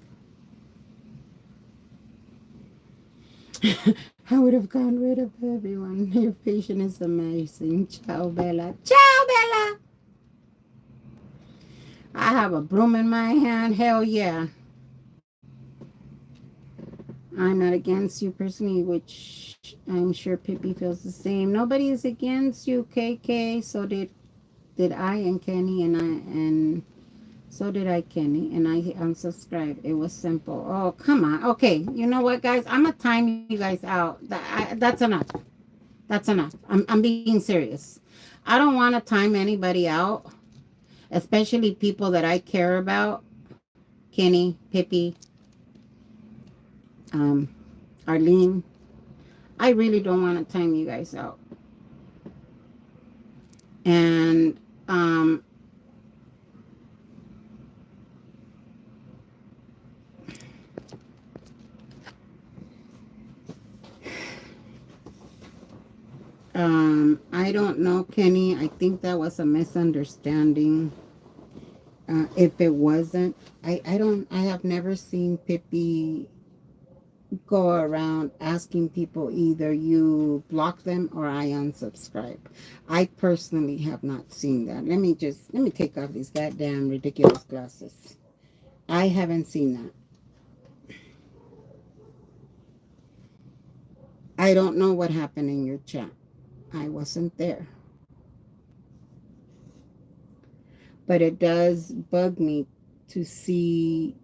I would have gotten rid of everyone. Your patience is amazing. Ciao, Bella. Ciao, Bella. I have a broom in my hand. Hell yeah. I'm not against you personally, which I'm sure Pippi feels the same. Nobody is against you, KK. So did I and Kenny, and so did I, Kenny, and I unsubscribed. It was simple. Oh, come on. Okay, you know what, guys? I'm gonna time you guys out. That's enough. That's enough. I'm being serious. I don't want to time anybody out, especially people that I care about. Kenny, Pippi, Arlene. I really don't want to time you guys out. And I don't know, Kenny. I think that was a misunderstanding. If it wasn't, I have never seen Pippi go around asking people either you block them or I unsubscribe. I personally have not seen that. Let me take off these goddamn ridiculous glasses. I haven't seen that. I don't know what happened in your chat. I wasn't there. But it does bug me to see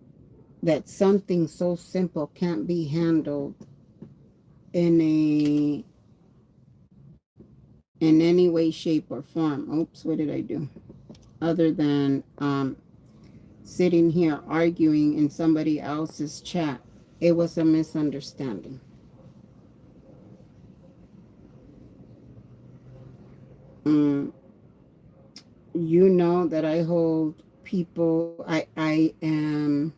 that something so simple can't be handled in a in any way, shape, or form. Oops, what did I do? Other than sitting here arguing in somebody else's chat. It was a misunderstanding. Mm, you know that I hold people, I am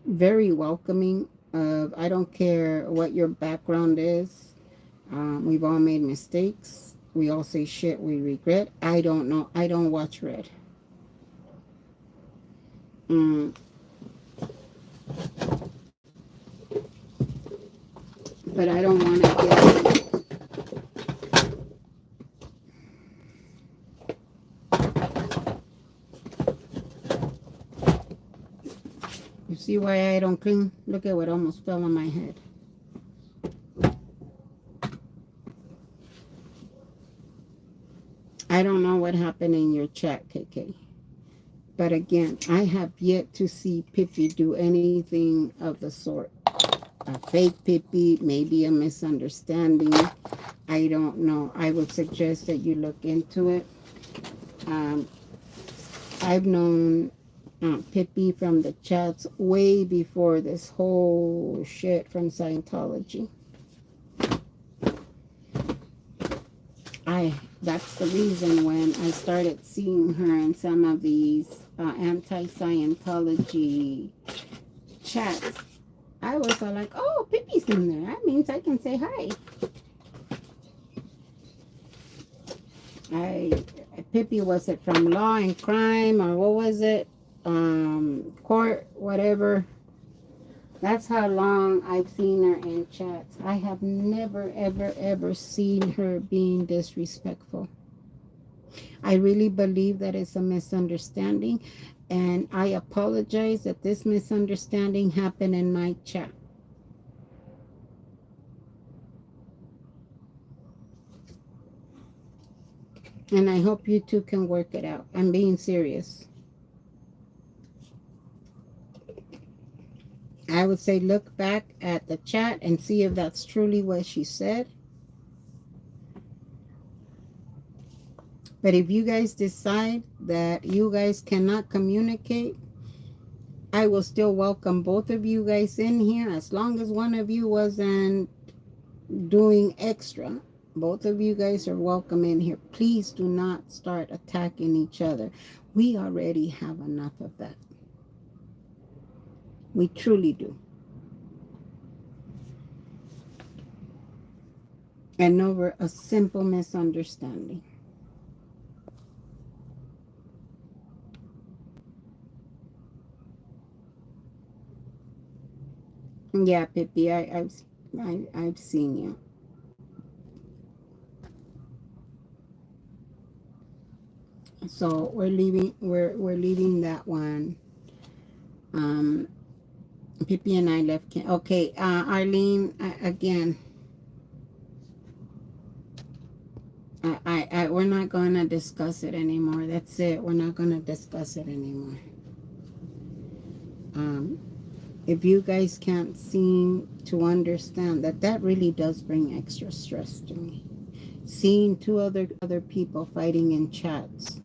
very welcoming of, I don't care what your background is. We've all made mistakes. We all say shit we regret. I don't know. I don't watch Red. Mm, but I don't want to get. You see why I don't clean? Look at what almost fell on my head. I don't know what happened in your chat, KK. But again, I have yet to see Pippi do anything of the sort. A fake Pippi, maybe a misunderstanding. I don't know. I would suggest that you look into it. Um, I've known Pippi from the chats way before this whole shit from Scientology. That's the reason when I started seeing her in some of these anti-Scientology chats, I was all like, oh, Pippi's in there. That means I can say hi. Pippi, was it from Law and Crime or what was it? Court, whatever. That's how long I've seen her in chats. I have never, ever, ever seen her being disrespectful. I really believe that it's a misunderstanding, and I apologize that this misunderstanding happened in my chat. And I hope you two can work it out. I'm being serious. I would say look back at the chat and see if that's truly what she said. But if you guys decide that you guys cannot communicate, I will still welcome both of you guys in here as long as one of you wasn't doing extra. Both of you guys are welcome in here. Please do not start attacking each other. We already have enough of that. We truly do. And over a simple misunderstanding. Yeah, Pippi, I've seen you. So we're leaving that one. Um, Pippi and I left. Okay, Arlene, again. We're not going to discuss it anymore. That's it. We're not going to discuss it anymore. Um, if you guys can't seem to understand that, that really does bring extra stress to me. Seeing two other people fighting in chats,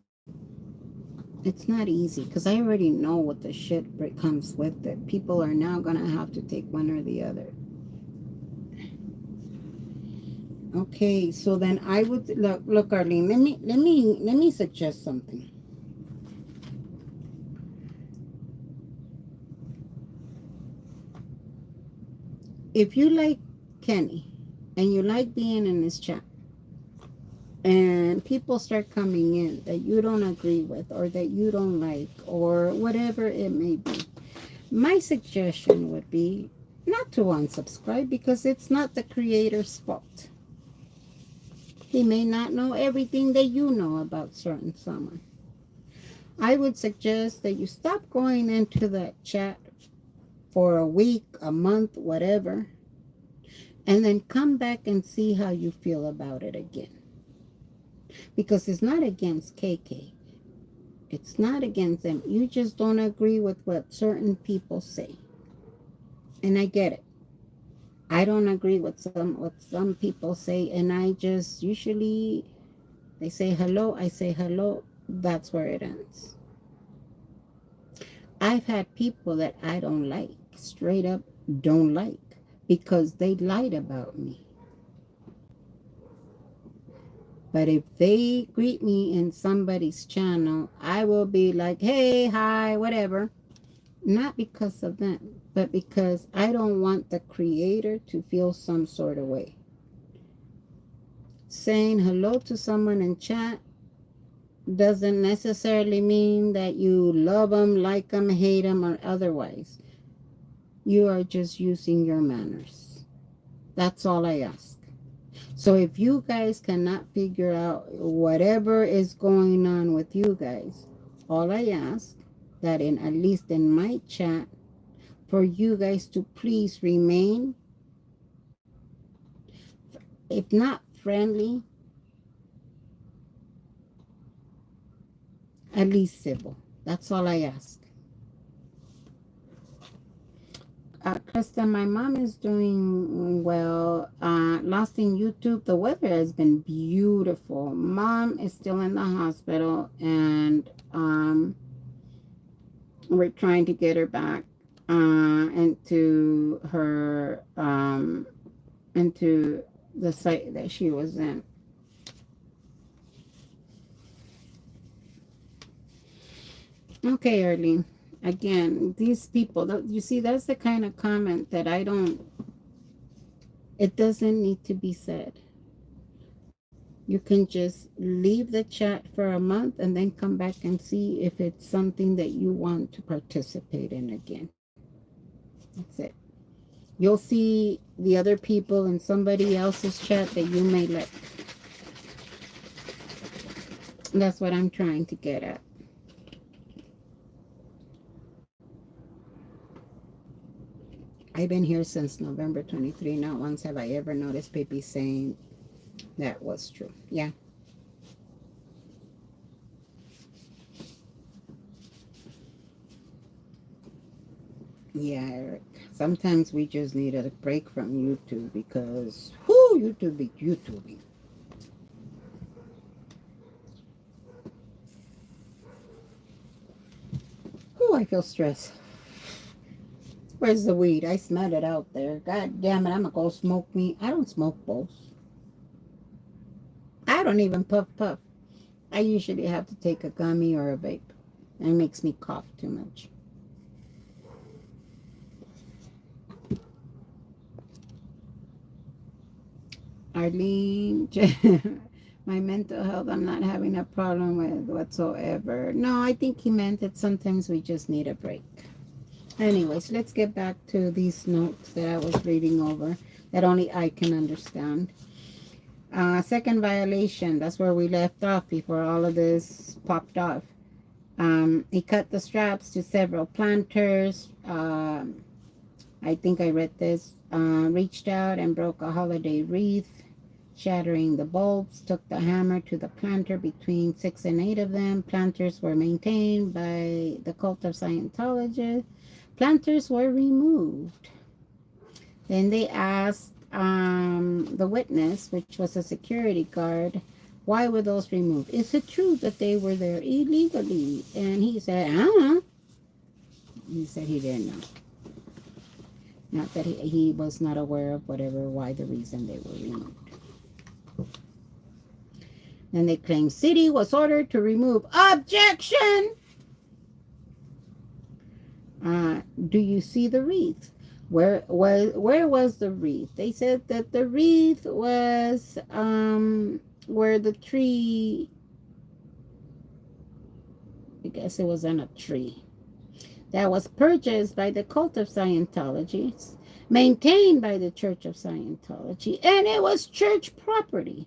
it's not easy because I already know what the shit comes with it. People are now going to have to take one or the other. Okay, so then I would look, Arlene. Let me suggest something. If you like Kenny and you like being in this chat, and people start coming in that you don't agree with or that you don't like or whatever it may be, my suggestion would be not to unsubscribe, because it's not the creator's fault. He may not know everything that you know about certain someone. I would suggest that you stop going into that chat for a week, a month, whatever, and then come back and see how you feel about it again. Because it's not against KK. It's not against them. You just don't agree with what certain people say. And I get it. I don't agree with some people say, and I just usually, they say hello, I say hello. That's where it ends. I've had people that I don't like, straight up don't like, because they lied about me. But if they greet me in somebody's channel, I will be like, hey, hi, whatever. Not because of them, but because I don't want the creator to feel some sort of way. Saying hello to someone in chat doesn't necessarily mean that you love them, like them, hate them, or otherwise. You are just using your manners. That's all I ask. So if you guys cannot figure out whatever is going on with you guys, all I ask that in at least in my chat, for you guys to please remain, if not friendly, at least civil. That's all I ask. Krista, my mom is doing well. Lost in YouTube. The weather has been beautiful. Mom is still in the hospital, and we're trying to get her back into her into the site that she was in. Okay, Arlene. Again, these people, you see, that's the kind of comment that I don't, it doesn't need to be said. You can just leave the chat for a month and then come back and see if it's something that you want to participate in again. That's it. You'll see the other people in somebody else's chat that you may like. That's what I'm trying to get at. I've been here since November 23. Not once have I ever noticed Pippi saying that was true. Yeah. Yeah, Eric. Sometimes we just need a break from YouTube because, whoo, YouTube is YouTubing. Whoo, I feel stressed. Where's the weed? I smelled it out there. God damn it, I'm gonna go smoke me. I don't smoke bowls. I don't even puff puff. I usually have to take a gummy or a vape. It makes me cough too much. Arlene, my mental health, I'm not having a problem with whatsoever. No, I think he meant that sometimes we just need a break. Anyways, let's get back to these notes that I was reading over that only I can understand. Second violation, that's where we left off before all of this popped off. He cut the straps to several planters. I think I read this. Reached out and broke a holiday wreath, shattering the bulbs. Took the hammer to the planter, between 6 and 8 of them. Planters were maintained by the cult of Scientology. Planters were removed. Then they asked the witness, which was a security guard, why were those removed? Is it true that they were there illegally? And he said, I don't know. He said he didn't know. Not that he was not aware of why the reason they were removed. Then they claimed city was ordered to remove. Objection! Do you see the wreath? Where was the wreath? They said that the wreath was where the tree, I guess it was on a tree, that was purchased by the cult of Scientology maintained by the Church of Scientology, and it was church property.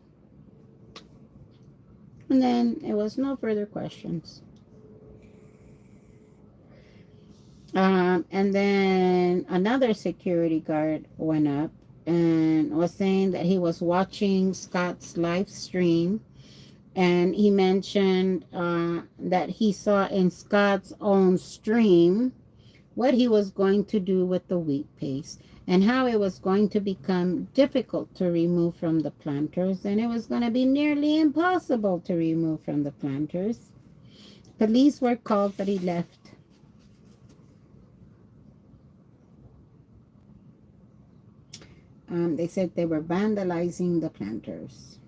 And then it was no further questions. And then another security guard went up and was saying that he was watching Scott's live stream, and he mentioned that he saw in Scott's own stream what he was going to do with the wheat paste and how it was going to become difficult to remove from the planters, and it was going to be nearly impossible to remove from the planters. Police were called, but he left. They said they were vandalizing the planters.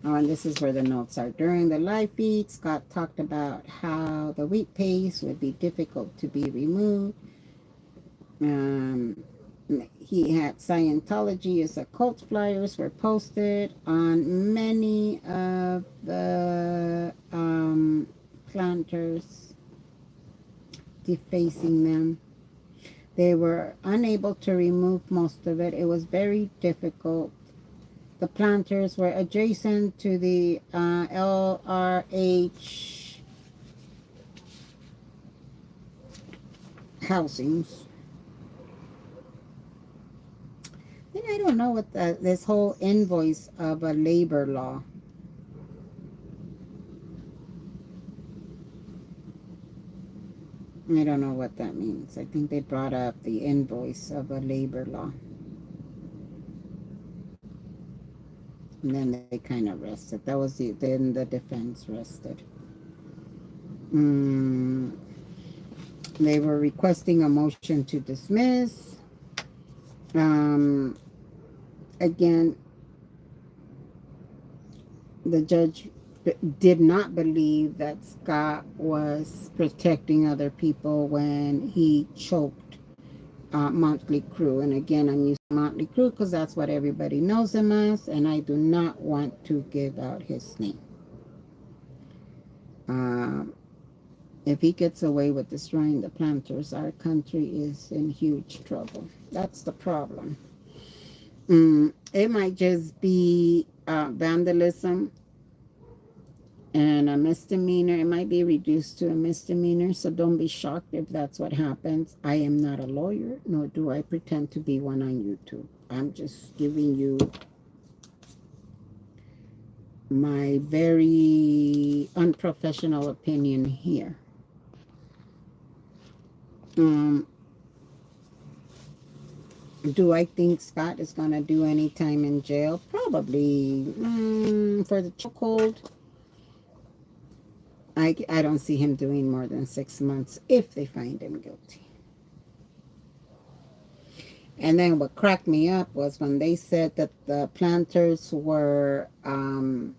Oh, and this is where the notes are. During the live feed, Scott talked about how the wheat paste would be difficult to be removed. He had Scientology as occult flyers were posted on many of the planters, defacing them. They were unable to remove most of it. It was very difficult. The planters were adjacent to the LRH housings. Then I don't know what this whole invoice of a labor law. I don't know what that means. I think they brought up the invoice of a labor law. And then they kind of rested. That was then the defense rested. They were requesting a motion to dismiss. Again, the judge did not believe that Scott was protecting other people when he choked Motley Crue. And again, I'm using Motley Crue because that's what everybody knows him as, and I do not want to give out his name. If he gets away with destroying the planters, our country is in huge trouble. That's the problem. It might just be vandalism and a misdemeanor. It might be reduced to a misdemeanor, so don't be shocked if that's what happens. I am not a lawyer, nor do I pretend to be one on YouTube. I'm just giving you my very unprofessional opinion here. Do I think Scott is going to do any time in jail? Probably. For the chokehold, I don't see him doing more than 6 months if they find him guilty. And then what cracked me up was when they said that the planters were abandoned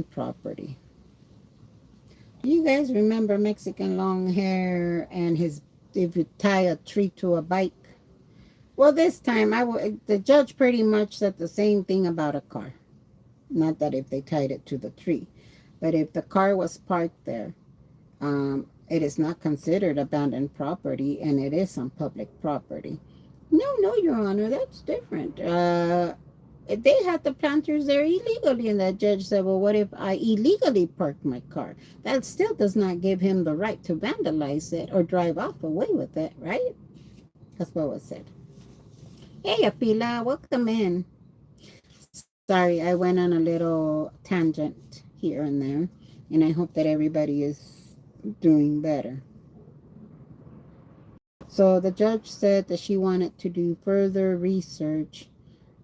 property. Do you guys remember Mexican long hair and if you tie a tree to a bike? Well, this time the judge pretty much said the same thing about a car. Not that if they tied it to the tree, but if the car was parked there, it is not considered abandoned property, and it is on public property. No, Your Honor, that's different. They had the planters there illegally, and the judge said, well, what if I illegally parked my car? That still does not give him the right to vandalize it or drive off away with it, right? That's what was said. Hey, Afila, welcome in. Sorry, I went on a little tangent here and there, and I hope that everybody is doing better. So the judge said that she wanted to do further research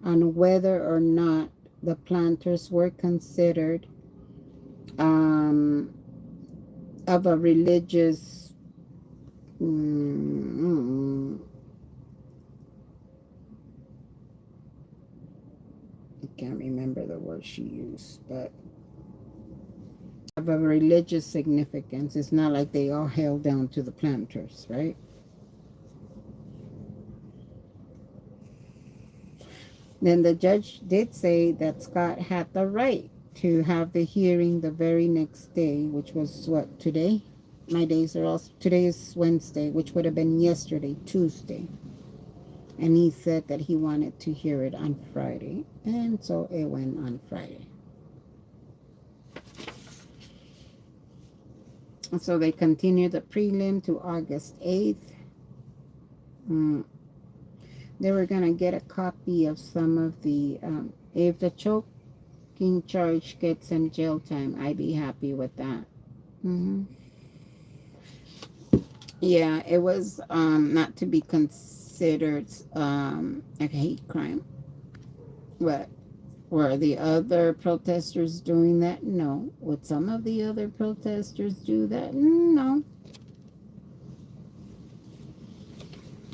on whether or not the planters were considered of a religious I can't remember the word she used, but of a religious significance. It's not like they all held down to the planters, right? Then the judge did say that Scott had the right to have the hearing the very next day, which was what, today? my days are also, today is Wednesday, which would have been yesterday, Tuesday. And he said that he wanted to hear it on Friday. And so it went on Friday. And so they continued the prelim to August 8th. Mm. They were going to get a copy of some of the, if the choking charge gets him jail time, I'd be happy with that. Mm-hmm. Yeah, it was not to be considered a hate crime. But were the other protesters doing that? No. Would some of the other protesters do that? No.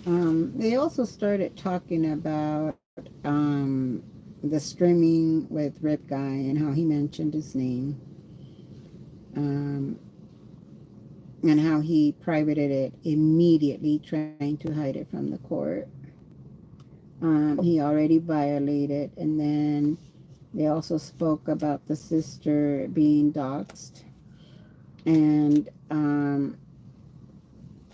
They also started talking about the streaming with Rip Guy and how he mentioned his name, um, and how he privated it immediately, trying to hide it from the court. He already violated, and then they also spoke about the sister being doxxed, and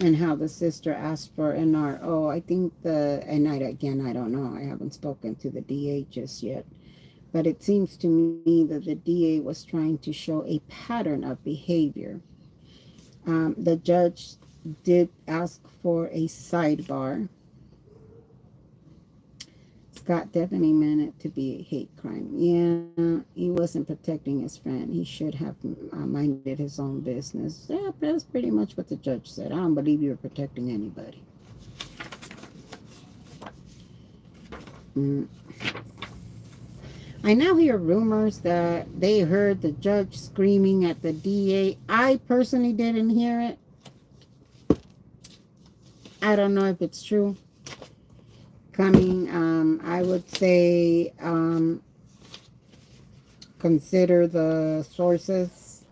and how the sister asked for NRO. I think I don't know. I haven't spoken to the DA just yet. But it seems to me that the DA was trying to show a pattern of behavior. The judge did ask for a sidebar. Scott definitely meant it to be a hate crime. Yeah, he wasn't protecting his friend. He should have minded his own business. Yeah, that's pretty much what the judge said. I don't believe you were protecting anybody. Mm. I now hear rumors that they heard the judge screaming at the DA. I personally didn't hear it. I don't know if it's true. Coming, I would say consider the sources.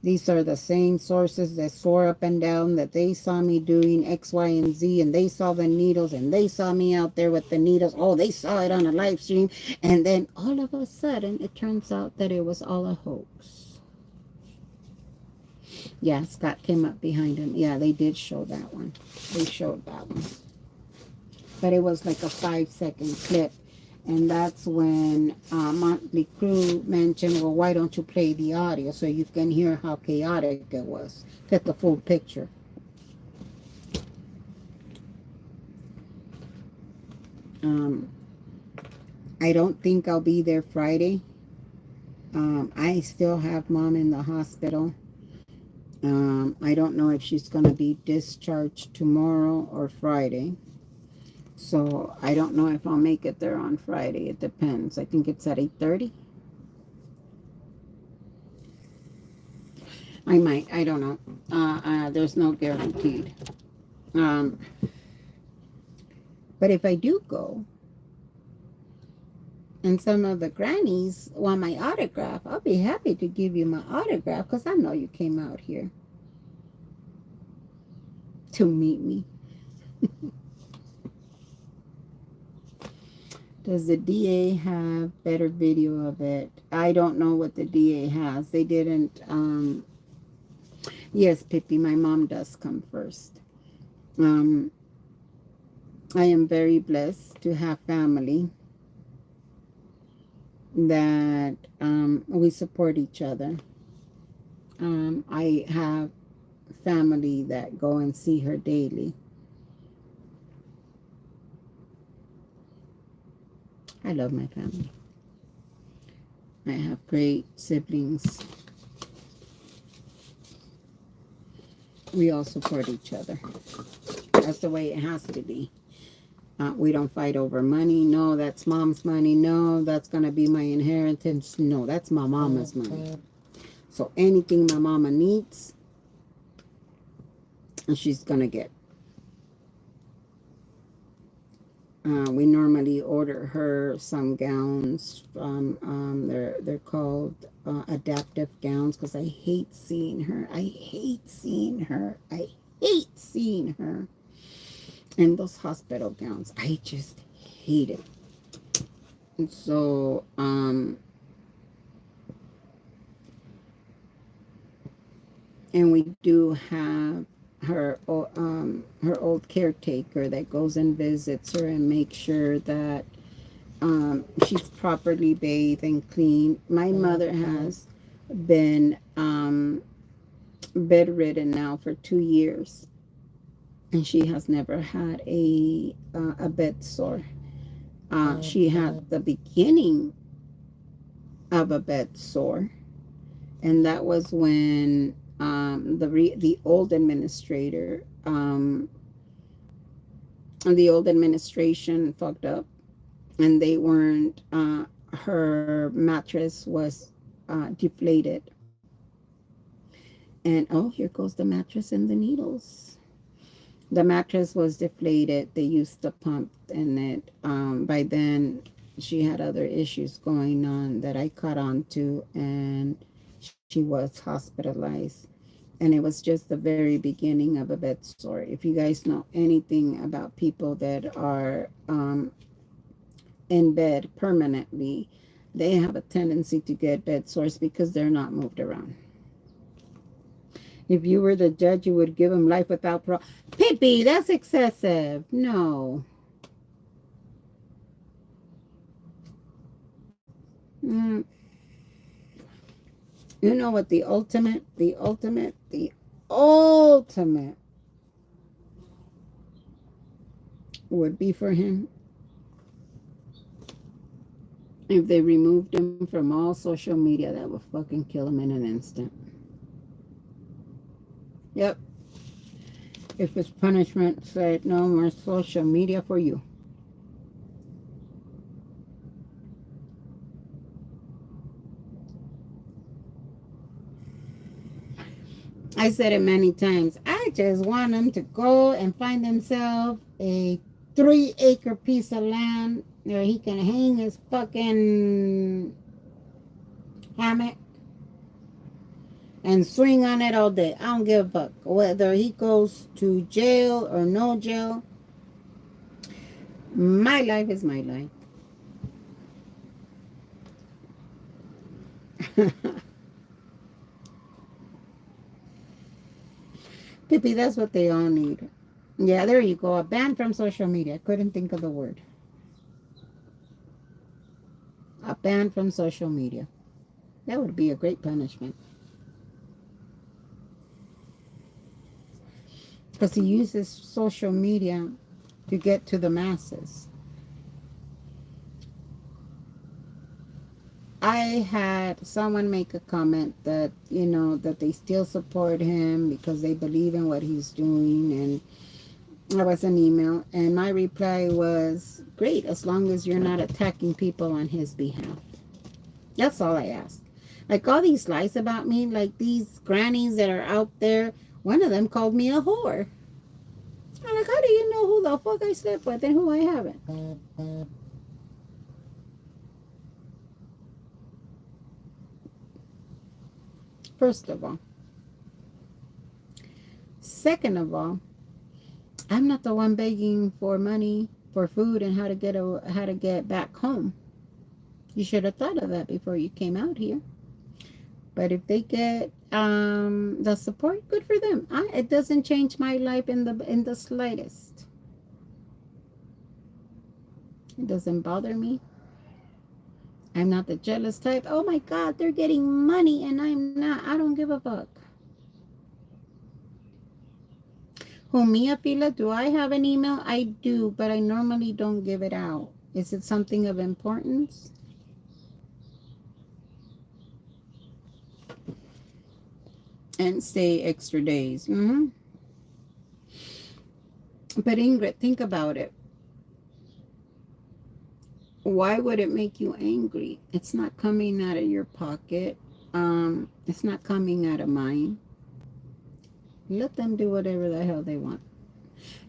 These are the same sources that swore up and down that they saw me doing X, Y, and Z, and they saw the needles, and they saw me out there with the needles. Oh, they saw it on a live stream. And then all of a sudden, it turns out that it was all a hoax. Yeah, Scott came up behind him. Yeah, they did show that one. They showed that one. But it was like a 5-second clip. And that's when Motley Crue mentioned, well, why don't you play the audio so you can hear how chaotic it was? Get the full picture. Um, I don't think I'll be there Friday. I still have mom in the hospital. I don't know if she's going to be discharged tomorrow or Friday. So I don't know if I'll make it there on Friday. It depends. I think it's at 8:30. I might. I don't know. There's no guaranteed. Um, but if I do go, and some of the grannies want my autograph, I'll be happy to give you my autograph because I know you came out here to meet me. Does the DA have better video of it? I don't know what the DA has. They didn't. Yes, Pippi, my mom does come first. Um, I am very blessed to have family that we support each other. I have family that go and see her daily. I love my family. I have great siblings. We all support each other. That's the way it has to be. We don't fight over money. No, that's mom's money. No, that's going to be my inheritance. No, that's my mama's money. So anything my mama needs, she's going to get. We normally order her some gowns. They're called adaptive gowns because I hate seeing her. I hate seeing her. I hate seeing her in those hospital gowns. I just hate it. And so And we do have her old caretaker that goes and visits her and makes sure that she's properly bathed and clean. My mother has been bedridden now for 2 years, and she has never had a bed sore. She had the beginning of a bed sore, and that was when the old administrator, the old administration fucked up, and they weren't. Her mattress was deflated, and oh, here goes the mattress and the needles. The mattress was deflated. They used the pump, and it by then she had other issues going on that I caught on to, and she was hospitalized. And it was just the very beginning of a bed sore. If you guys know anything about people that are in bed permanently, they have a tendency to get bed sores because they're not moved around. If you were the judge, you would give him life without parole. Pippi, that's excessive. No. Mm, you know what the ultimate would be for him if they removed him from all social media. That would fucking kill him in an instant. Yep. If it's punishment, said no more social media for you. I said it many times. I just want them to go and find themselves a 3-acre piece of land where he can hang his fucking hammock and swing on it all day. I don't give a fuck whether he goes to jail or no jail. My life is my life. Pippi, that's what they all need. Yeah, there you go. A ban from social media. I couldn't think of the word. A ban from social media. That would be a great punishment. Because he uses social media to get to the masses. I had someone make a comment that, that they still support him because they believe in what he's doing. And that was an email. And my reply was, great, as long as you're not attacking people on his behalf. That's all I ask. Like all these lies about me, like these grannies that are out there, one of them called me a whore. I'm like, how do you know who the fuck I slept with and who I haven't? First of all. Second of all, I'm not the one begging for money for food and how to get back home. You should have thought of that before you came out here. But if they get the support, good for them. It doesn't change my life in the slightest. It doesn't bother me. I'm not the jealous type. Oh my God, they're getting money and I'm not. I don't give a fuck. Who, Mia Fila, do I have an email? I do, but I normally don't give it out. Is it something of importance? And stay extra days. But Ingrid, think about it. Why would it make you angry? It's not coming out of your pocket. It's not coming out of mine. Let them do whatever the hell they want.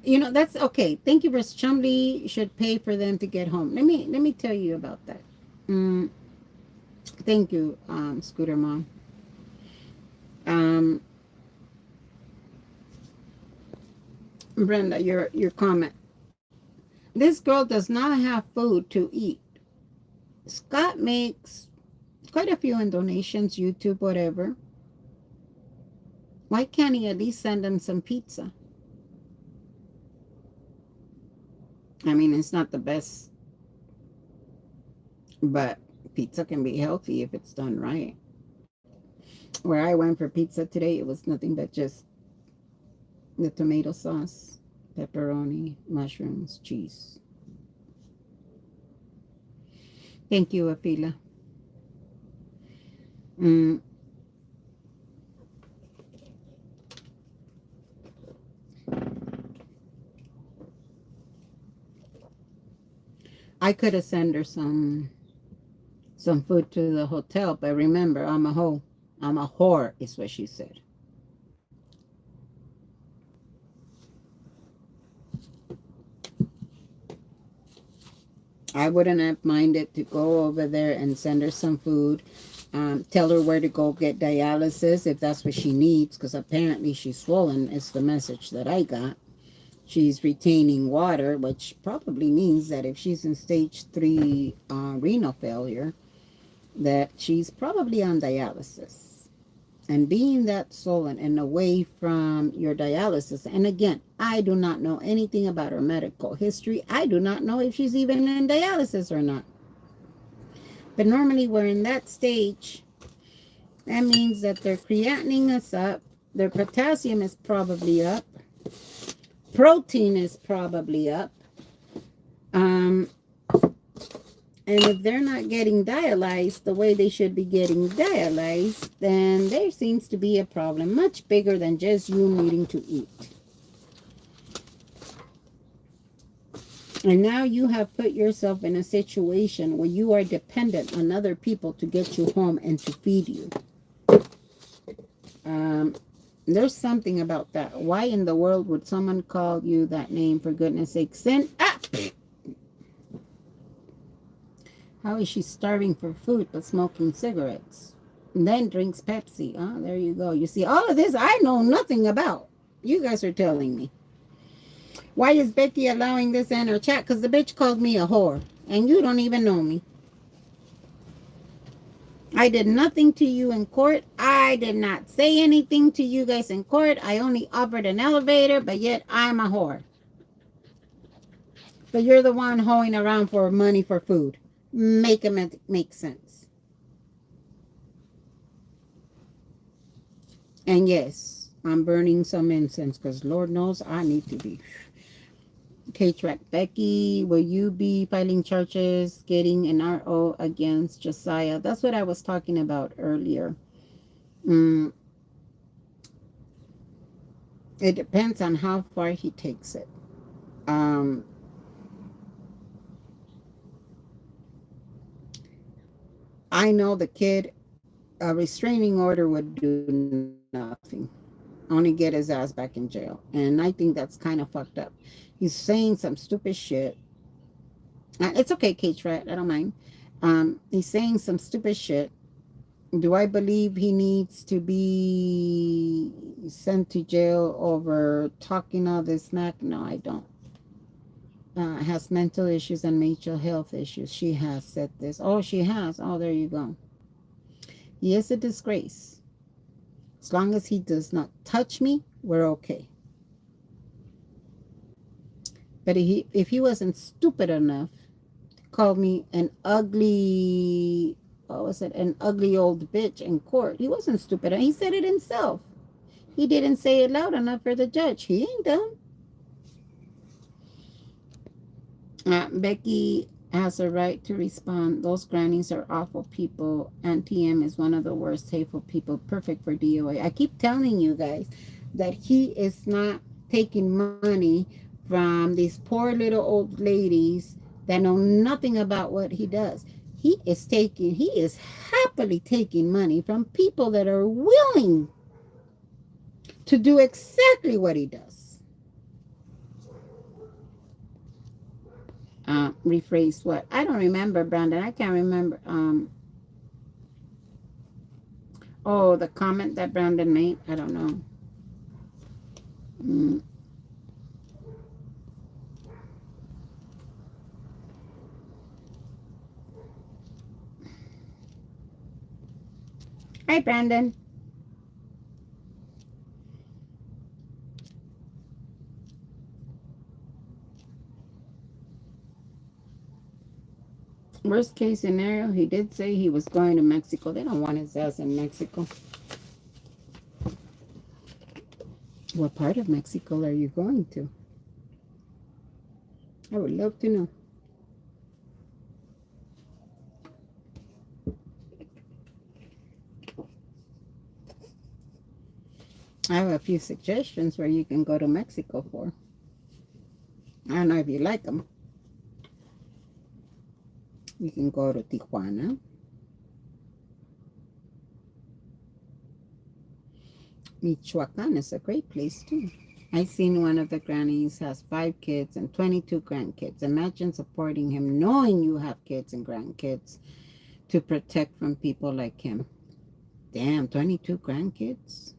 That's okay. Thank you, Miss Chumley should pay for them to get home. Let me tell you about that. Thank you, Scooter Mom. Brenda, your comment. This girl does not have food to eat. Scott makes quite a few in donations, YouTube, whatever. Why can't he at least send them some pizza? I mean, it's not the best, but pizza can be healthy if it's done right. Where I went for pizza today, it was nothing but just the tomato sauce, pepperoni, mushrooms, cheese. Thank you, Afila. Mm, I could have sent her some food to the hotel, but remember, I'm a hoe. I'm a whore, is what she said. I wouldn't have minded to go over there and send her some food. Tell her where to go get dialysis if that's what she needs, because apparently she's swollen. It's the message that I got. She's retaining water, which probably means that if she's in stage 3 renal failure, that she's probably on dialysis. And being that swollen and away from your dialysis, and again, I do not know anything about her medical history. I do not know if she's even in dialysis or not. But normally, we're in that stage. That means that their creatinine is up, their potassium is probably up, protein is probably up. Um, and if they're not getting dialyzed the way they should be getting dialyzed, then there seems to be a problem much bigger than just you needing to eat. And now you have put yourself in a situation where you are dependent on other people to get you home and to feed you. Um, there's something about that. Why in the world would someone call you that name, for goodness sake? Sin up! How is she starving for food but smoking cigarettes? And then drinks Pepsi. Oh, there you go. You see, all of this I know nothing about. You guys are telling me. Why is Becky allowing this in her chat? Because the bitch called me a whore. And you don't even know me. I did nothing to you in court. I did not say anything to you guys in court. I only offered an elevator, but yet I'm a whore. But you're the one hoeing around for money for food. Make it make sense. And yes, I'm burning some incense because Lord knows I need to be. K-Track Becky, will you be filing charges, getting an RO against Josiah? That's what I was talking about earlier. Mm, it depends on how far he takes it. Um, I know the kid, a restraining order would do nothing. Only get his ass back in jail. And I think that's kind of fucked up. He's saying some stupid shit. It's okay, Kate, right? I don't mind. He's saying some stupid shit. Do I believe he needs to be sent to jail over talking all this smack? No, I don't. Has mental issues and mental health issues. She has said this. Oh, she has. Oh, there you go. He is a disgrace. As long as he does not touch me, we're okay. But if he wasn't stupid enough to call me an ugly, what was it, an ugly old bitch in court, he wasn't stupid. He said it himself. He didn't say it loud enough for the judge. He ain't dumb. Becky has a right to respond. Those grannies are awful people. Auntie M is one of the worst hateful people, perfect for DOA. I keep telling you guys that he is not taking money from these poor little old ladies that know nothing about what he does. He is happily taking money from people that are willing to do exactly what he does. Rephrase what? I don't remember, Brandon. I can't remember. Oh, the comment that Brandon made. I don't know. Mm. Hi, Brandon. Worst case scenario, he did say he was going to Mexico. They don't want his ass in Mexico. What part of Mexico are you going to? I would love to know. I have a few suggestions where you can go to Mexico for. I don't know if you like them. You can go to Tijuana. Michoacan is a great place too. I seen one of the grannies has 5 kids and 22 grandkids. Imagine supporting him knowing you have kids and grandkids to protect from people like him. Damn, 22 grandkids?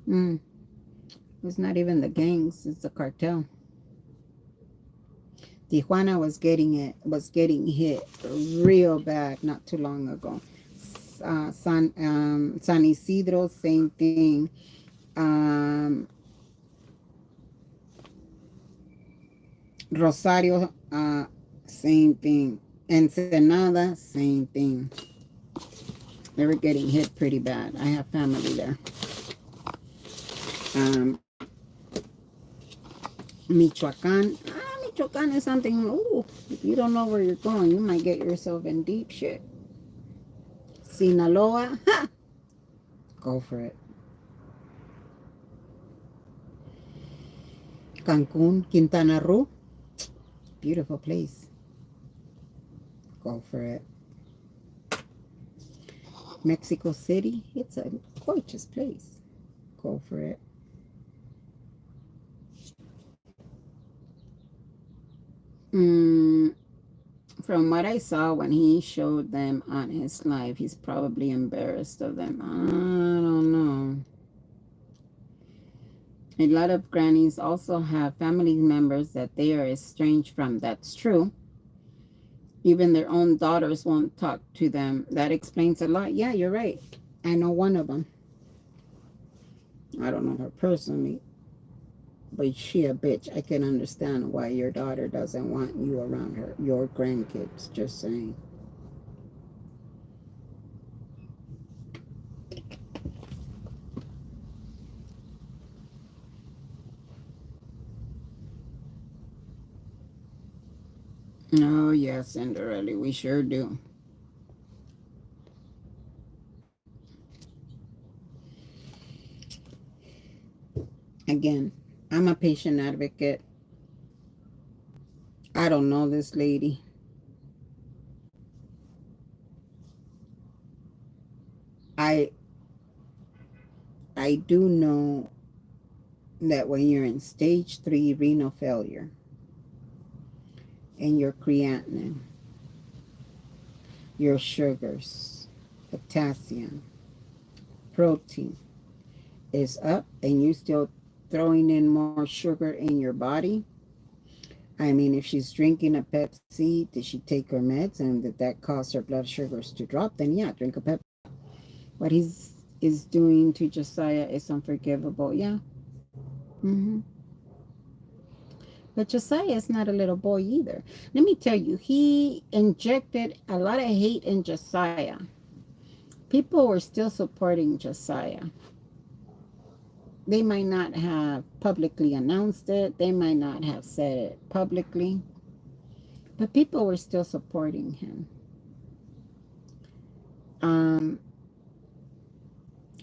Mm, it's not even the gangs, it's the cartel. Tijuana was getting hit real bad not too long ago. San Isidro, same thing. Um, Rosario, same thing. Ensenada, same thing. They were getting hit pretty bad. I have family there. Um, Michoacan. Michoacan is something. Ooh, if you don't know where you're going, you might get yourself in deep shit. Sinaloa, ha, go for it. Cancun, Quintana Roo, beautiful place. Go for it. Mexico City, it's a gorgeous place. Go for it. Mm, from what I saw when he showed them on his live, he's probably embarrassed of them. I don't know. A lot of grannies also have family members that they are estranged from. That's true. Even their own daughters won't talk to them. That explains a lot. Yeah, you're right. I know one of them. I don't know her personally, but she a bitch. I can understand why your daughter doesn't want you around her, your grandkids. Just saying. Oh, yeah, Cinderella, we sure do. Again, I'm a patient advocate. I don't know this lady. I I do know that when you're in stage 3 renal failure and your creatinine, your sugars, potassium, protein is up and you still throwing in more sugar in your body. I mean, if she's drinking a Pepsi, did she take her meds and did that cause her blood sugars to drop? Then yeah, drink a Pepsi. What he's is doing to Josiah is unforgivable. Yeah. Hmm. But Josiah is not a little boy either. Let me tell you, he injected a lot of hate in Josiah. People were still supporting Josiah. They might not have publicly announced it, they might not have said it publicly, but people were still supporting him. Um,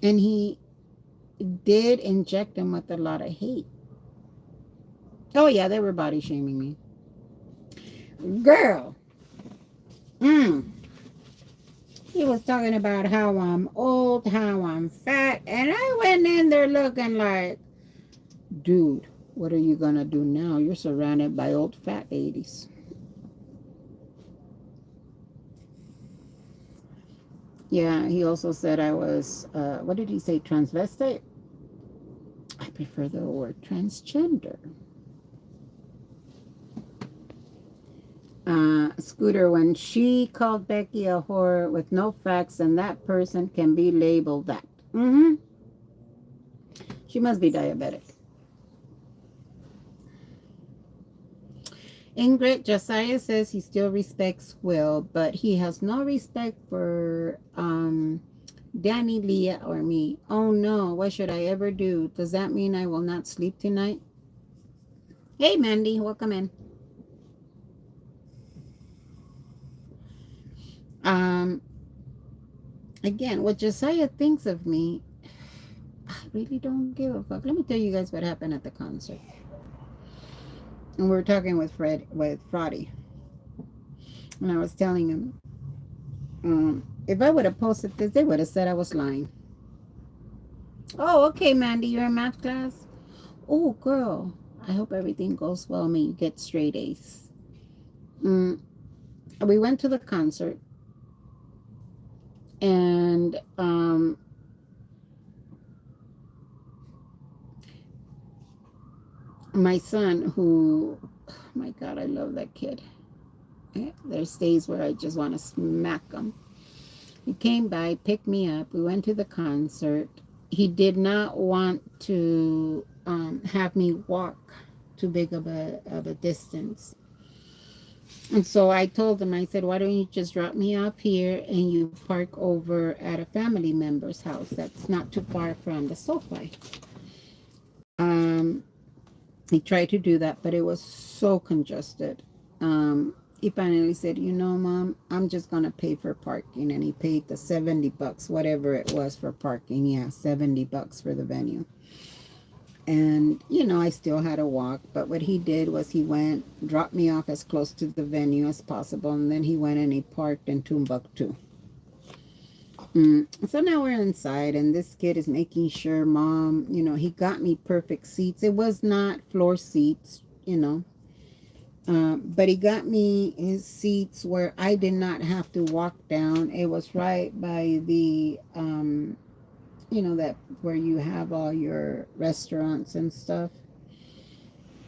and he did inject him with a lot of hate. Oh, yeah, they were body shaming me. Girl, mm, he was talking about how I'm old, how I'm fat, and I went in there looking like, dude, what are you gonna do now? You're surrounded by old fat ladies. Yeah, he also said I was, what did he say, transvestite? I prefer the word transgender. Scooter, when she called Becky a whore with no facts, and that person can be labeled that. Mm-hmm. She must be diabetic. Ingrid Josiah says he still respects Will, but he has no respect for Danny, Leah, or me. Oh no, what should I ever do? Does that mean I will not sleep tonight? Hey Mandy, welcome in. Um Again, what Josiah thinks of me, I really don't give a fuck. Let me tell you guys what happened at the concert. And we were talking with Frotty, and I was telling him, if I would have posted this, they would have said I was lying. Oh, okay, Mandy, you're in math class. Oh, girl, I hope everything goes well. May you get straight A's. Mm, we went to the concert, and my son, who, oh my God, I love that kid. There's days where I just want to smack him. He came by, picked me up. We went to the concert. He did not want to have me walk too big of a distance. And so I told him, I said, why don't you just drop me off here and you park over at a family member's house that's not too far from the SoFi. Um, he tried to do that, but it was so congested. He finally said, Mom, I'm just going to pay for parking. And he paid the $70, whatever it was for parking. Yeah, $70 for the venue. And, I still had to walk. But what he did was he went, dropped me off as close to the venue as possible. And then he went and he parked in Timbuktu. So now we're inside, and this kid is making sure, Mom, he got me perfect seats. It was not floor seats. But he got me his seats where I did not have to walk down. It was right by the, that where you have all your restaurants and stuff.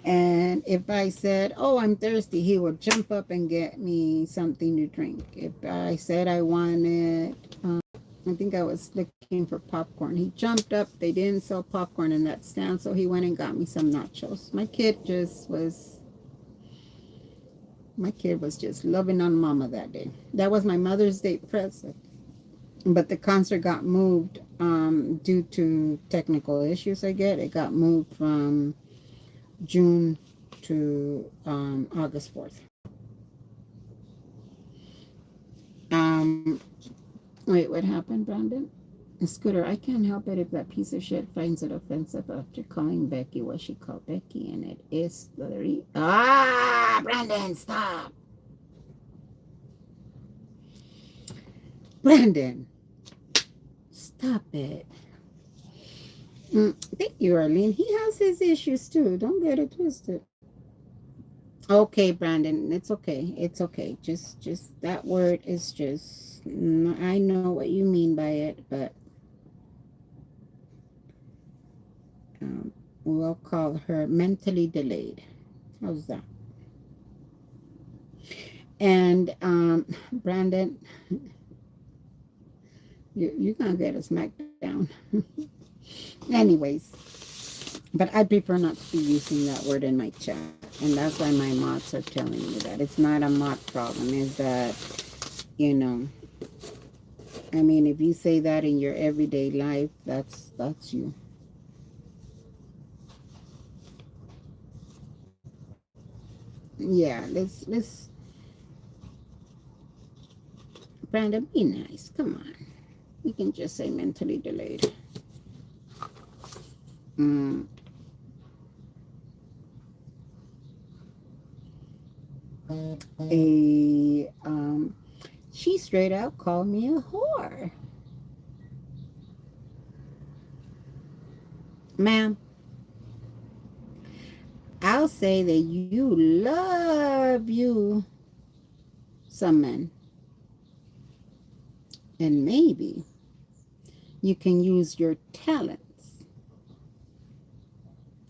And if I said, oh, I'm thirsty, he would jump up and get me something to drink. If I said I wanted, I think I was looking for popcorn, he jumped up. They didn't sell popcorn in that stand, so he went and got me some nachos. My kid was just loving on mama that day. That was my Mother's Day present. But the concert got moved due to technical issues, I get. It got moved from June to August 4th. Wait, what happened, Brandon? Scooter, I can't help it if that piece of shit finds it offensive after calling Becky what she called Becky, and it is the Brandon, stop. Brandon, stop it. Thank you, Arlene. He has his issues too. Don't get it twisted. Okay, Brandon, it's okay. It's okay. Just that word is just. I know what you mean by it, but we'll call her mentally delayed. How's that? And Brandon, you're gonna get a smackdown. Anyways, but I prefer not to be using that word in my chat, and that's why my mods are telling me that it's not a mod problem. Is that I mean, if you say that in your everyday life, that's you. Yeah, let's Brandon, be nice. Come on. We can just say mentally delayed. She straight out called me a whore. Ma'am, I'll say that you love you some men. And maybe you can use your talents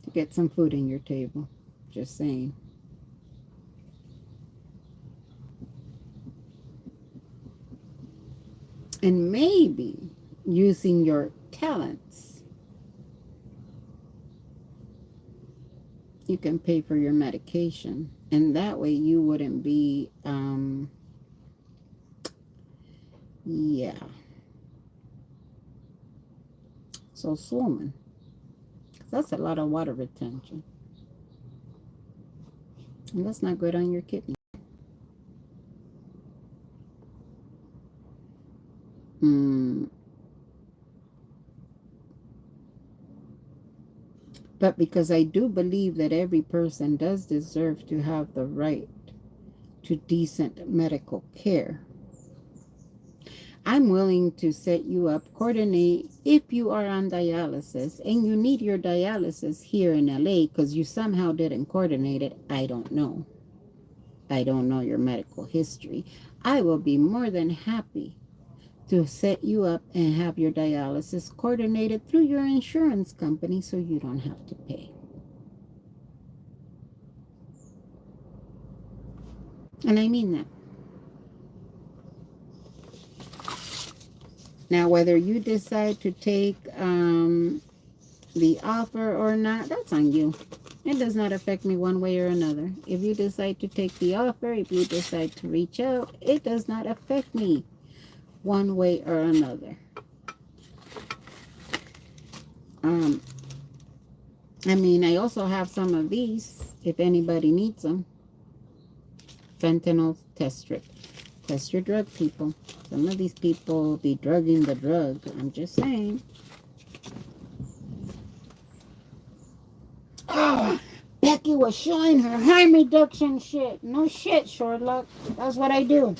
to get some food in your table. Just saying. And maybe using your talents, you can pay for your medication And that way you wouldn't be, yeah, so swollen. That's a lot of water retention. And that's not good on your kidney. Mm. But because I do believe that every person does deserve to have the right to decent medical care, I'm willing to set you up, coordinate if you are on dialysis and you need your dialysis here in LA because you somehow didn't coordinate it. I don't know. I don't know your medical history. I will be more than happy to set you up and have your dialysis coordinated through your insurance company so you don't have to pay. And I mean that. Now, whether you decide to take the offer or not, that's on you. It does not affect me one way or another. If you decide to take the offer, if you decide to reach out, it does not affect me one way or another. Um, I mean, I also have some of these if anybody needs them. Fentanyl test strip. Test your drug, people. Some of these people be drugging the drug. I'm just saying. Oh, Becky was showing her harm reduction shit. No shit, short luck. That's what I do.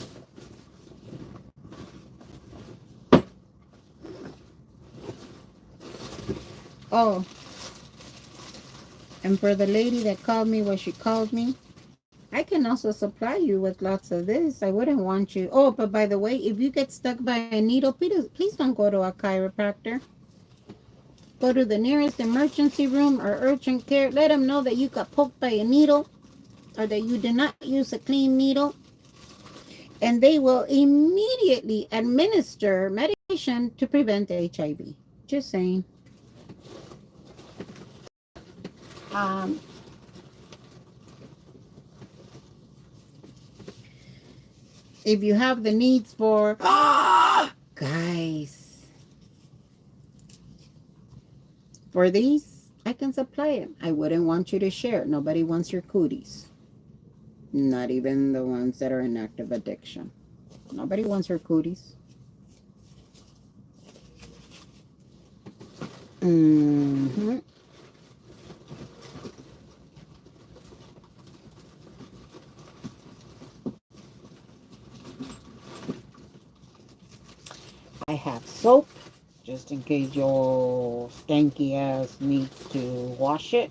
Oh, and for the lady that called me what she called me, I can also supply you with lots of this. I wouldn't want you. Oh, but by the way, if you get stuck by a needle, please don't go to a chiropractor. Go to the nearest emergency room or urgent care. Let them know that you got poked by a needle or that you did not use a clean needle. And they will immediately administer medication to prevent HIV. Just saying. Um, if you have the needs for guys, for these I can supply it. I wouldn't want you to share. Nobody wants your cooties, not even the ones that are in active addiction. Nobody wants your cooties. Mm-hmm. I have soap just in case your stanky ass needs to wash it.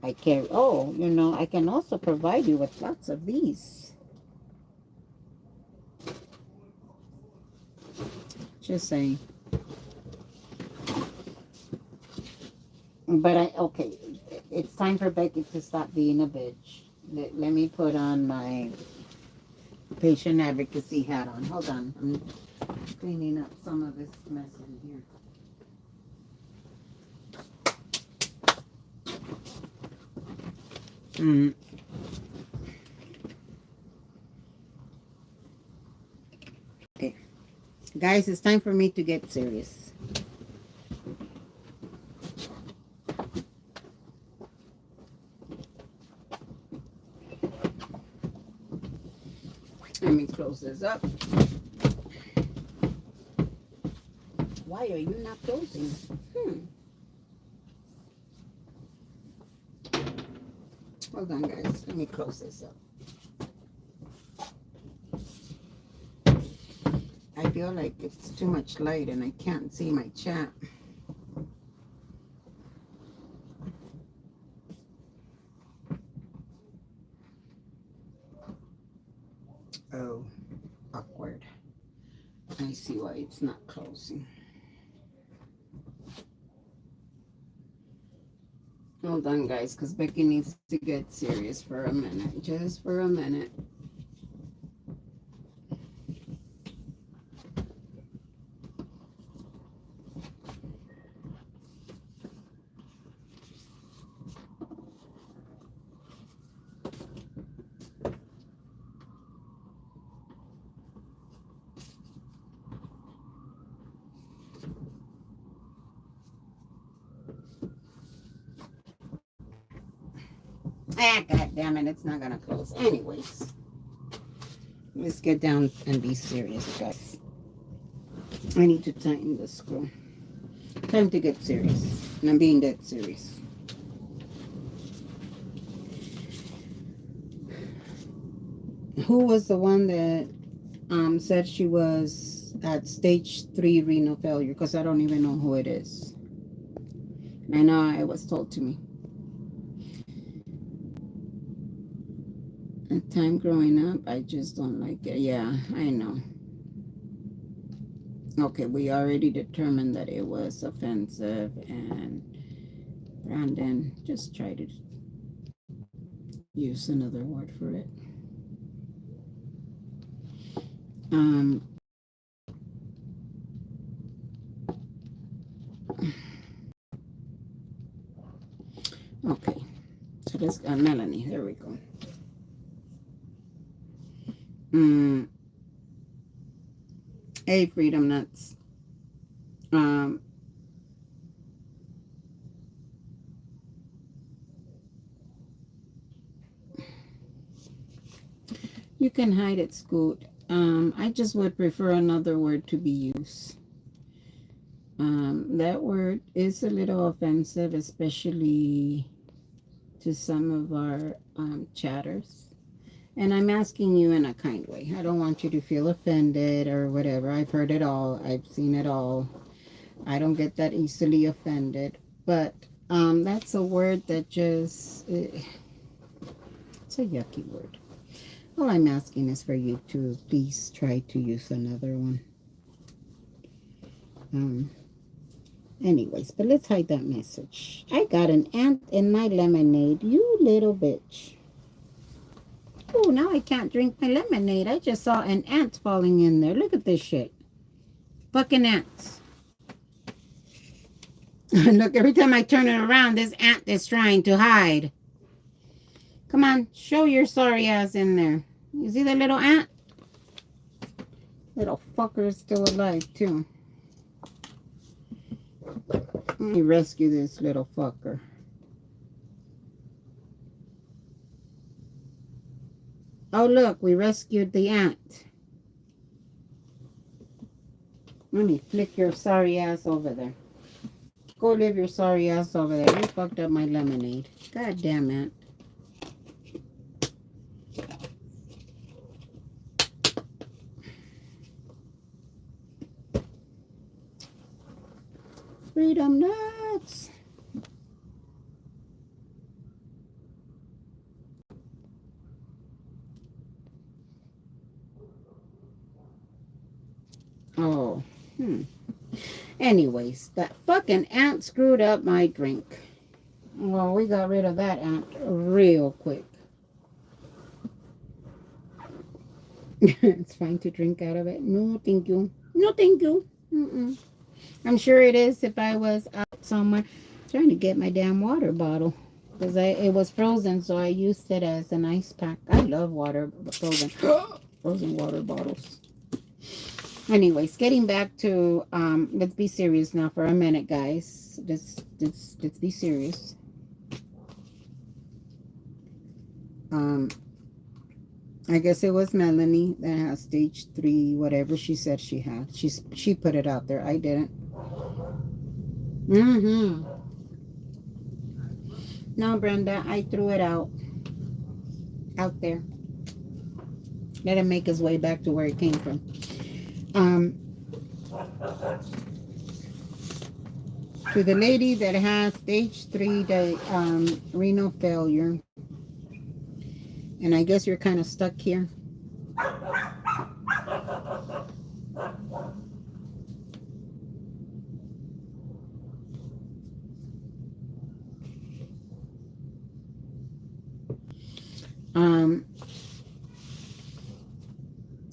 I carry, oh, I can also provide you with lots of these. Just saying. But okay, it's time for Becky to stop being a bitch. Let me put on my patient advocacy hat on. Hold on. I'm cleaning up some of this mess in here. Mm. Okay. Guys, it's time for me to get serious. Let me close this up. Why are you not closing? Hold on, guys. Let me close this up. I feel like it's too much light and I can't see my chat. Oh, awkward. I see why it's not closing. Hold on, guys, because Becky needs to get serious for a minute. Just for a minute. Ah, god damn it, it's not gonna close. Anyways, let's get down and be serious, guys. I need to tighten the screw. Time to get serious. And I'm being dead serious. Who was the one that said she was at stage 3 renal failure? Because I don't even know who it is. I know it was told to me. At time growing up, I just don't like it. Yeah, I know. Okay, we already determined that it was offensive, and Brandon just tried to use another word for it. Okay, so this Melanie, there we go. Hey, Freedom Nuts. You can hide it, Scoot. I just would prefer another word to be used. That word is a little offensive, especially to some of our chatters. And I'm asking you in a kind way. I don't want you to feel offended or whatever. I've heard it all. I've seen it all. I don't get that easily offended. But that's a word that just, it's a yucky word. All I'm asking is for you to please try to use another one. Anyways, but let's hide that message. I got an ant in my lemonade, you little bitch. Oh, now I can't drink my lemonade. I just saw an ant falling in there. Look at this shit. Fucking ants. Look, every time I turn it around, this ant is trying to hide. Come on, show your sorry ass in there. You see the little ant? Little fucker is still alive, too. Let me rescue this little fucker. Oh, look, we rescued the ant. Let me flick your sorry ass over there. Go live your sorry ass over there. You fucked up my lemonade. God damn it. Freedom Nuts. Oh, Anyways, that fucking ant screwed up my drink. Well, we got rid of that ant real quick. It's fine to drink out of it. No, thank you. No, thank you. I'm sure it is if I was out somewhere trying to get my damn water bottle. Because it was frozen, so I used it as an ice pack. I love frozen water bottles. Anyways, getting back to, let's be serious now for a minute, guys. Let's be serious. I guess it was Melanie that has stage 3, whatever she said she had. She put it out there. I didn't. No, Brenda, I threw it out there. Let him make his way back to where it came from. To the lady that has stage 3 renal failure, and I guess you're kind of stuck here.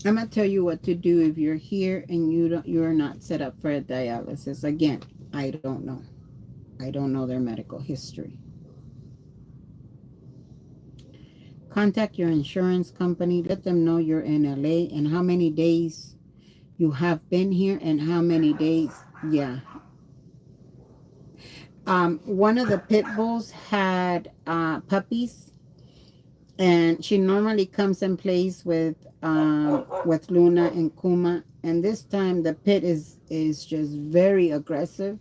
I'm gonna tell you what to do if you're here and you're not set up for a dialysis. Again, I don't know. I don't know their medical history. Contact your insurance company. Let them know you're in LA and how many days you have been here and how many days. Yeah. One of the pit bulls had puppies, And she normally comes and plays with Luna and Kuma. And this time the pit is just very aggressive.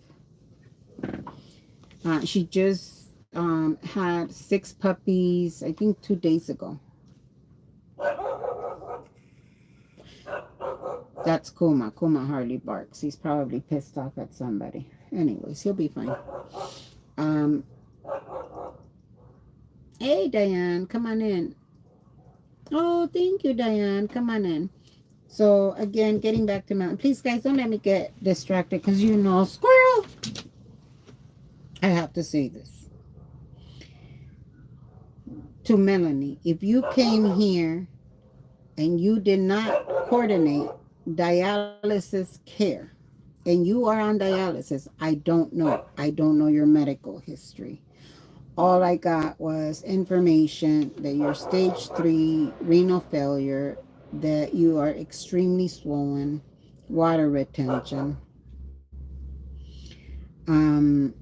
She just had six puppies, I think 2 days ago. That's Kuma. Kuma hardly barks. He's probably pissed off at somebody. Anyways, he'll be fine. Um, hey, Diane, come on in. Oh, thank you, Diane. Come on in. So, again, getting back to mountain. Please, guys, don't let me get distracted because you know, squirrel. I have to say this to Melanie. If you came here and you did not coordinate dialysis care, and you are on dialysis, I don't know. I don't know your medical history. All I got was information that you're stage 3 renal failure, that you are extremely swollen, water retention. Um,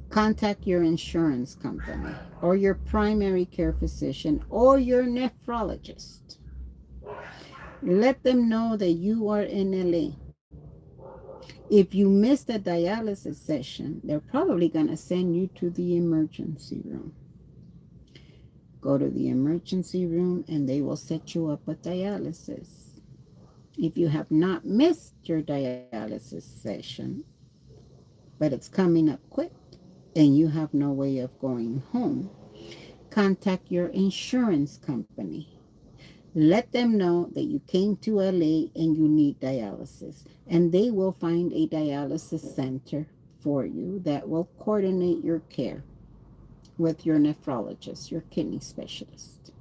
Contact your insurance company or your primary care physician or your nephrologist. Let them know that you are in LA. If you missed a dialysis session, they're probably going to send you to the emergency room. Go to the emergency room and they will set you up with dialysis. If you have not missed your dialysis session, but it's coming up quick and you have no way of going home, contact your insurance company. Let them know that you came to LA and you need dialysis, and they will find a dialysis center for you that will coordinate your care with your nephrologist, your kidney specialist.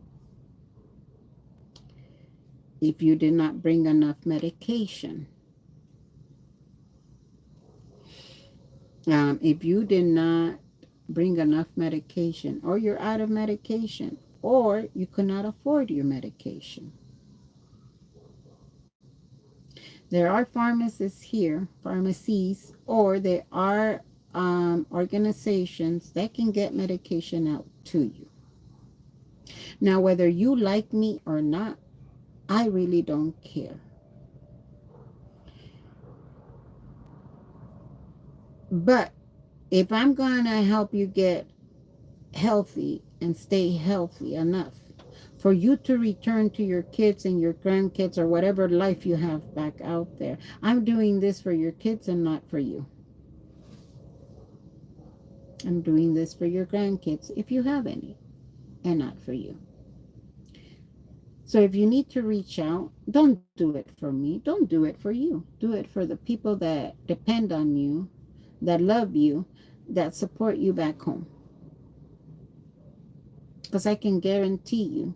If you did not bring enough medication, if you did not bring enough medication, or you're out of medication, or you could not afford your medication, there are pharmacies, or there are organizations that can get medication out to you. Now, whether you like me or not, I really don't care. But if I'm going to help you get healthy and stay healthy enough for you to return to your kids and your grandkids or whatever life you have back out there, I'm doing this for your kids and not for you. I'm doing this for your grandkids, if you have any, and not for you. So if you need to reach out, don't do it for me. Don't do it for you. Do it for the people that depend on you, that love you, that support you back home. Because I can guarantee you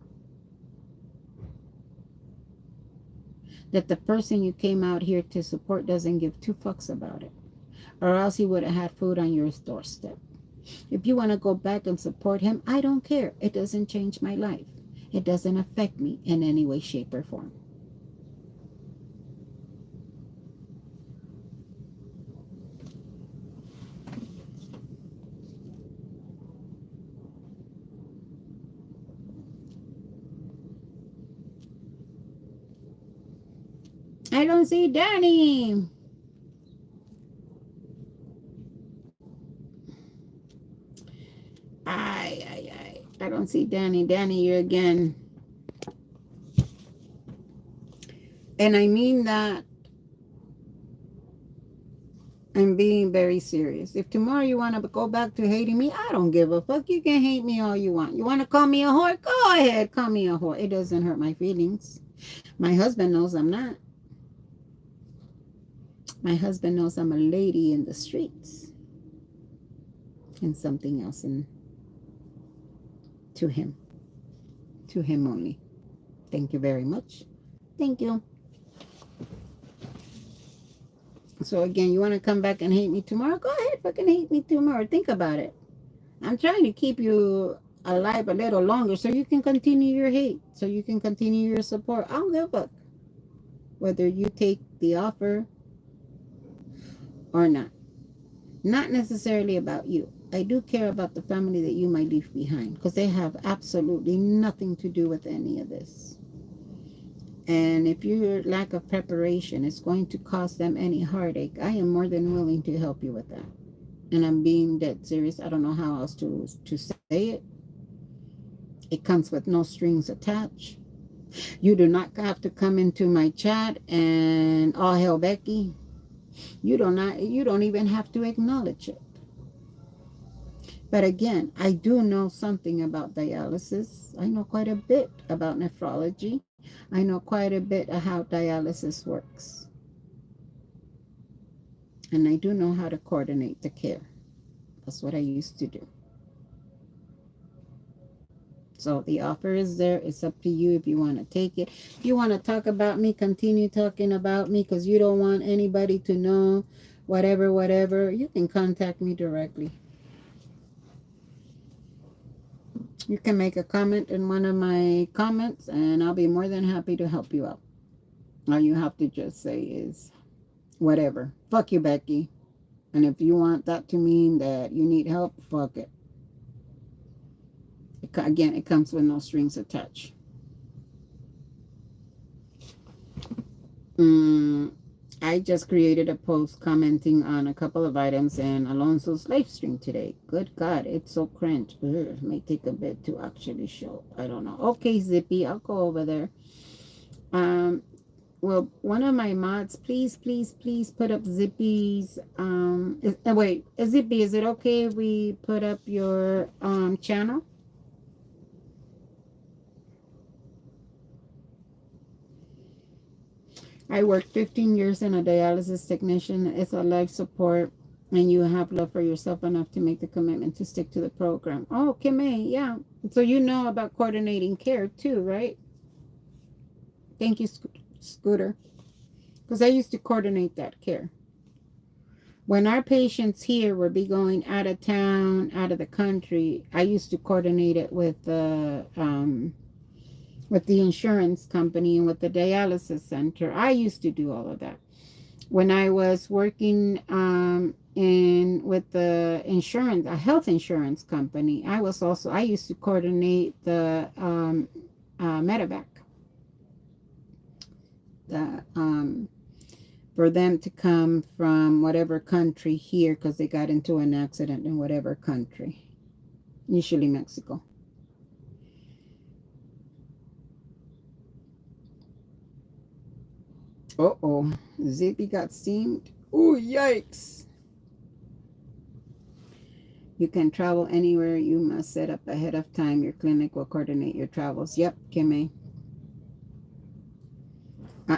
that the person you came out here to support doesn't give two fucks about it, or else he would have had food on your doorstep. If you want to go back and support him, I don't care. It doesn't change my life. It doesn't affect me in any way, shape, or form. I don't see Danny. I don't see Danny. Danny, you again. And I mean that I'm being very serious. If tomorrow you want to go back to hating me, I don't give a fuck. You can hate me all you want. You want to call me a whore? Go ahead, call me a whore. It doesn't hurt my feelings. My husband knows I'm not. My husband knows I'm a lady in the streets. And something else in to him. To him only. Thank you very much. Thank you. So again, you want to come back and hate me tomorrow? Go ahead, fucking hate me tomorrow. Think about it. I'm trying to keep you alive a little longer so you can continue your hate, so you can continue your support. I don't give a fuck whether you take the offer or not. Not necessarily about you. I do care about the family that you might leave behind, because they have absolutely nothing to do with any of this. And if your lack of preparation is going to cause them any heartache, I am more than willing to help you with that. And I'm being dead serious. I don't know how else to say it. It comes with no strings attached. You do not have to come into my chat and all hell Becky. You don't even have to acknowledge it. But again, I do know something about dialysis. I know quite a bit about nephrology. I know quite a bit of how dialysis works. And I do know how to coordinate the care. That's what I used to do. So the offer is there. It's up to you if you want to take it. If you want to talk about me, continue talking about me because you don't want anybody to know whatever, you can contact me directly. You can make a comment in one of my comments and I'll be more than happy to help you out. All you have to just say is whatever. Fuck you, Becky. And if you want that to mean that you need help, fuck it. Again, it comes with no strings attached. I just created a post commenting on a couple of items in Alonso's live stream today. Good God, it's so cringe. Ugh, it may take a bit to actually show. I don't know. Okay, Zippy, I'll go over there. Well, one of my mods, please put up Zippy's. Wait, Zippy, is it okay if we put up your channel? I worked 15 years in a dialysis technician. It's a life support, and you have love for yourself enough to make the commitment to stick to the program. Oh, Kimay, yeah. So you know about coordinating care too, right? Thank you, Scooter. Because I used to coordinate that care. When our patients here would be going out of town, out of the country, I used to coordinate it with the insurance company and with the dialysis center. I used to do all of that. When I was working in with the insurance, a health insurance company, I used to coordinate the medevac, the for them to come from whatever country here because they got into an accident in whatever country, usually Mexico. Uh-oh, Zippy got steamed. Oh, yikes. You can travel anywhere. You must set up ahead of time. Your clinic will coordinate your travels. Yep, Kimmy.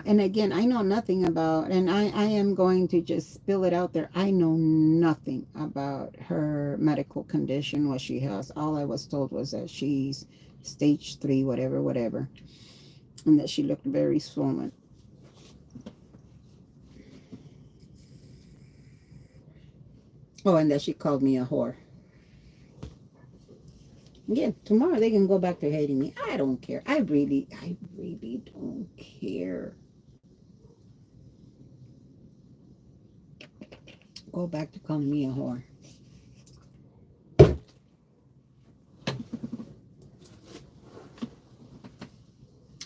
And again, I know nothing about, and I am going to just spill it out there. I know nothing about her medical condition, what she has. All I was told was that she's stage 3, whatever, and that she looked very swollen. Oh, and that she called me a whore. Yeah, tomorrow they can go back to hating me. I don't care. I really don't care. Go back to calling me a whore.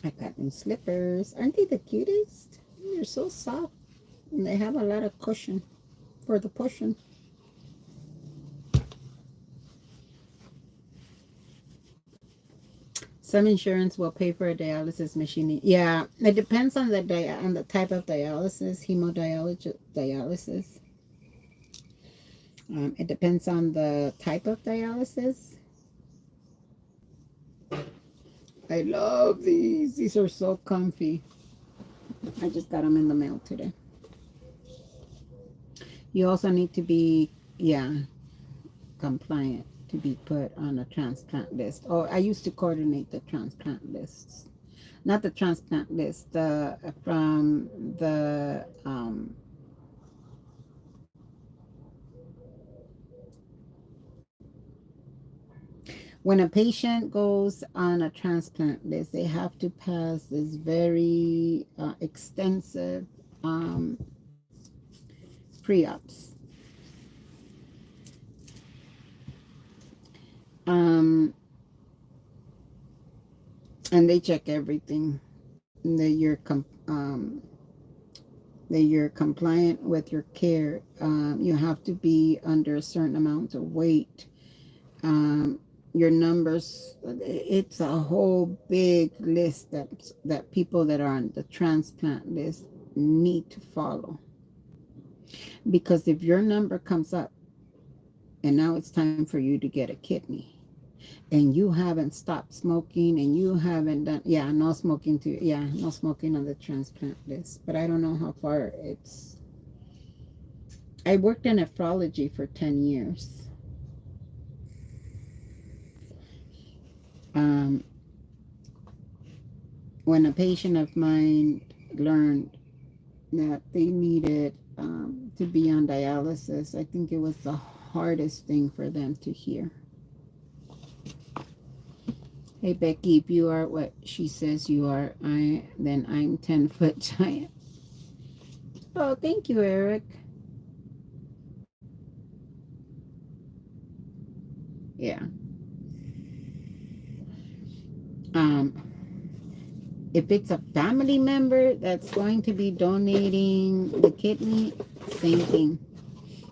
I got new slippers. Aren't they the cutest? They're so soft. And they have a lot of cushion for the pushing. Some insurance will pay for a dialysis machine. Yeah, it depends on the type of dialysis, dialysis. It depends on the type of dialysis. I love these. These are so comfy. I just got them in the mail today. You also need to be, yeah, compliant to be put on a transplant list. Oh, I used to coordinate the transplant lists. Not the transplant list, from the when a patient goes on a transplant list, they have to pass this very extensive um, pre-ops. Um, and they check everything that that you're compliant with your care. You have to be under a certain amount of weight. Um, your numbers. It's a whole big list that people that are on the transplant list need to follow. Because if your number comes up and now it's time for you to get a kidney, and you haven't stopped smoking and you haven't done, yeah, no smoking too, yeah, no smoking on the transplant list, but I don't know how far it's. I worked in nephrology for 10 years. um, when a patient of mine learned that they needed to be on dialysis, I think it was the hardest thing for them to hear. Hey Becky, if you are what she says you are, then I'm 10-foot giant. Oh, thank you, Eric. Yeah. Um, if it's a family member that's going to be donating the kidney, same thing.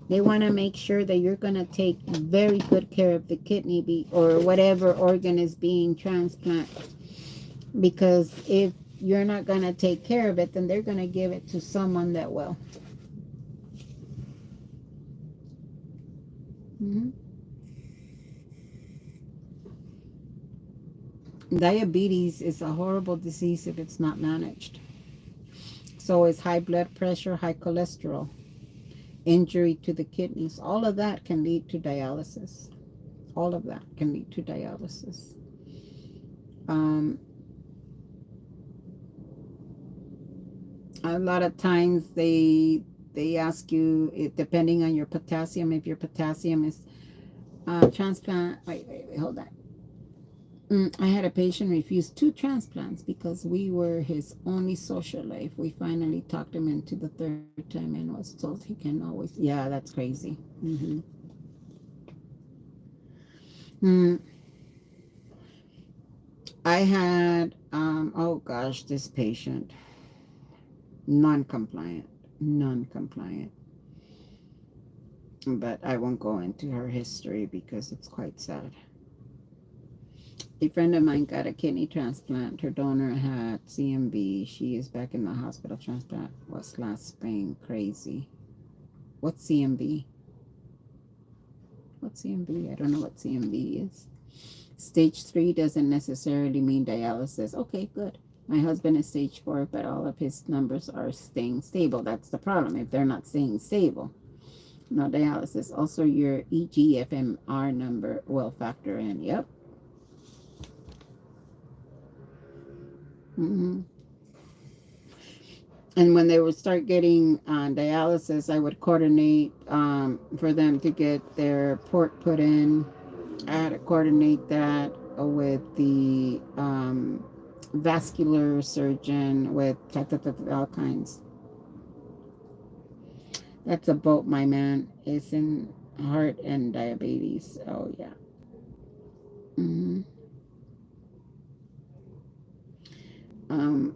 They want to make sure that you're going to take very good care of the kidney or whatever organ is being transplanted. Because if you're not going to take care of it, then they're going to give it to someone that will. Mm-hmm. Diabetes is a horrible disease if it's not managed. So is high blood pressure, high cholesterol, injury to the kidneys. All of that can lead to dialysis. All of that can lead to dialysis. Um, a lot of times they ask you, depending on your potassium, if your potassium is transplant. Wait, hold on. I had a patient refuse 2 transplants because we were his only social life. We finally talked him into the third time and was told he can always. Yeah, that's crazy. Mm, I had, oh gosh, this patient, non-compliant, non-compliant. But I won't go into her history because it's quite sad. A friend of mine got a kidney transplant. Her donor had CMV. She is back in the hospital. Transplant was last spring. Crazy. What's CMV? What's CMV? I don't know what CMV is. Stage 3 doesn't necessarily mean dialysis. Okay, good. My husband is stage 4, but all of his numbers are staying stable. That's the problem. If they're not staying stable, no dialysis. Also, your EGFMR number will factor in. Yep. Mm-hmm. And when they would start getting dialysis, I would coordinate for them to get their port put in. I had to coordinate that with the vascular surgeon, with all kinds. That's a boat, my man. It's in heart and diabetes. Oh yeah. hmm Um,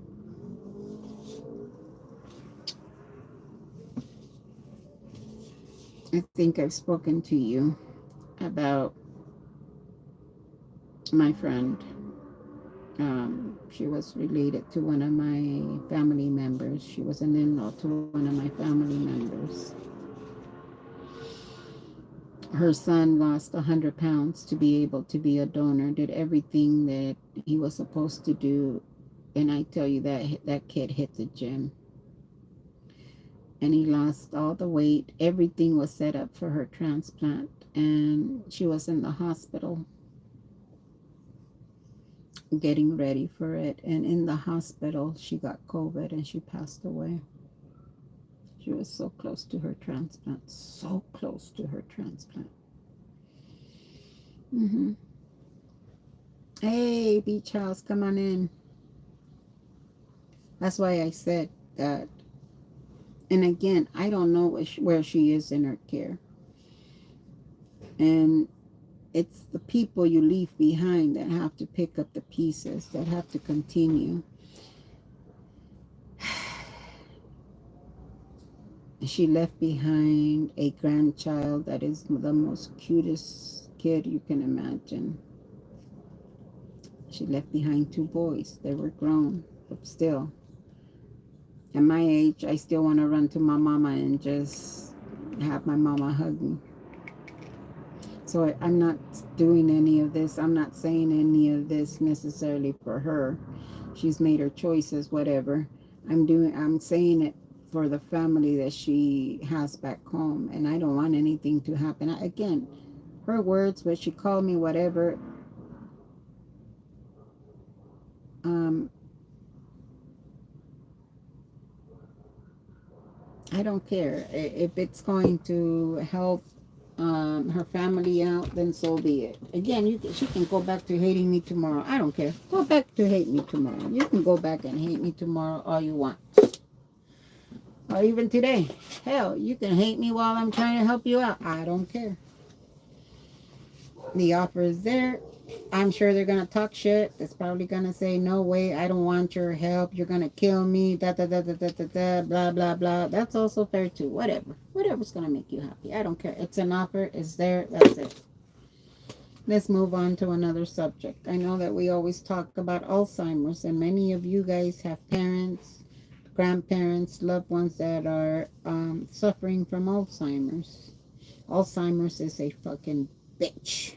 I think I've spoken to you about my friend. She was related to one of my family members. She was an in-law to one of my family members. Her son lost 100 pounds to be able to be a donor, did everything that he was supposed to do. And I tell you that kid hit the gym. And he lost all the weight. Everything was set up for her transplant. And she was in the hospital getting ready for it. And in the hospital, she got COVID and she passed away. She was so close to her transplant. So close to her transplant. hmm Hey, Beach House, come on in. That's why I said that. And again, I don't know where she is in her care. And it's the people you leave behind that have to pick up the pieces, that have to continue. She left behind a grandchild that is the most cutest kid you can imagine. She left behind two boys. They were grown, but still, at my age, I still want to run to my mama and just have my mama hug me. So I'm not doing any of this. I'm not saying any of this necessarily for her. She's made her choices, whatever. I'm saying it for the family that she has back home. And I don't want anything to happen. Again, her words, what she called me, whatever, um, I don't care. If it's going to help her family out, then so be it. Again, she can go back to hating me tomorrow. I don't care. Go back to hate me tomorrow. You can go back and hate me tomorrow all you want. Or even today. Hell, you can hate me while I'm trying to help you out. I don't care. The offer is there. I'm sure they're going to talk shit. It's probably going to say, no way, I don't want your help. You're going to kill me. Da, da, da, da, da, da, da, blah, blah, blah. That's also fair too. Whatever. Whatever's going to make you happy. I don't care. It's an offer. It's there. That's it. Let's move on to another subject. I know that we always talk about Alzheimer's, and many of you guys have parents, grandparents, loved ones that are suffering from Alzheimer's. Alzheimer's is a fucking bitch.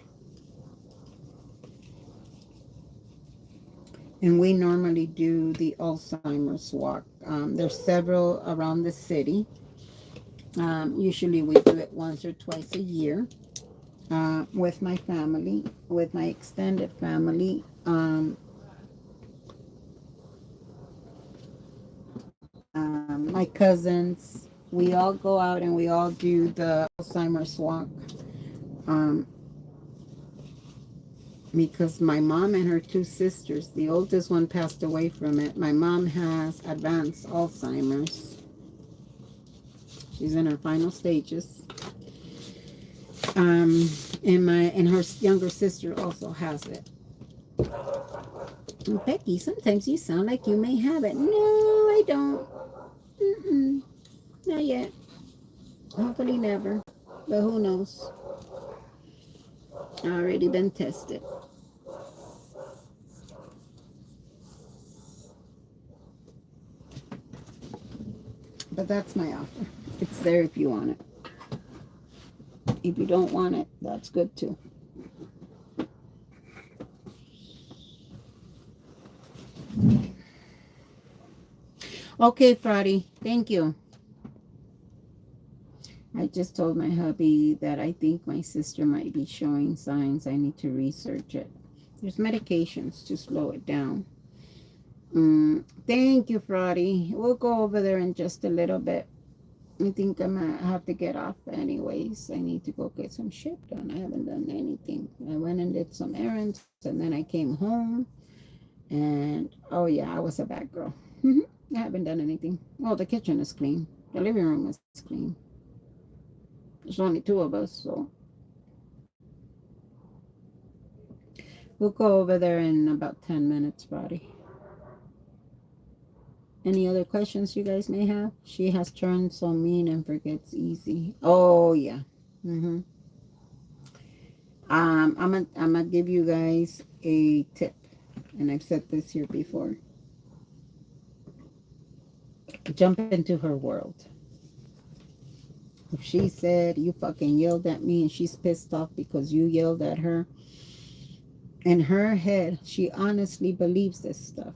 And we normally do the Alzheimer's walk. There's several around the city. Usually we do it once or twice a year with my family, with my extended family. My cousins, we all go out and we all do the Alzheimer's walk. Um, because my mom and her two sisters, the oldest one passed away from it. My mom has advanced Alzheimer's. She's in her final stages. And her younger sister also has it. And Becky, sometimes you sound like you may have it. No, I don't. Not yet. Hopefully never. But who knows? Already been tested. But that's my offer. It's there if you want it. If you don't want it, that's good too. Okay, Friday. Thank you. I just told my hubby that I think my sister might be showing signs. I need to research it. There's medications to slow it down. Thank you, Friday. We'll go over there in just a little bit. I think I'm gonna have to get off anyways. I need to go get some shit done. I haven't done anything. I went and did some errands and then I came home and oh yeah, I was a bad girl. I haven't done anything. Well, the kitchen is clean. The living room is clean. There's only two of us, so we'll go over there in about 10 minutes, Friday. Any other questions you guys may have? She has turned so mean and forgets easy. Oh yeah. I'm gonna give you guys a tip, and I've said this here before. Jump into her world. If she said you fucking yelled at me and she's pissed off because you yelled at her, in her head, she honestly believes this stuff.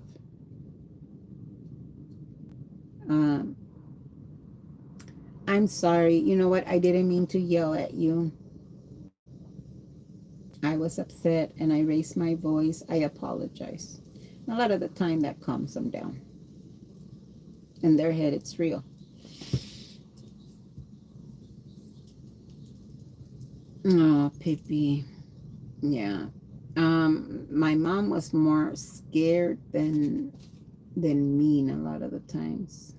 I'm sorry. You know what? I didn't mean to yell at you. I was upset and I raised my voice. I apologize. A lot of the time that calms them down. In their head, it's real. Oh, Pippi. Yeah. My mom was more scared than mean a lot of the times.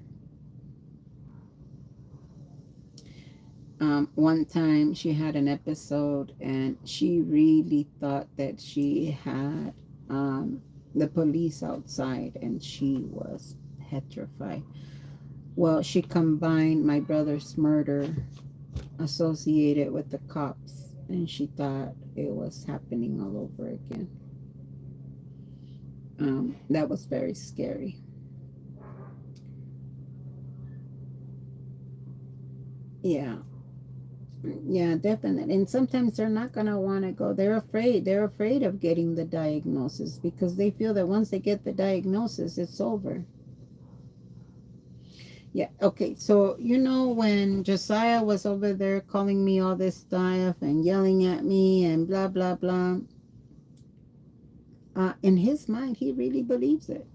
One time she had an episode and she really thought that she had the police outside and she was petrified. Well, she combined my brother's murder associated with the cops and she thought it was happening all over again. That was very scary. Yeah, yeah, definitely. And sometimes they're not going to want to go. They're afraid. They're afraid of getting the diagnosis because they feel that once they get the diagnosis, it's over. Yeah. Okay. So, when Josiah was over there calling me all this stuff and yelling at me and blah, blah, blah, in his mind, he really believes it.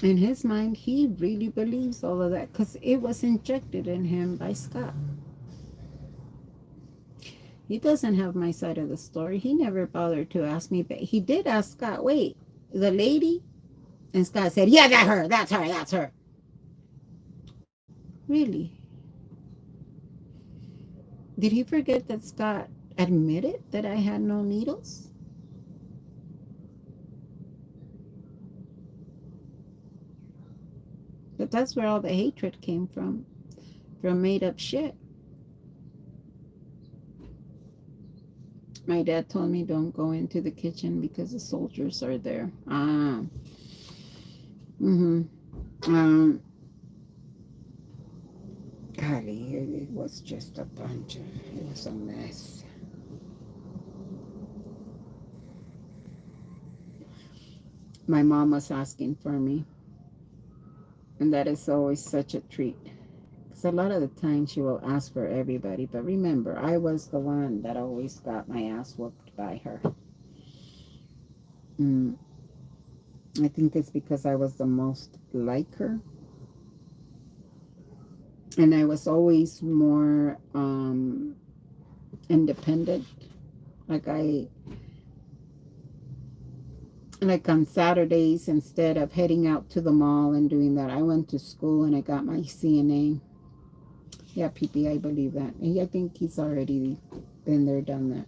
In his mind, he really believes all of that because it was injected in him by Scott. He doesn't have my side of the story. He never bothered to ask me, but he did ask Scott, wait, the lady? And Scott said, yeah, that's her, that's her, that's her. Really? Did he forget that Scott admitted that I had no needles? But that's where all the hatred came from made up shit. My dad told me don't go into the kitchen because the soldiers are there. Mm-hmm. Um, golly, it was just it was a mess. My mom was asking for me, and that is always such a treat. Because a lot of the time she will ask for everybody, but remember, I was the one that always got my ass whooped by her. Mm, I think it's because I was the most like her, and I was always more independent. Like like on Saturdays, instead of heading out to the mall and doing that, I went to school and I got my CNA. Yeah, PP, I believe that. I think he's already been there, done that.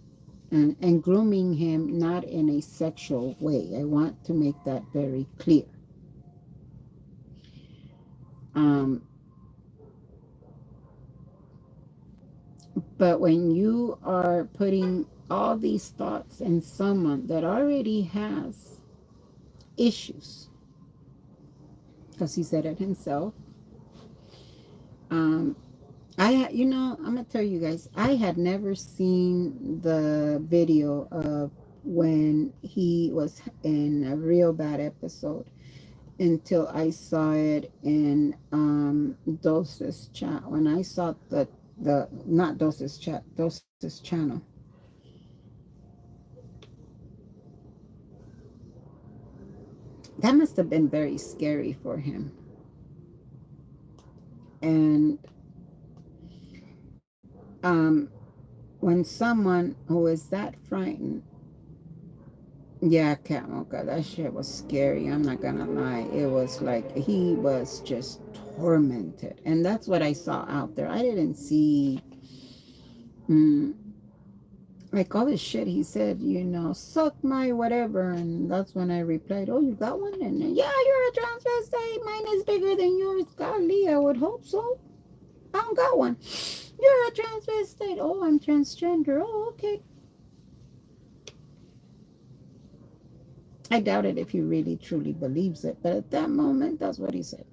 And grooming him not in a sexual way. I want to make that very clear. Um, but when you are putting all these thoughts in someone that already has issues, because he said it himself, um, I'm gonna tell you guys, I had never seen the video of when he was in a real bad episode until I saw it in Dose's chat. When I saw the not Dose's chat, Dose's channel, that must have been very scary for him. And um, when someone who is that frightened, yeah, Cat Mocha, that shit was scary. I'm not gonna lie. It was like he was just tormented, and that's what I saw out there. I didn't see. Mm, like all this shit he said, suck my whatever. And that's when I replied, oh, you got one? And yeah, you're a transvestite. Mine is bigger than yours. Golly, I would hope so. I don't got one. You're a transvestite. Oh, I'm transgender. Oh, okay. I doubt it if he really truly believes it. But at that moment, that's what he said.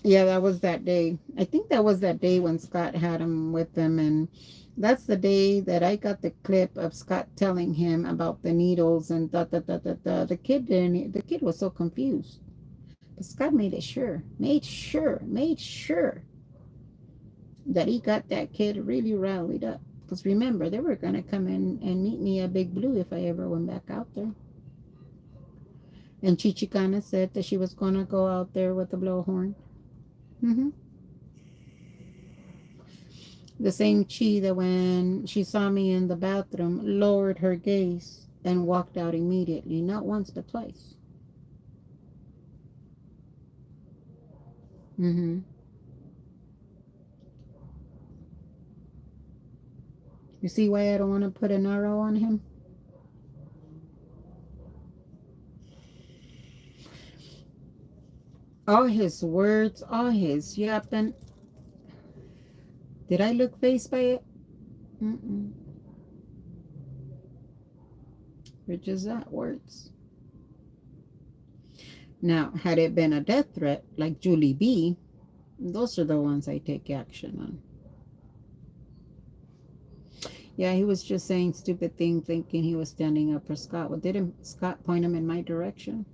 Yeah, that was that day. I think that was that day when Scott had him with him, and that's the day that I got the clip of Scott telling him about the needles and da da da da da. The kid didn't. The kid was so confused, but Scott made sure that he got that kid really rallied up. Because remember, they were gonna come in and meet me at Big Blue if I ever went back out there. And Chichicana said that she was gonna go out there with the blowhorn. Mm-hmm. The same Chi that when she saw me in the bathroom lowered her gaze. and walked out immediately, not once but twice. Mm-hmm. You see why I don't want to put an arrow on him? All his words, all his yapping. Did I look faced by it? Mm-mm. Which is that words. Now, had it been a death threat like Julie B, those are the ones I take action on. Yeah, he was just saying stupid things, thinking he was standing up for Scott. Well, didn't Scott point him in my direction?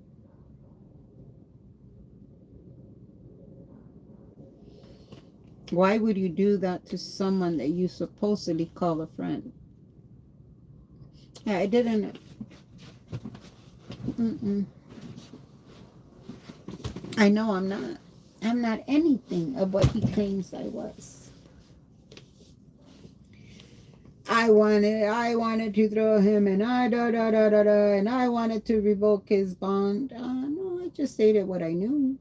Why would you do that to someone that you supposedly call a friend? Yeah, I didn't. Mm-mm. I know I'm not. I'm not anything of what he claims I was. I wanted to throw him, and and I wanted to revoke his bond. No, I just stated what I knew,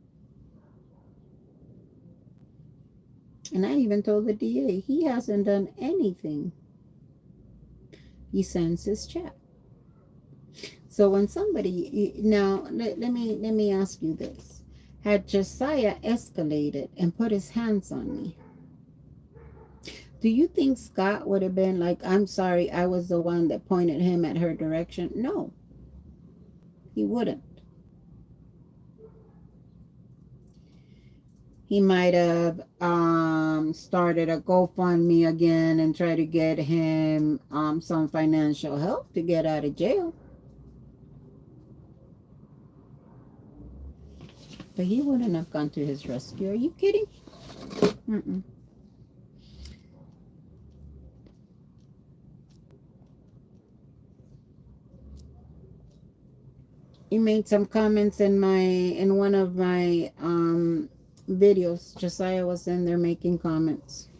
and I even told the DA he hasn't done anything. He sends his check. So when somebody now let me ask you this: had Josiah escalated and put his hands on me, do you think Scott would have been like, I'm sorry, I was the one that pointed him at her direction? No, he wouldn't. He might have started a GoFundMe again and try to get him some financial help to get out of jail. But he wouldn't have gone to his rescue. Are you kidding? Mm-mm. He made some comments in one of my videos. Josiah was in there making comments.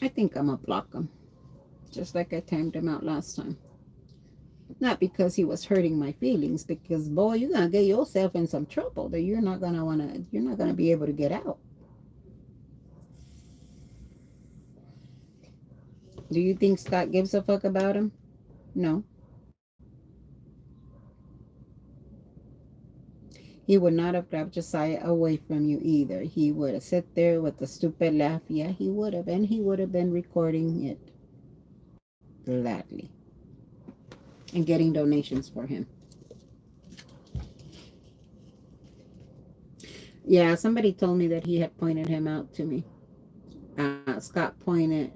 I think I'm gonna block him, just like I timed him out last time. Not because he was hurting my feelings, because boy, you're gonna get yourself in some trouble that you're not gonna be able to get out. Do you think Scott gives a fuck about him? No. He would not have grabbed Josiah away from you either. He would have sat there with a stupid laugh. Yeah, he would have, and he would have been recording it gladly and getting donations for him. Yeah, somebody told me that he had pointed him out to me. Scott pointed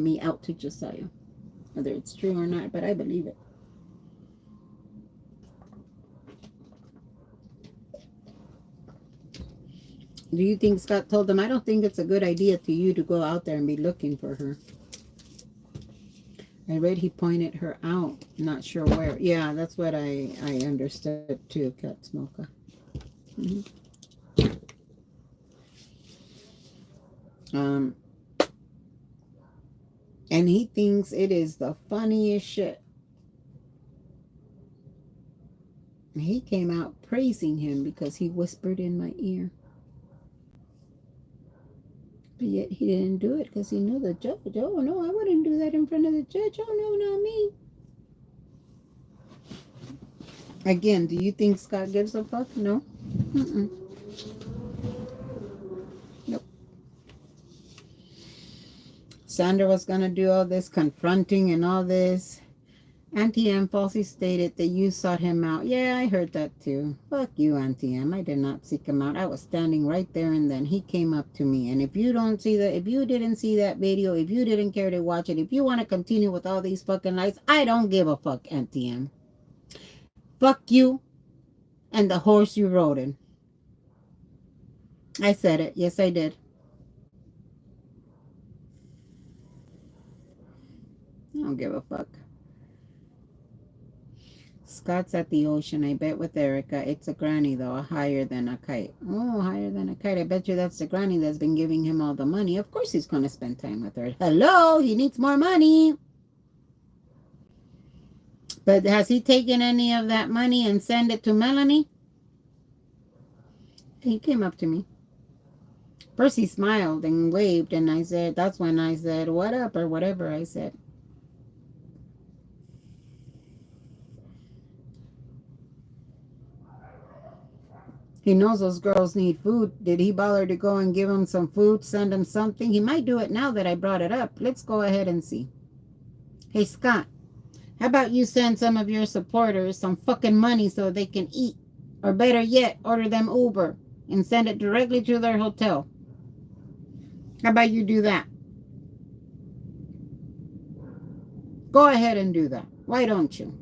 me out to Josiah. Whether it's true or not, but I believe it. Do you think Scott told them, I don't think it's a good idea to you to go out there and be looking for her? I read he pointed her out. Not sure where. Yeah, that's what I understood too, Cat Smoker. Mm-hmm. Um, and he thinks it is the funniest shit. He came out praising him because he whispered in my ear. But yet he didn't do it because he knew the judge. Oh, no, I wouldn't do that in front of the judge. Oh, no, not me. Again, do you think Scott gives a fuck? No. Mm-mm. Nope. Sandra was going to do all this confronting and all this. Auntie M falsely stated that you sought him out. Yeah, I heard that too. Fuck you, Auntie M. I did not seek him out. I was standing right there and then he came up to me. And if you don't see that, if you didn't see that video, if you didn't care to watch it, if you want to continue with all these fucking lies, I don't give a fuck, Auntie M. Fuck you and the horse you rode in. I said it. Yes, I did. I don't give a fuck. Scott's at the ocean. I bet with Erica. It's a granny, though. Higher than a kite. Oh, higher than a kite. I bet you that's the granny that's been giving him all the money. Of course he's going to spend time with her. Hello, he needs more money. But has he taken any of that money and sent it to Melanie? He came up to me. First he smiled and waved, and I said, that's when I said, what up, or whatever I said. He knows those girls need food. Did he bother to go and give them some food, send them something? He might do it now that I brought it up. Let's go ahead and see. Hey, Scott, how about you send some of your supporters some fucking money so they can eat? Or better yet, order them Uber and send it directly to their hotel. How about you do that? Go ahead and do that. Why don't you?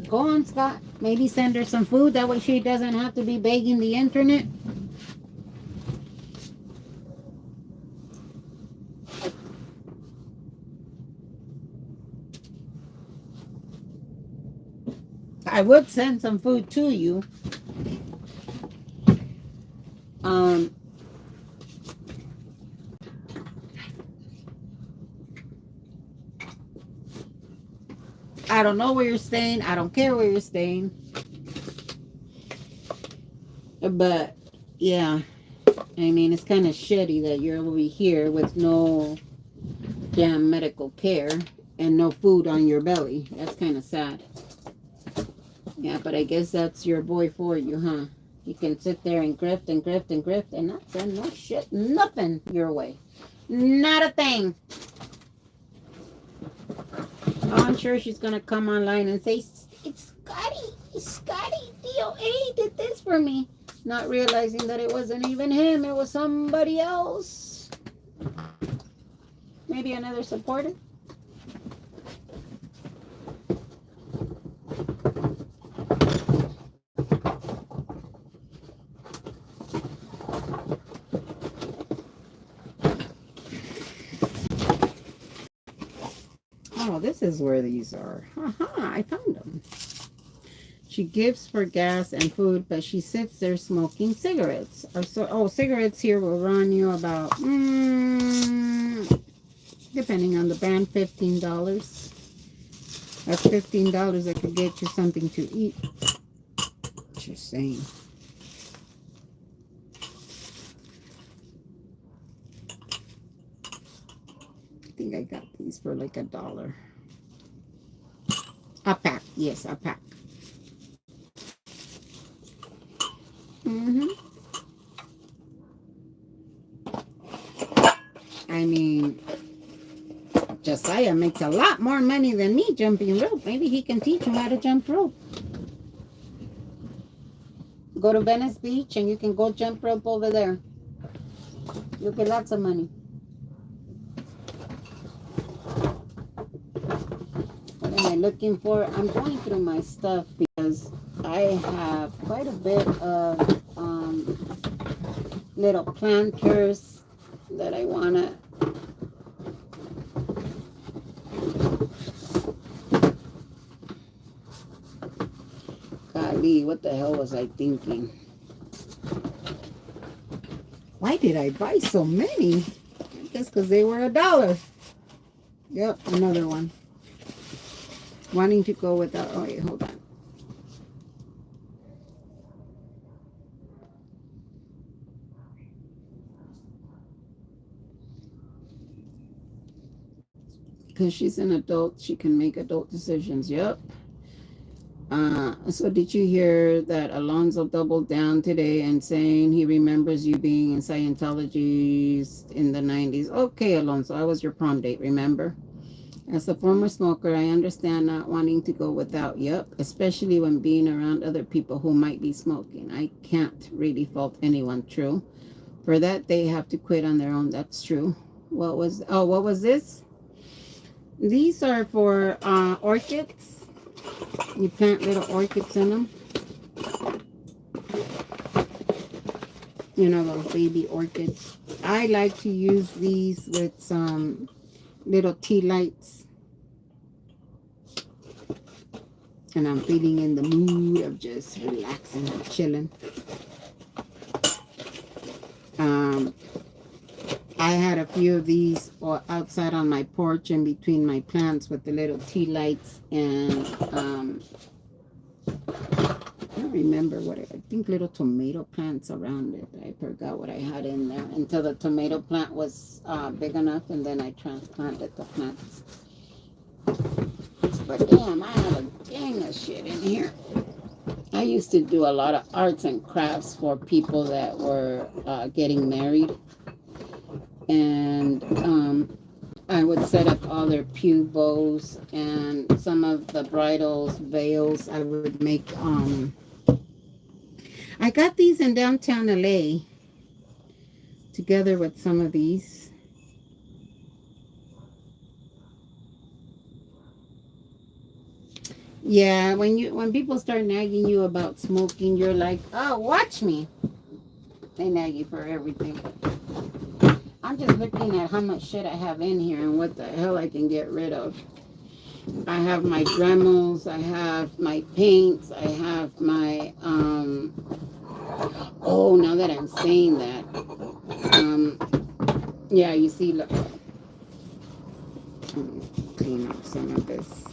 Go on, Scott. Maybe send her some food. That way she doesn't have to be begging the internet. I would send some food to you. I don't know where you're staying. I don't care where you're staying. But, yeah. I mean, it's kind of shitty that you're over here with no damn medical care and no food on your belly. That's kind of sad. Yeah, but I guess that's your boy for you, huh? You can sit there and grift and grift and grift and not send no shit, nothing your way. Not a thing. Oh, I'm sure she's going to come online and say, it's Scotty, DOA did this for me. Not realizing that it wasn't even him, it was somebody else. Maybe another supporter. Oh, this is where these are. Haha, I found them. She gives for gas and food, but she sits there smoking cigarettes. Cigarettes here will run you about, depending on the brand, $15. That's $15 that could get you something to eat. Just saying. I think I got these for like $1. A pack. Yes, a pack. I mean, Josiah makes a lot more money than me jumping rope. Maybe he can teach him how to jump rope. Go to Venice Beach and you can go jump rope over there. You'll get lots of money. What am I looking for? I'm going through my stuff because I have quite a bit of little planters that I want to golly, what the hell was I thinking? Why did I buy so many? I guess because they were $1. Yep, another one. Wanting to go without, oh wait, hold on. Because she's an adult, she can make adult decisions. Yep. So did you hear that Alonzo doubled down today and saying he remembers you being in Scientology in the 90s? Okay, Alonzo, I was your prom date, remember? As a former smoker, I understand not wanting to go without. Yep, especially when being around other people who might be smoking. I can't really fault anyone, true. For that, they have to quit on their own. That's true. What was this? These are for orchids. You plant little orchids in them. You know, those baby orchids. I like to use these with some little tea lights. And I'm feeling in the mood of just relaxing and chilling. Um, I had a few of these outside on my porch and between my plants with the little tea lights and I don't remember what I think little tomato plants around it. I forgot what I had in there until the tomato plant was big enough, and then I transplanted the plants. But damn, I have a gang of shit in here. I used to do a lot of arts and crafts for people that were getting married, and I would set up all their pew bows and some of the bridals, veils. I would make. I got these in downtown LA together with some of these. Yeah, when people start nagging you about smoking, you're like, oh, watch me. They nag you for everything. I'm just looking at how much shit I have in here and what the hell I can get rid of. I have my Dremels, I have my paints, I have my oh, now that I'm saying that, um yeah, you see, look, clean up some of this.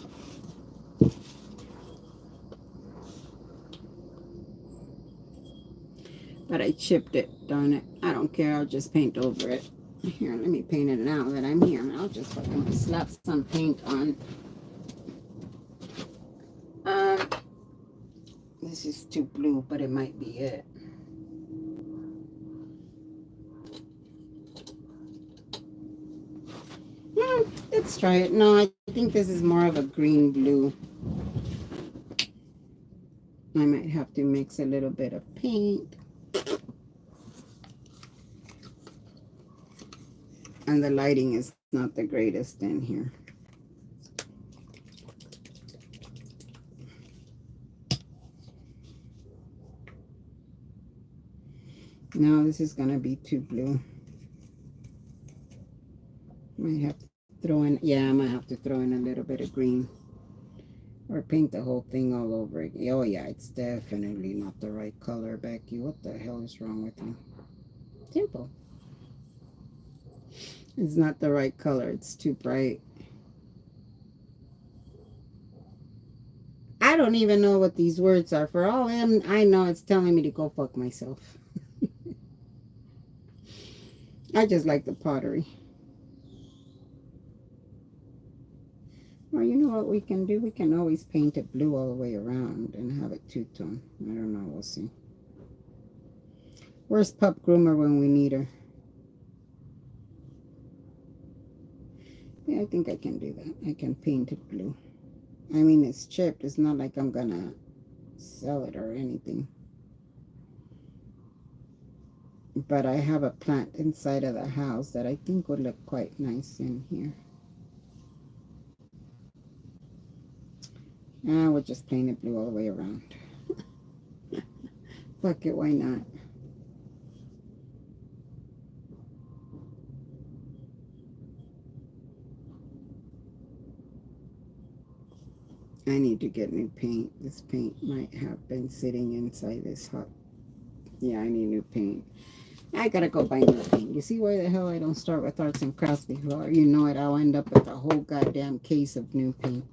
But I chipped it, darn it. I don't care, I'll just paint over it. Here, let me paint it now that I'm here. I'll just fucking slap some paint on. Um, this is too blue, but it might be it. Let's try it. No, I think this is more of a green blue. I might have to mix a little bit of paint. And the lighting is not the greatest in here. No, this is going to be too blue. Might have to throw in, yeah, I might have to throw in a little bit of green. Or paint the whole thing all over again. Oh yeah, it's definitely not the right color, Becky. What the hell is wrong with you? Simple. It's not the right color. It's too bright. I don't even know what these words are. For all I know, it's telling me to go fuck myself. I just like the pottery. Well, you know what we can do? We can always paint it blue all the way around and have it two-tone. I don't know. We'll see. Where's Pup Groomer when we need her? Yeah, I think I can do that. I can paint it blue. I mean, it's chipped. It's not like I'm gonna sell it or anything. But I have a plant inside of the house that I think would look quite nice in here. I would just paint it blue all the way around. Fuck it, why not? I need to get new paint. This paint might have been sitting inside this hut. Yeah, I need new paint. I gotta go buy new paint. You see why the hell I don't start with arts and crafts before? You know it, I'll end up with a whole goddamn case of new paint.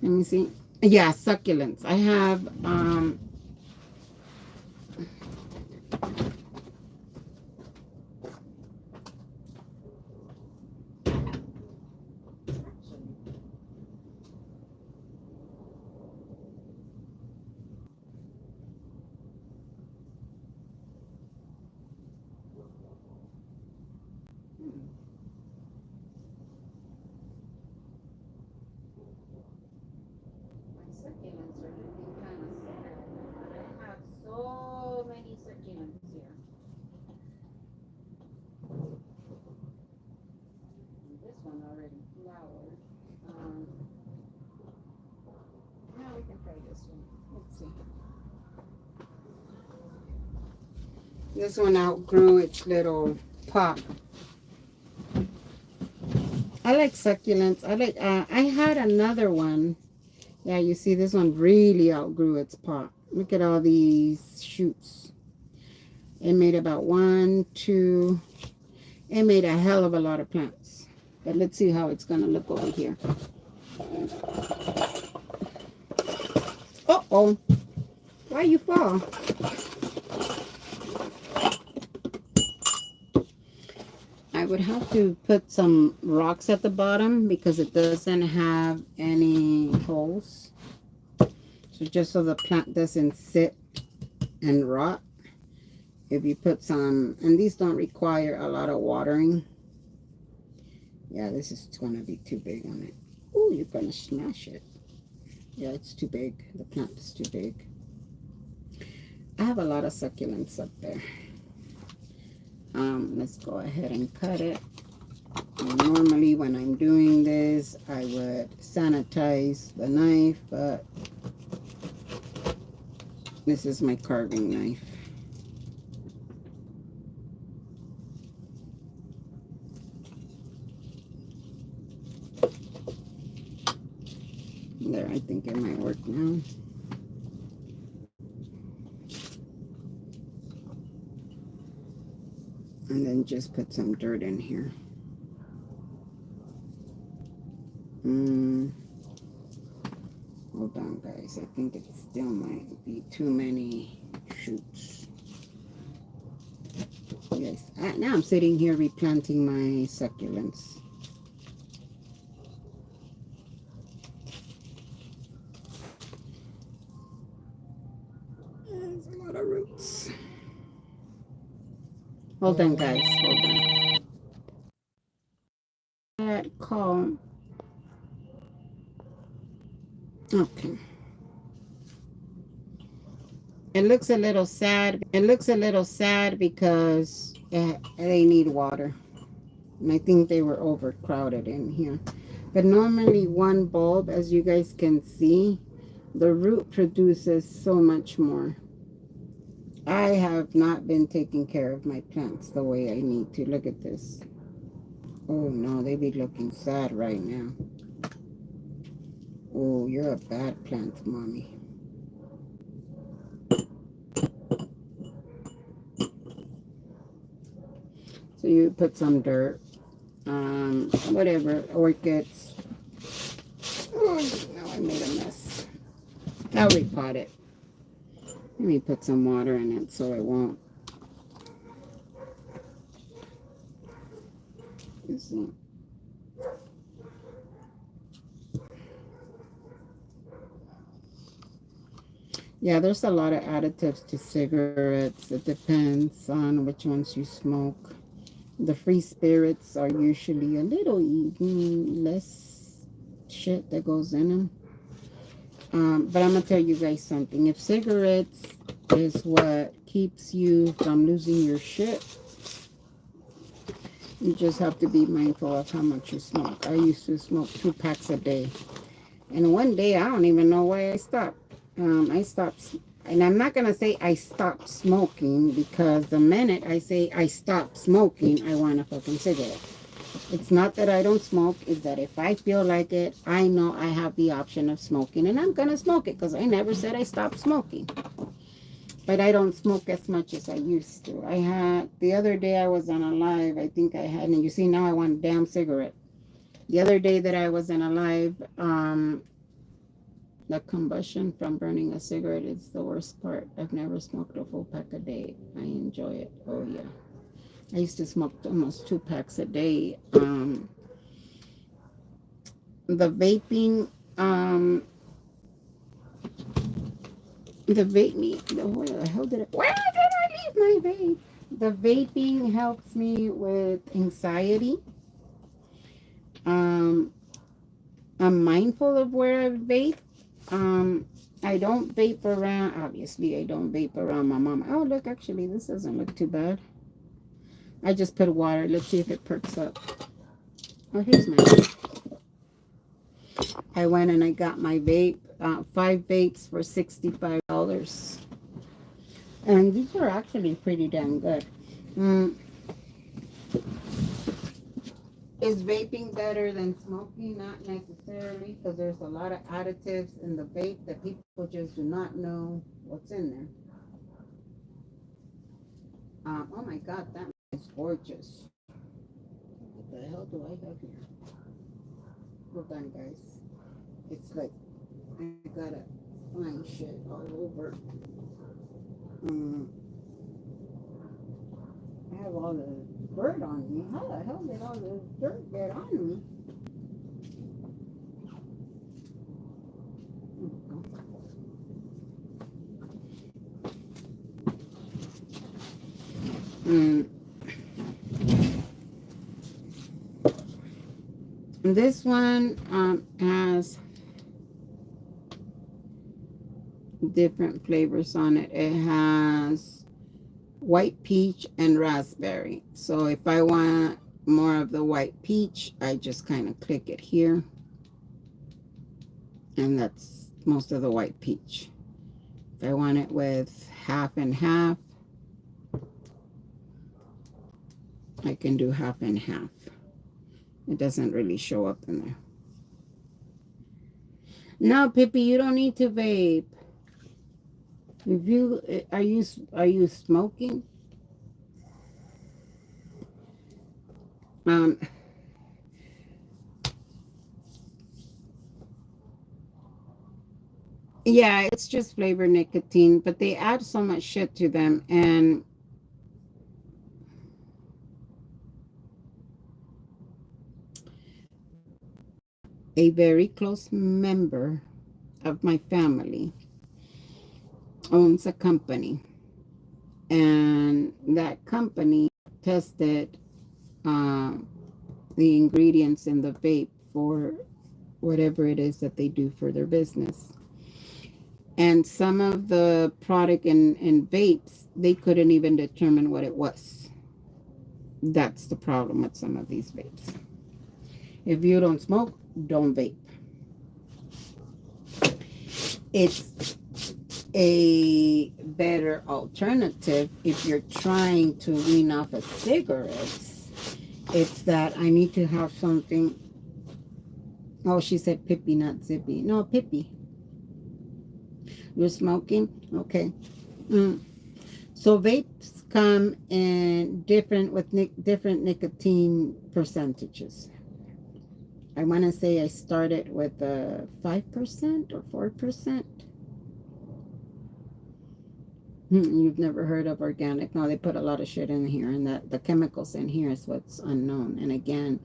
Let me see. Yeah, succulents. I have succulents are looking kind of sad. I have so many succulents here. This one already flowered. Now we can try this one. Let's see. This one outgrew its little pot. I like succulents. I had another one. Yeah, you see this one really outgrew its pot. Look at all these shoots. It made about 1, 2. It made a hell of a lot of plants. But let's see how it's going to look over here. Uh-oh. Why you fall? I would have to put some rocks at the bottom because it doesn't have any holes. So just so the plant doesn't sit and rot. If you put some, and these don't require a lot of watering. Yeah, this is going to be too big on it. Oh, you're going to smash it. Yeah, it's too big. The plant is too big. I have a lot of succulents up there. Let's go ahead and cut it. And normally when I'm doing this, I would sanitize the knife, but this is my carving knife. There, I think it might work now. And then just put some dirt in here. Hold on, guys. I think it still might be too many shoots. Yes. Now I'm sitting here replanting my succulents. There's a lot of roots. Hold on, guys. Hold on. That call. Okay. It looks a little sad. It looks a little sad because they need water. And I think they were overcrowded in here. But normally one bulb, as you guys can see, the root produces so much more. I have not been taking care of my plants the way I need to. Look at this. Oh no, they be looking sad right now. Oh, you're a bad plant, mommy. So you put some dirt, whatever, orchids. Oh, no, I made a mess. I'll repot it. Let me put some water in it so it won't. See. Yeah, there's a lot of additives to cigarettes. It depends on which ones you smoke. The free spirits are usually a little less shit that goes in them. But I'm going to tell you guys something. If cigarettes is what keeps you from losing your shit, you just have to be mindful of how much you smoke. I used to smoke 2 packs a day. And one day, I don't even know why I stopped. I stopped, and I'm not going to say I stopped smoking, because the minute I say I stopped smoking, I want a fucking cigarette. It's not that I don't smoke, it's that if I feel like it, I know I have the option of smoking, and I'm going to smoke it, because I never said I stopped smoking. But I don't smoke as much as I used to. I had, the other day I was on a live, I think I had, and you see now I want a damn cigarette. The other day that I was in a live, the combustion from burning a cigarette is the worst part. I've never smoked a full pack a day. I enjoy it. Oh yeah. I used to smoke almost 2 packs a day. The vaping, where the hell did where did I leave my vape? The vaping helps me with anxiety. I'm mindful of where I vape. I don't vape around, obviously I don't vape around my mom. Oh, look, actually, this doesn't look too bad. I just put water. Let's see if it perks up. Oh, here's my vape. I went and I got my vape, 5 vapes for $65. And these are actually pretty damn good. Mm, is vaping better than smoking? Not necessarily, because there's a lot of additives in the vape that people just do not know what's in there. Oh my God, that is gorgeous. What the hell do I have here? Hold on, guys. It's like I gotta find shit all over. Um, I have all the dirt on me. How the hell did all this dirt get on me? Mm, this one has different flavors on it. It has white peach and raspberry. So if I want more of the white peach, I just kind of click it here. And that's most of the white peach. If I want it with half and half, I can do half and half. It doesn't really show up in there. No, Pippi, you don't need to vape. If you are you smoking? Um, yeah, it's just flavor nicotine, but they add so much shit to them. And a very close member of my family owns a company, and that company tested uh, the ingredients in the vape for whatever it is that they do for their business. And some of the product in vapes, they couldn't even determine what it was. That's the problem with some of these vapes. If you don't smoke, don't vape. It's a better alternative if you're trying to wean off of cigarettes. It's that I need to have something. Oh, she said Pippi, not Zippy. No, Pippi. You're smoking? Okay. Mm. So vapes come in different with different nicotine percentages. I want to say I started with 5% or 4%. You've never heard of organic? No, they put a lot of shit in here, and the chemicals in here is what's unknown. And again,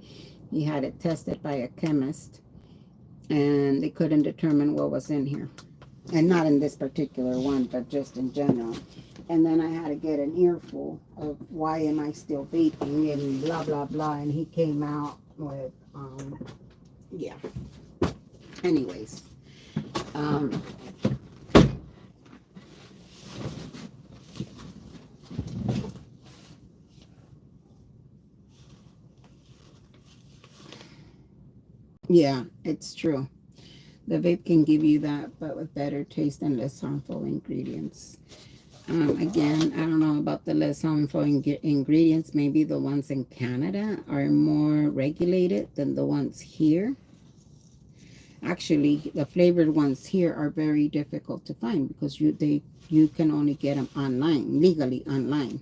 he had it tested by a chemist, and they couldn't determine what was in here. And not in this particular one, but just in general. And then I had to get an earful of why am I still vaping and blah, blah, blah. And he came out with, yeah. Anyways, um, yeah, it's true. The vape can give you that, but with better taste and less harmful ingredients. Again, I don't know about the less harmful ingredients. Maybe the ones in Canada are more regulated than the ones here. Actually, the flavored ones here are very difficult to find because you can only get them online, legally online.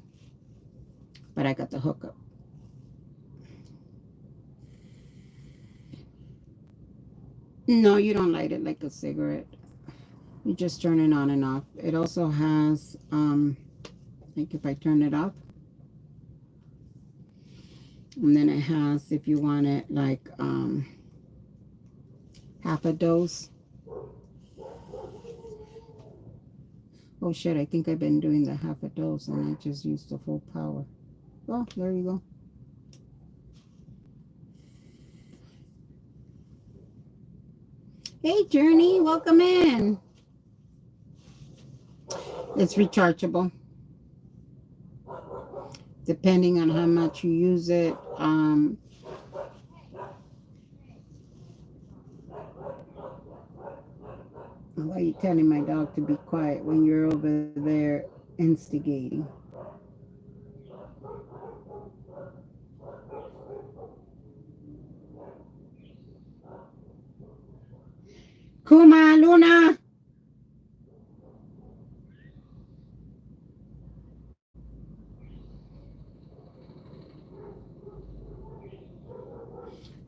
But I got the hookup. No, you don't light it like a cigarette. You just turn it on and off. It also has, like if I turn it off, and then it has, if you want it, like half a dose. Oh shit, I think I've been doing the half a dose and I just used the full power. Oh, there you go. Hey, Journey, welcome in. It's rechargeable. Depending on how much you use it. Why are you telling my dog to be quiet when you're over there instigating. Kuma Luna.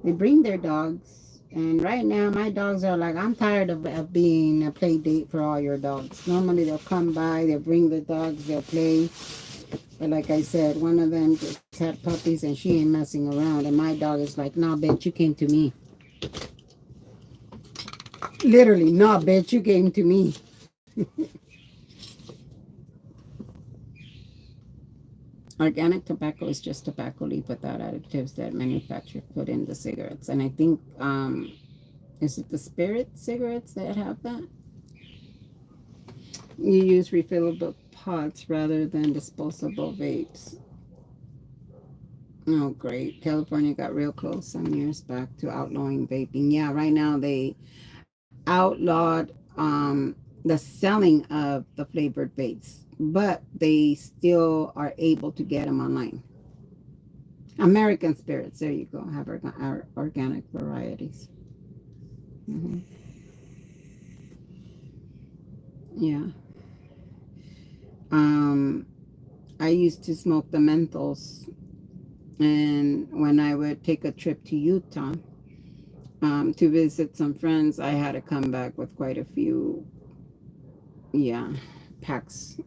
They bring their dogs. And right now, my dogs are like, I'm tired of being a play date for all your dogs. Normally, they'll come by, they'll bring the dogs, they'll play. But like I said, one of them just had puppies and she ain't messing around. And my dog is like, nah, bitch, you came to me. Literally, nah, bitch, you came to me. Organic tobacco is just tobacco leaf without additives that manufacturers put in the cigarettes. And I think, is it the spirit cigarettes that have that? You use refillable pods rather than disposable vapes. Oh, great. California got real close some years back to outlawing vaping. Yeah, right now they outlawed the selling of the flavored vapes, but they still are able to get them online. American spirits, there you go, have organic varieties. Hmm. Yeah. Um, I used to smoke the menthols, and when I would take a trip to Utah to visit some friends, I had to come back with quite a few, yeah, packs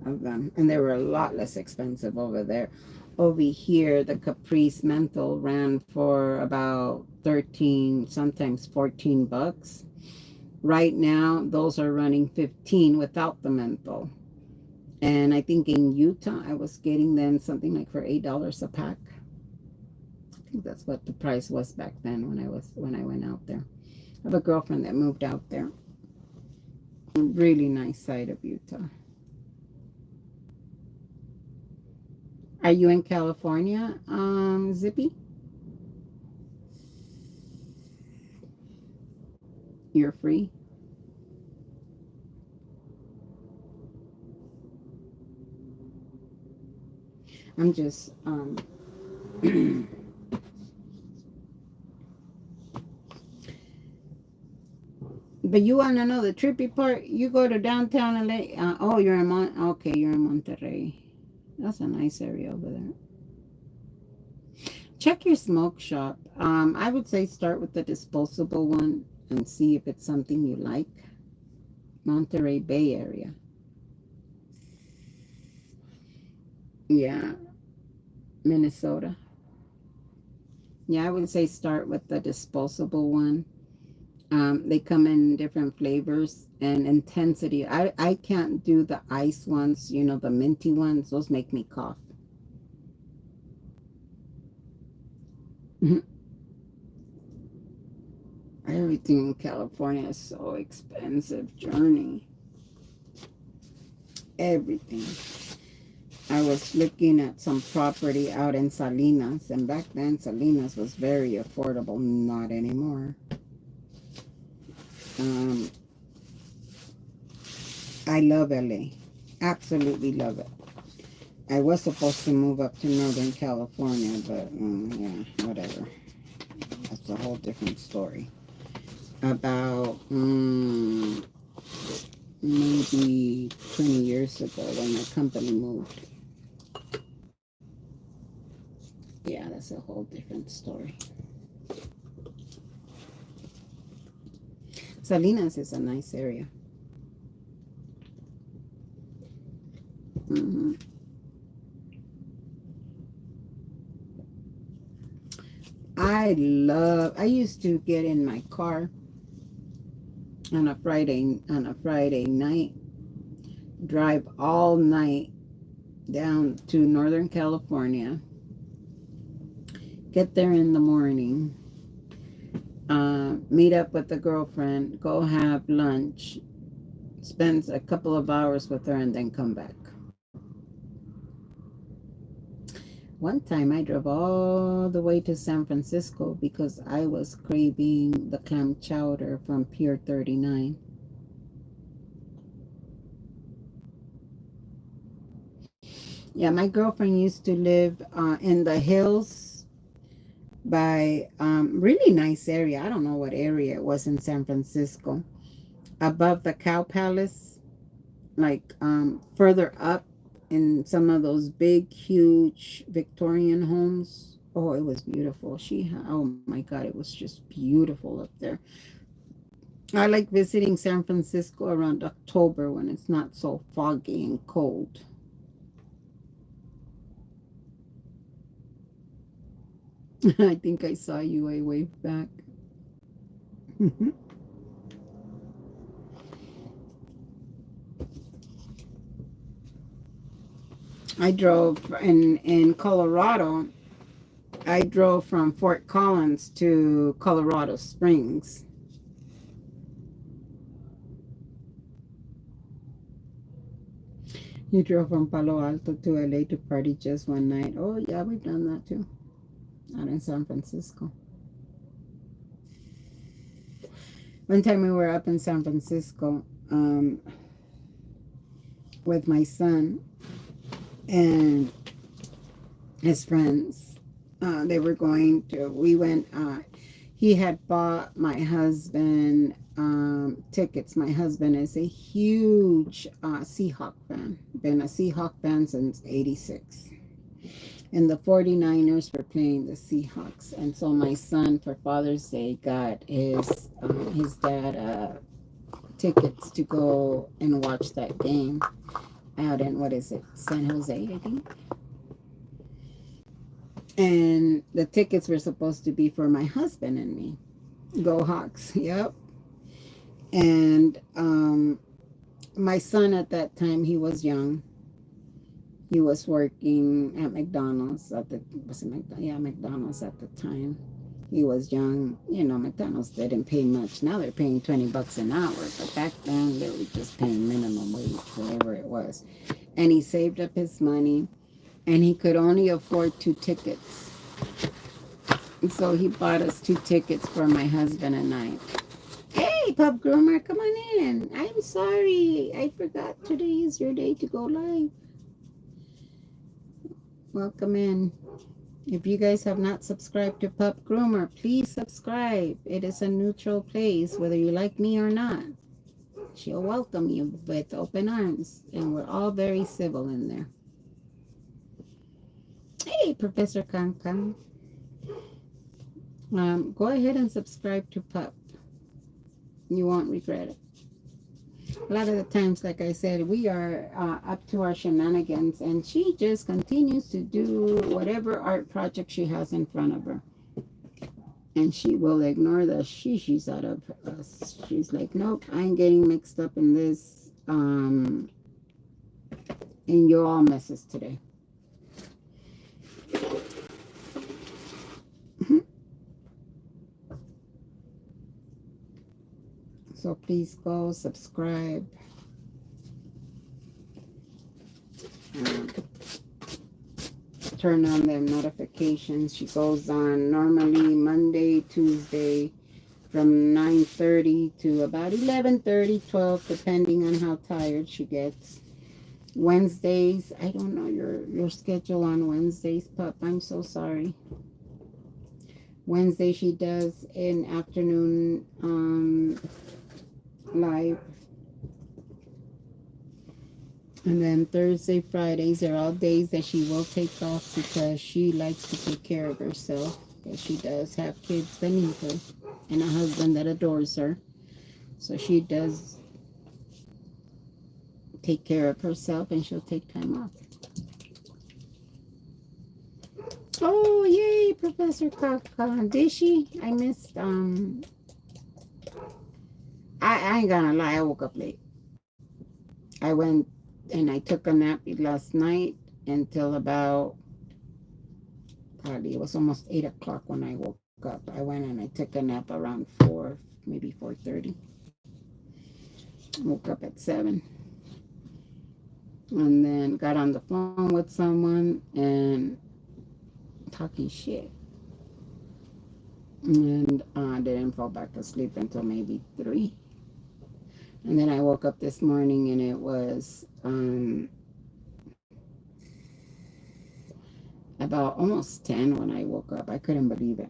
of them, and they were a lot less expensive over there. Over here, the Caprice menthol ran for about 13, sometimes $14. Right now, those are running 15 without the menthol. And I think in Utah, I was getting them something like for $8 a pack. I think that's what the price was back then when I went out there. I have a girlfriend that moved out there. Really nice side of Utah. Are you in California, Zippy? You're free. I'm just but you want to know the trippy part? You go to downtown LA. Oh, you're in Okay, you're in Monterrey. That's a nice area over there. Check your smoke shop. I would say start with the disposable one and see if it's something you like. Monterey Bay Area. Yeah, Minnesota. Yeah, I would say start with the disposable one. They come in different flavors and intensity. I can't do the ice ones, the minty ones. Those make me cough. Everything in California is so expensive. Journey. Everything. I was looking at some property out in Salinas, and back then Salinas was very affordable. Not anymore. Um, I love LA. Absolutely love it. I was supposed to move up to Northern California, but yeah, whatever. That's a whole different story. About maybe 20 years ago when my company moved. Yeah, that's a whole different story. Salinas is a nice area. Hmm. I used to get in my car on a Friday night, drive all night down to Northern California, get there in the morning, meet up with the girlfriend, go have lunch, spend a couple of hours with her, and then come back. One time I drove all the way to San Francisco because I was craving the clam chowder from Pier 39. Yeah, my girlfriend used to live in the hills by really nice area. I don't know what area it was in San Francisco. Above the Cow Palace, like further up in some of those big, huge Victorian homes. Oh, it was beautiful. Oh my God, it was just beautiful up there. I like visiting San Francisco around October when it's not so foggy and cold. I think I saw you. I waved back. I drove in Colorado. I drove from Fort Collins to Colorado Springs. You drove from Palo Alto to LA to party just one night. Oh, yeah, we've done that too. Out in San Francisco. One time we were up in San Francisco with my son and his friends. They were going to, we went, he had bought my husband tickets. My husband is a huge Seahawk fan, been a Seahawk fan since '86. And the 49ers were playing the Seahawks. And so my son, for Father's Day, got his dad tickets to go and watch that game out in, what is it, San Jose, I think. And the tickets were supposed to be for my husband and me. Go Hawks, yep. And my son at that time, he was young. He was working at McDonald's at the was it McDonald's? Yeah, McDonald's at the time. He was young. You know, McDonald's didn't pay much. Now they're paying $20 an hour, but back then they were just paying minimum wage, whatever it was. And he saved up his money, and he could only afford 2 tickets. And so he bought us 2 tickets for my husband and I. Hey, Pub Groomer, come on in. I'm sorry. I forgot today is your day to go live. Welcome in. If you guys have not subscribed to Pup Groomer, please subscribe. It is a neutral place, whether you like me or not. She'll welcome you with open arms, and we're all very civil in there. Hey, Professor Kankan. Go ahead and subscribe to Pup. You won't regret it. A lot of the times, like I said, we are up to our shenanigans, and she just continues to do whatever art project she has in front of her. And she will ignore the she's out of us. She's like, nope, I ain't getting mixed up in this. In your all messes today. So please go subscribe. Turn on them notifications. She goes on normally Monday, Tuesday from 9:30 to about 11:30, 12, depending on how tired she gets. Wednesdays, I don't know your schedule on Wednesdays, Pup. I'm so sorry. Wednesday she does an afternoon live. And then Thursday, Fridays are all days that she will take off because she likes to take care of herself. Because she does have kids that need her and a husband that adores her. So she does take care of herself and she'll take time off. Oh, yay, Professor Kaka. Did she? I missed, I ain't gonna lie, I woke up late. I went and I took a nap last night until about, probably it was almost 8 o'clock when I woke up. I went and I took a nap around 4, maybe 4:30. Woke up at 7. And then got on the phone with someone and talking shit. And didn't fall back to sleep until maybe 3. And then I woke up this morning and it was about almost 10 when I woke up. I couldn't believe it.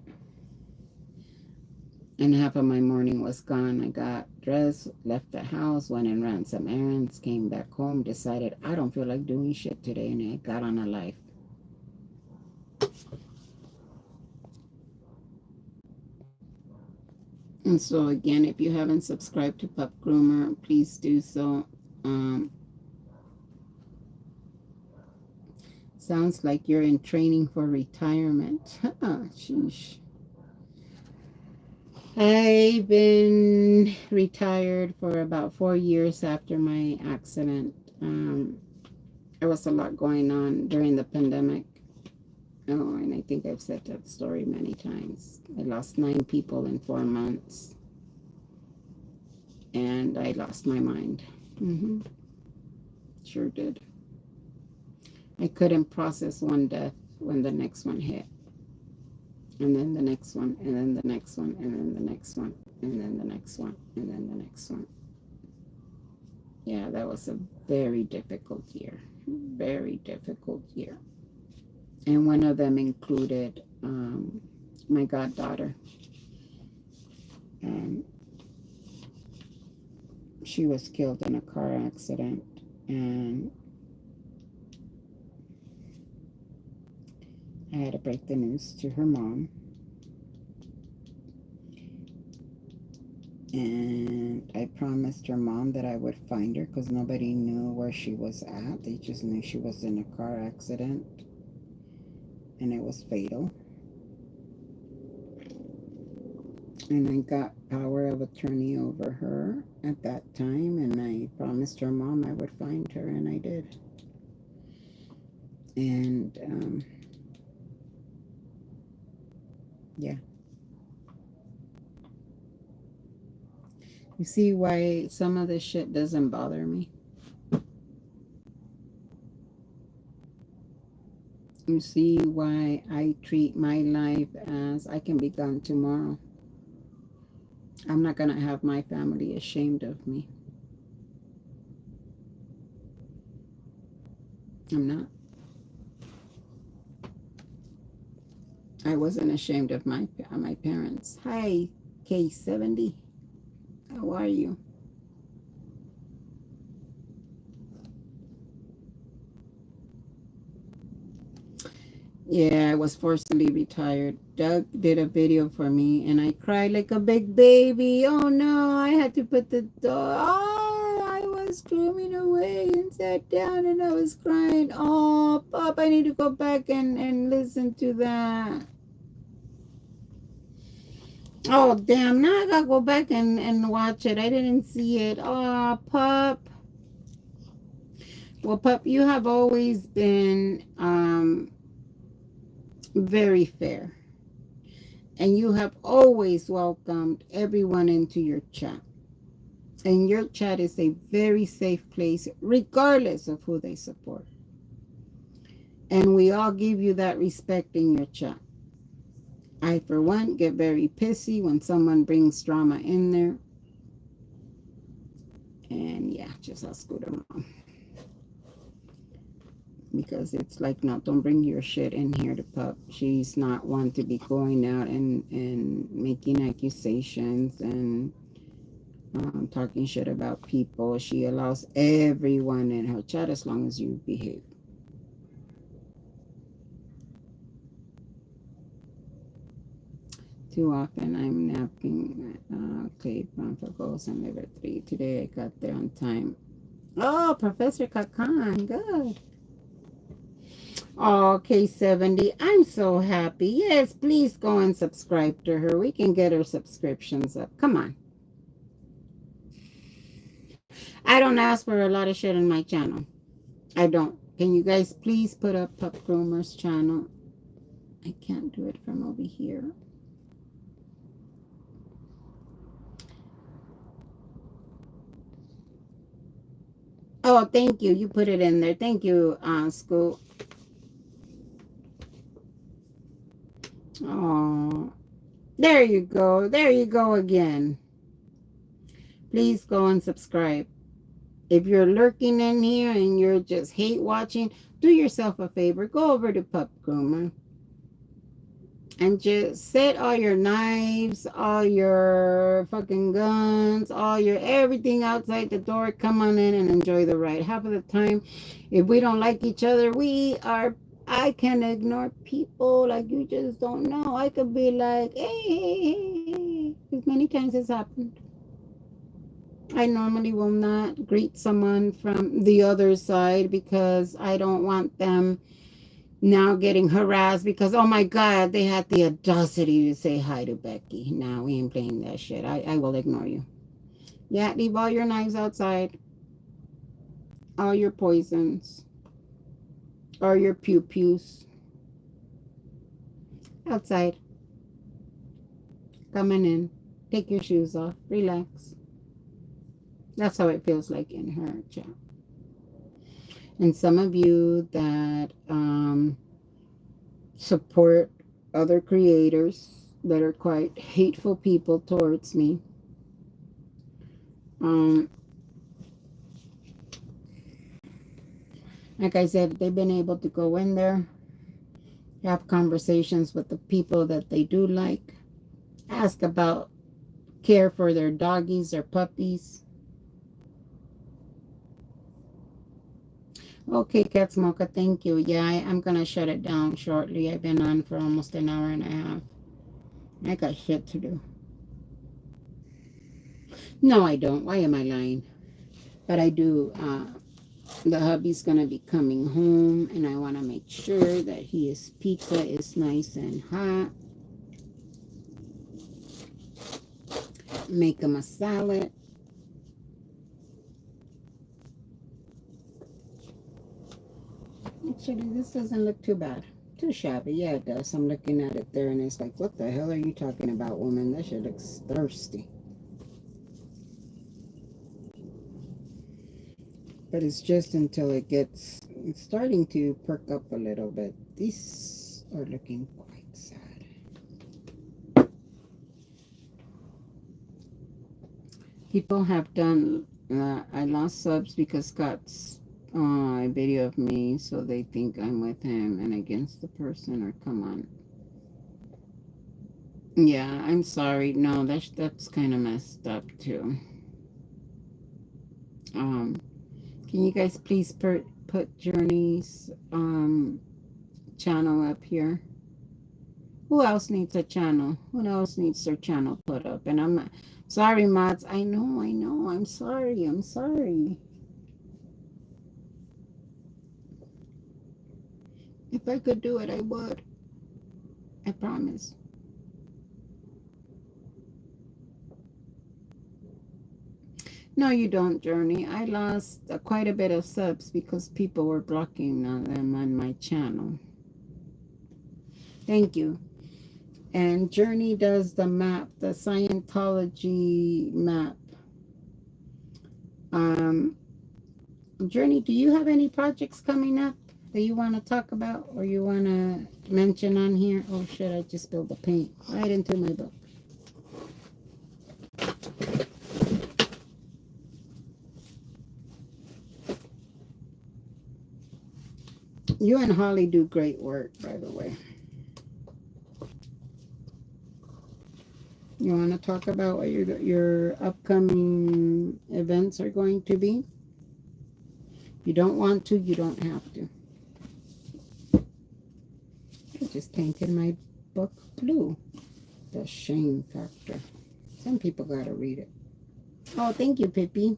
And half of my morning was gone. I got dressed, left the house, went and ran some errands, came back home, decided I don't feel like doing shit today, and I got on a life. And so again, if you haven't subscribed to Pup Groomer, please do so. Sounds like you're in training for retirement. Sheesh. I've been retired for about 4 years after my accident. There was a lot going on during the pandemic. Oh, and I think I've said that story many times. I lost 9 people in 4 months. And I lost my mind. Sure did. I couldn't process one death when the next one hit. And then the next one, and then the next one, and then the next one, and then the next one, and then the next one. Yeah, that was a very difficult year. Very difficult year. And one of them included my goddaughter. She was killed in a car accident, and I had to break the news to her mom. And I promised her mom that I would find her because nobody knew where she was at. They just knew she was in a car accident, and it was fatal. And I got power of attorney over her at that time, and I promised her mom I would find her, and I did. And yeah. You see why some of this shit doesn't bother me? You see why I treat my life as I can be gone tomorrow. I'm not going to have my family ashamed of me. I'm not. I wasn't ashamed of my parents. Hi, K70. How are you? Yeah, I was forcibly retired. Doug did a video for me, and I cried like a big baby. Oh no, I had to put the door. Oh, I was screaming away and sat down, and I was crying. Oh, Pop, I need to go back and listen to that. Oh, damn, now I gotta go back and watch it. I didn't see it. Oh, Pup. Well, Pup, you have always been very fair. And you have always welcomed everyone into your chat. And your chat is a very safe place, regardless of who they support. And we all give you that respect in your chat. I, for one, get very pissy when someone brings drama in there. And yeah, just ask good mom. Because it's like, no, don't bring your shit in here to Pup. She's not one to be going out and making accusations and talking shit about people. She allows everyone in her chat as long as you behave. Too often I'm napping. Okay, plan for goals and level 3. Today I got there on time. Oh, Professor Kakan, good. Oh, K70, I'm so happy. Yes, please go and subscribe to her. We can get her subscriptions up. Come on. I don't ask for a lot of shit on my channel. I don't. Can you guys please put up Pup Groomer's channel? I can't do it from over here. Oh, thank you. You put it in there. Thank you, Scoop. Oh, there you go. There you go again. Please go and subscribe. If you're lurking in here and you're just hate watching, do yourself a favor. Go over to Pup Groomer and just set all your knives, all your fucking guns, all your everything outside the door. Come on in and enjoy the ride. Half of the time, if we don't like each other, I can ignore people like you just don't know. I could be like, hey. As many times it's happened. I normally will not greet someone from the other side because I don't want them now getting harassed because, oh my God, they had the audacity to say hi to Becky. Now we ain't playing that shit. I will ignore you. Yeah, leave all your knives outside, all your poisons, or your pew-pews outside. Coming in. Take your shoes off. Relax. That's how it feels like in her chat. And some of you that support other creators that are quite hateful people towards me, like I said, they've been able to go in there, have conversations with the people that they do like, ask about care for their doggies or puppies. Okay, Cat Smoker, thank you. Yeah, I'm going to shut it down shortly. I've been on for almost an hour and a half. I got shit to do. No, I don't. Why am I lying? But I do. The hubby's going to be coming home, and I want to make sure that his pizza is nice and hot. Make him a salad. Actually, this doesn't look too bad. Too shabby. Yeah, it does. I'm looking at it there, and it's like, what the hell are you talking about, woman? That shit looks thirsty. But it's just until it's starting to perk up a little bit. These are looking quite sad. People have done, I lost subs because Scott's a video of me, so they think I'm with him and against the person, or come on. Yeah, I'm sorry. No, that's kind of messed up too. Can you guys please put Journey's channel up here? Who else needs a channel? Who else needs their channel put up? And I'm sorry, mods. I know. I'm sorry. If I could do it, I would. I promise. No, you don't, Journey. I lost quite a bit of subs because people were blocking them on my channel. Thank you. And Journey does the map, the Scientology map. Journey, do you have any projects coming up that you want to talk about or you want to mention on here? Oh shit, I just spilled the paint right into my book. You and Holly do great work, by the way. You want to talk about what your upcoming events are going to be? If you don't want to, you don't have to. I just painted my book blue. The shame factor. Some people gotta read it. Oh, thank you, Pippi.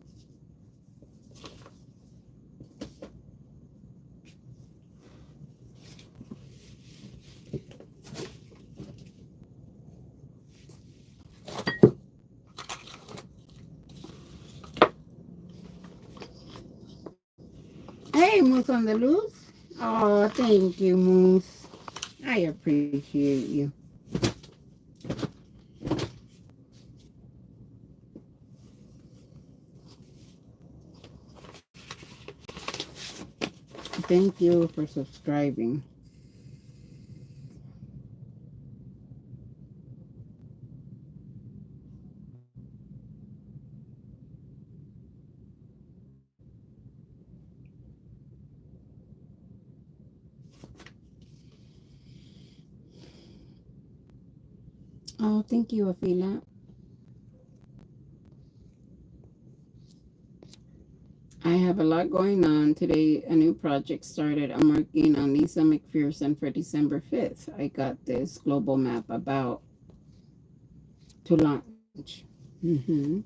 Hey, Moose on the Loose. Oh, thank you, Moose. I appreciate you. Thank you for subscribing. Oh, thank you, Afila. I have a lot going on today. A new project started. I'm working on Lisa McPherson for December 5th. I got this global map about to launch. Mm-hmm.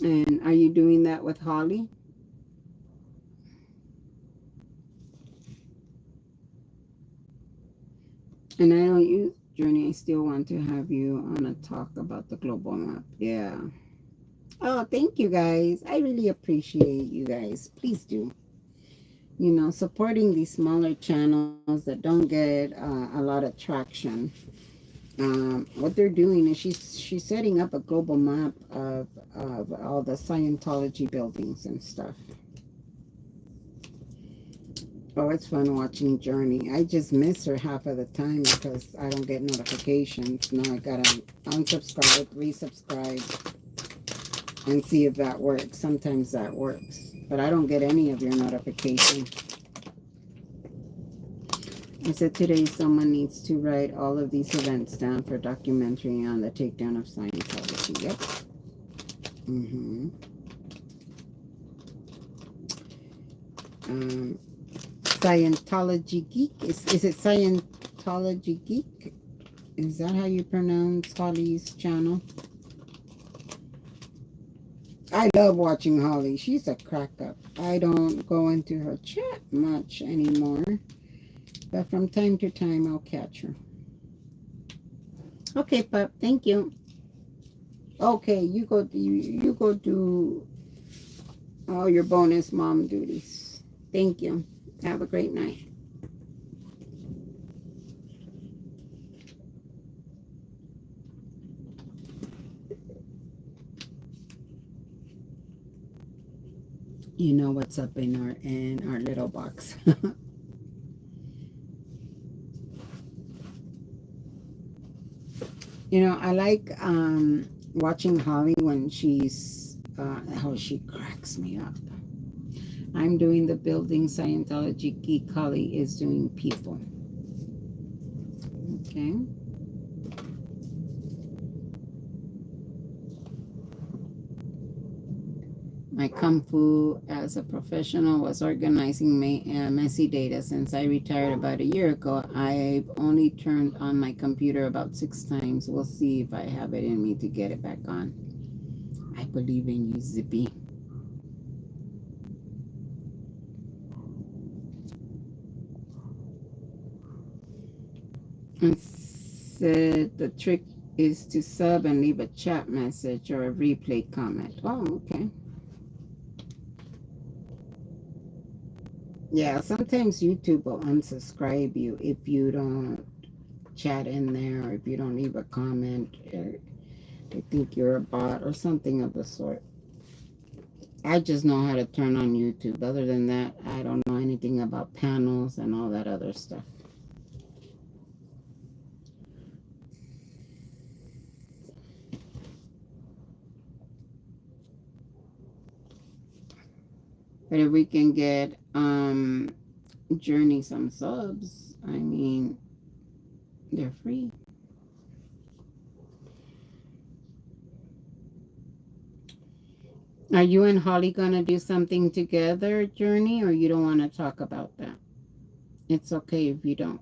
And are you doing that with Holly? And I don't use Journey. I still want to have you on a talk about the global map. Yeah. Oh, thank you guys. I really appreciate you guys. Please do. Supporting these smaller channels that don't get a lot of traction. What they're doing is she's setting up a global map of all the Scientology buildings and stuff. Oh, it's fun watching Journey. I just miss her half of the time because I don't get notifications. Now I gotta unsubscribe, resubscribe, and see if that works. Sometimes that works, but I don't get any of your notifications. I said today someone needs to write all of these events down for documentary on the takedown of Scientology. Yep. Mm-hmm. Um, Scientology Geek. Is it Scientology Geek? Is that how you pronounce Holly's channel? I love watching Holly. She's a crack up. I don't go into her chat much anymore, but from time to time I'll catch her. Okay, pup. Thank you. Okay, you go do all your bonus mom duties. Thank you. Have a great night. You know what's up in our little box. I like watching Holly when she's how she cracks me up. I'm doing the building Scientology geek. Holly is doing people. Okay. My kung fu as a professional was organizing messy data. Since I retired about a year ago, I've only turned on my computer about 6 times. We'll see if I have it in me to get it back on. I believe in you, Zippy. And said the trick is to sub and leave a chat message or a replay comment. Oh, okay. Yeah, sometimes YouTube will unsubscribe you if you don't chat in there or if you don't leave a comment. They think you're a bot or something of the sort. I just know how to turn on YouTube. Other than that, I don't know anything about panels and all that other stuff. But if we can get Journey some subs, I mean, they're free. Are you and Holly gonna do something together, Journey, or you don't want to talk about that? It's okay if you don't,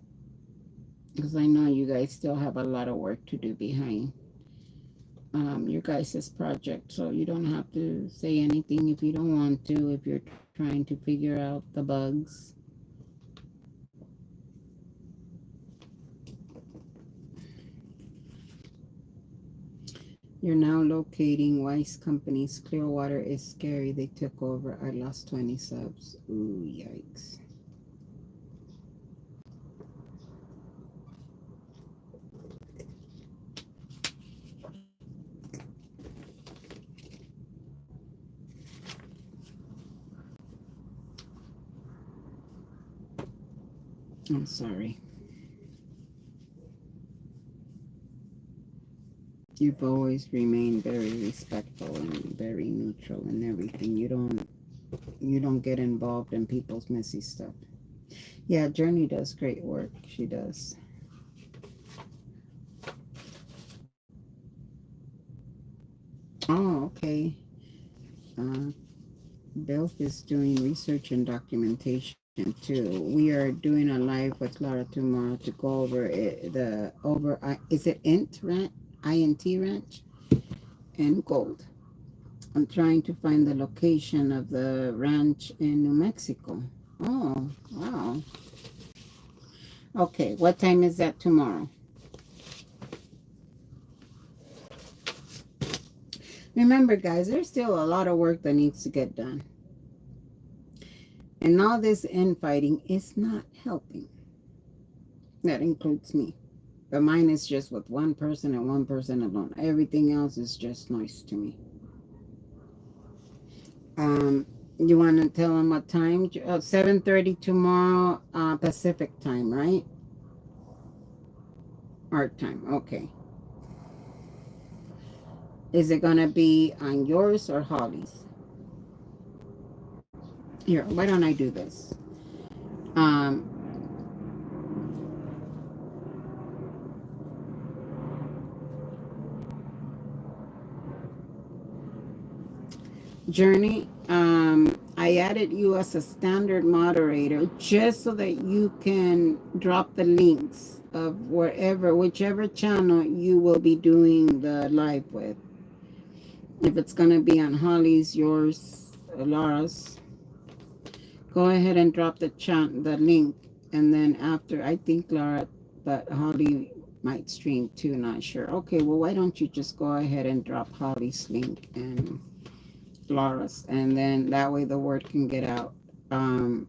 because I know you guys still have a lot of work to do behind your guys' project, so you don't have to say anything if you don't want to, if you're trying to figure out the bugs. You're now locating Weiss Companies. Clearwater is scary. They took over. I lost 20 subs. Ooh, yikes. I'm sorry. You've always remained very respectful and very neutral in everything. You don't get involved in people's messy stuff. Yeah, Journey does great work. She does. Oh, okay. Uh, Belf is doing research and documentation too. We are doing a live with Laura tomorrow to go over is it INT Ranch and Gold. I'm trying to find the location of the ranch in New Mexico. Oh, wow. Okay, what time is that tomorrow? Remember, guys, there's still a lot of work that needs to get done. And all this infighting is not helping. That includes me. But mine is just with one person and one person alone. Everything else is just noise to me. Um, you want to tell them what time? 7:30 tomorrow, Pacific time, right? Our time. Okay. Is it gonna be on yours or Holly's? Here, why don't I do this? Um, Journey, I added you as a standard moderator just so that you can drop the links of whichever channel you will be doing the live with. If it's going to be on Holly's, yours, Laura's, go ahead and drop the link. And then after, I think Laura, but Holly might stream too, not sure. Okay, well, why don't you just go ahead and drop Holly's link and Laura's, and then that way the word can get out. Um,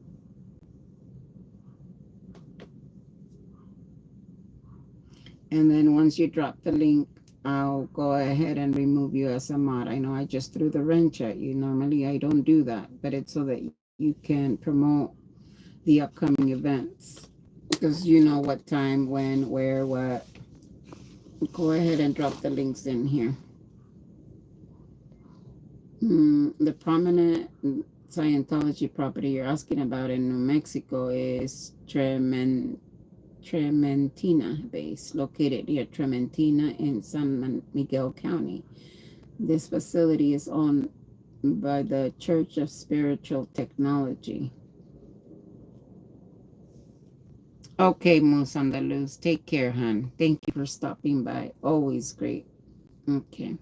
and then once you drop the link, I'll go ahead and remove you as a mod. I know I just threw the wrench at you. Normally I don't do that, but it's so that you can promote the upcoming events because you know what time, when, where, what. Go ahead and drop the links in here. The prominent Scientology property you're asking about in New Mexico is Trementina base, located near Trementina in San Miguel County. This facility is owned by the Church of Spiritual Technology. Okay, Moose on the Loose. Take care, hon. Thank you for stopping by. Always great. Okay.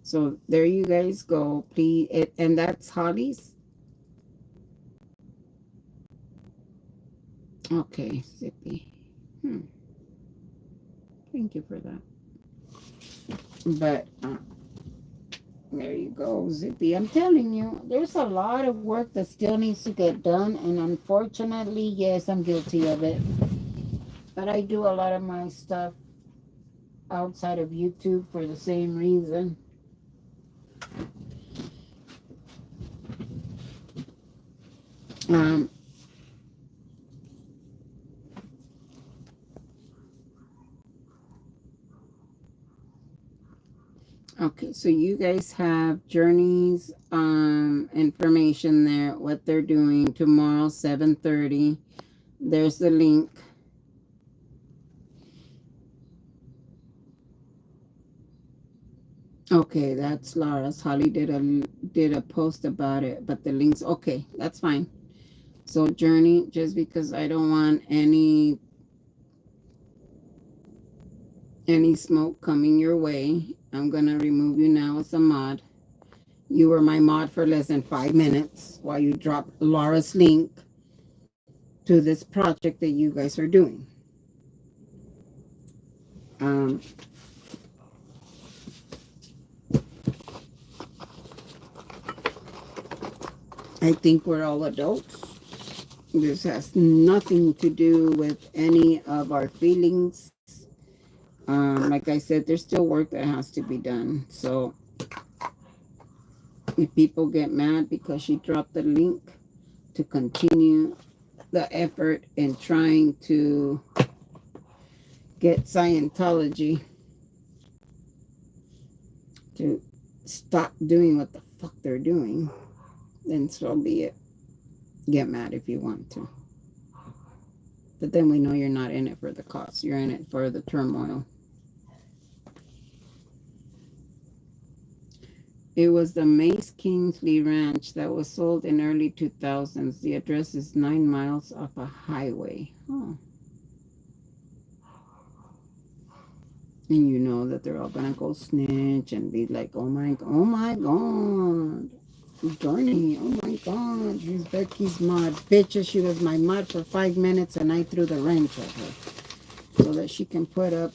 So there you guys go. Please, and that's Holly's. Okay, Zippy. Thank you for that. But there you go, Zippy. I'm telling you, there's a lot of work that still needs to get done, and unfortunately, yes, I'm guilty of it. But I do a lot of my stuff outside of YouTube for the same reason. Um, okay, so you guys have Journey's information there, what they're doing tomorrow, 7:30. There's the link. Okay, that's Laura's. Holly did a post about it, but the links. Okay, that's fine. So Journey, just because I don't want any smoke coming your way, I'm gonna remove you now as a mod. You were my mod for less than 5 minutes while you drop Laura's link to this project that you guys are doing. Um, I think we're all adults. This has nothing to do with any of our feelings. Like I said, there's still work that has to be done. So if people get mad because she dropped the link to continue the effort in trying to get Scientology to stop doing what the fuck they're doing, then so be it. Get mad if you want to. But then we know you're not in it for the cause. You're in it for the turmoil. It was the Mace Kingsley Ranch that was sold in early 2000s. The address is 9 miles off a highway. Oh. And you know that they're all gonna go snitch and be like, oh my God. Journey, oh my God, she's Becky's mod. Bitches, she was my mod for 5 minutes and I threw the wrench at her. So that she can put up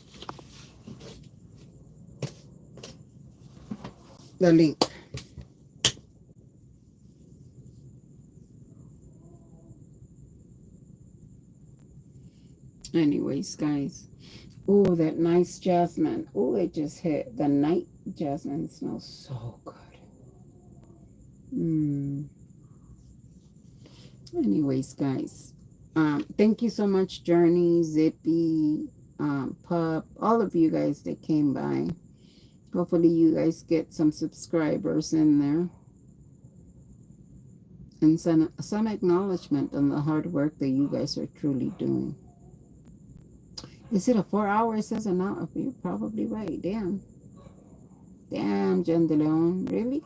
the link. Anyways, guys. Oh, that nice jasmine. Oh, it just hit. The night jasmine smells so good. Anyways, guys. Thank you so much, Journey, Zippy, Pup, all of you guys that came by. Hopefully you guys get some subscribers in there. And some acknowledgement on the hard work that you guys are truly doing. Is it a 4 hour? It says an hour. You're probably right. Damn. Damn, Jen De Leon. Really?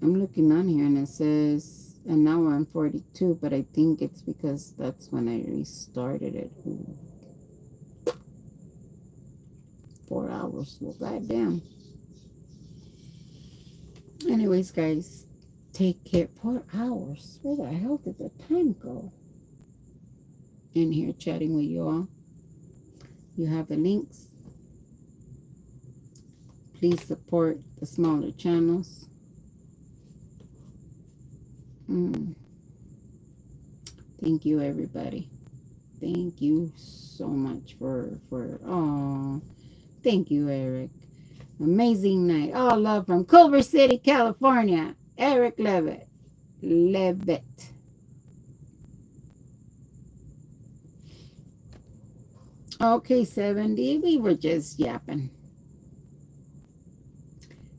I'm looking on here and it says an hour and 42, but I think it's because that's when I restarted it. Ooh. 4 hours. Well, goddamn. Anyways, guys, take care. 4 hours. Where the hell did the time go? In here chatting with you all. You have the links. Please support the smaller channels. Thank you, everybody. Thank you so much for thank you, Eric. Amazing night. All love from Culver City, California. Eric Levitt. Okay, 70. We were just yapping.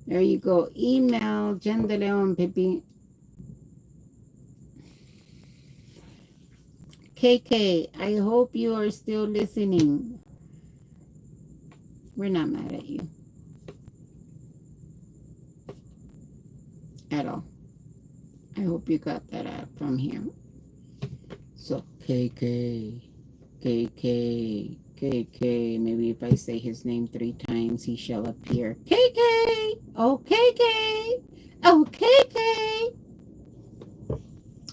There you go. Email Jen De Leon Pippi. KK, I hope you are still listening. We're not mad at you. At all. I hope you got that out from here. So, KK, maybe if I say his name 3 times, he shall appear. KK, oh, KK, oh, KK.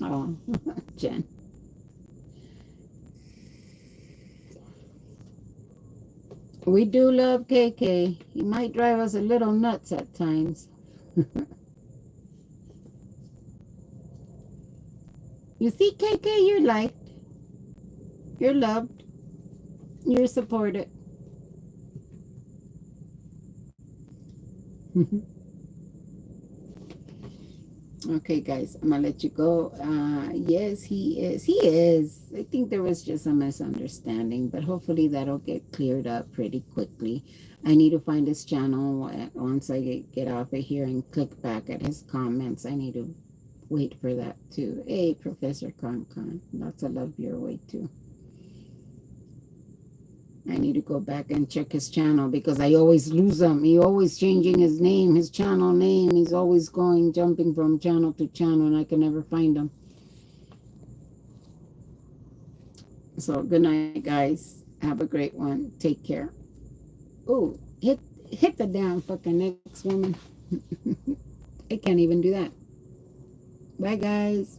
Oh, Jen. We do love KK. He might drive us a little nuts at times. You see, KK, you're liked. You're loved. You're supported. Okay, guys, I'm gonna let you go. Yes, he is. He is. I think there was just a misunderstanding, but hopefully that'll get cleared up pretty quickly. I need to find his channel once I get off of here and click back at his comments. I need to wait for that too. Hey, Professor Con, lots of love your way too. I need to go back and check his channel because I always lose him. He always changing his name, his channel name. He's always jumping from channel to channel, and I can never find him. So good night, guys. Have a great one. Take care. Oh, hit the damn fucking next woman. I can't even do that. Bye, guys.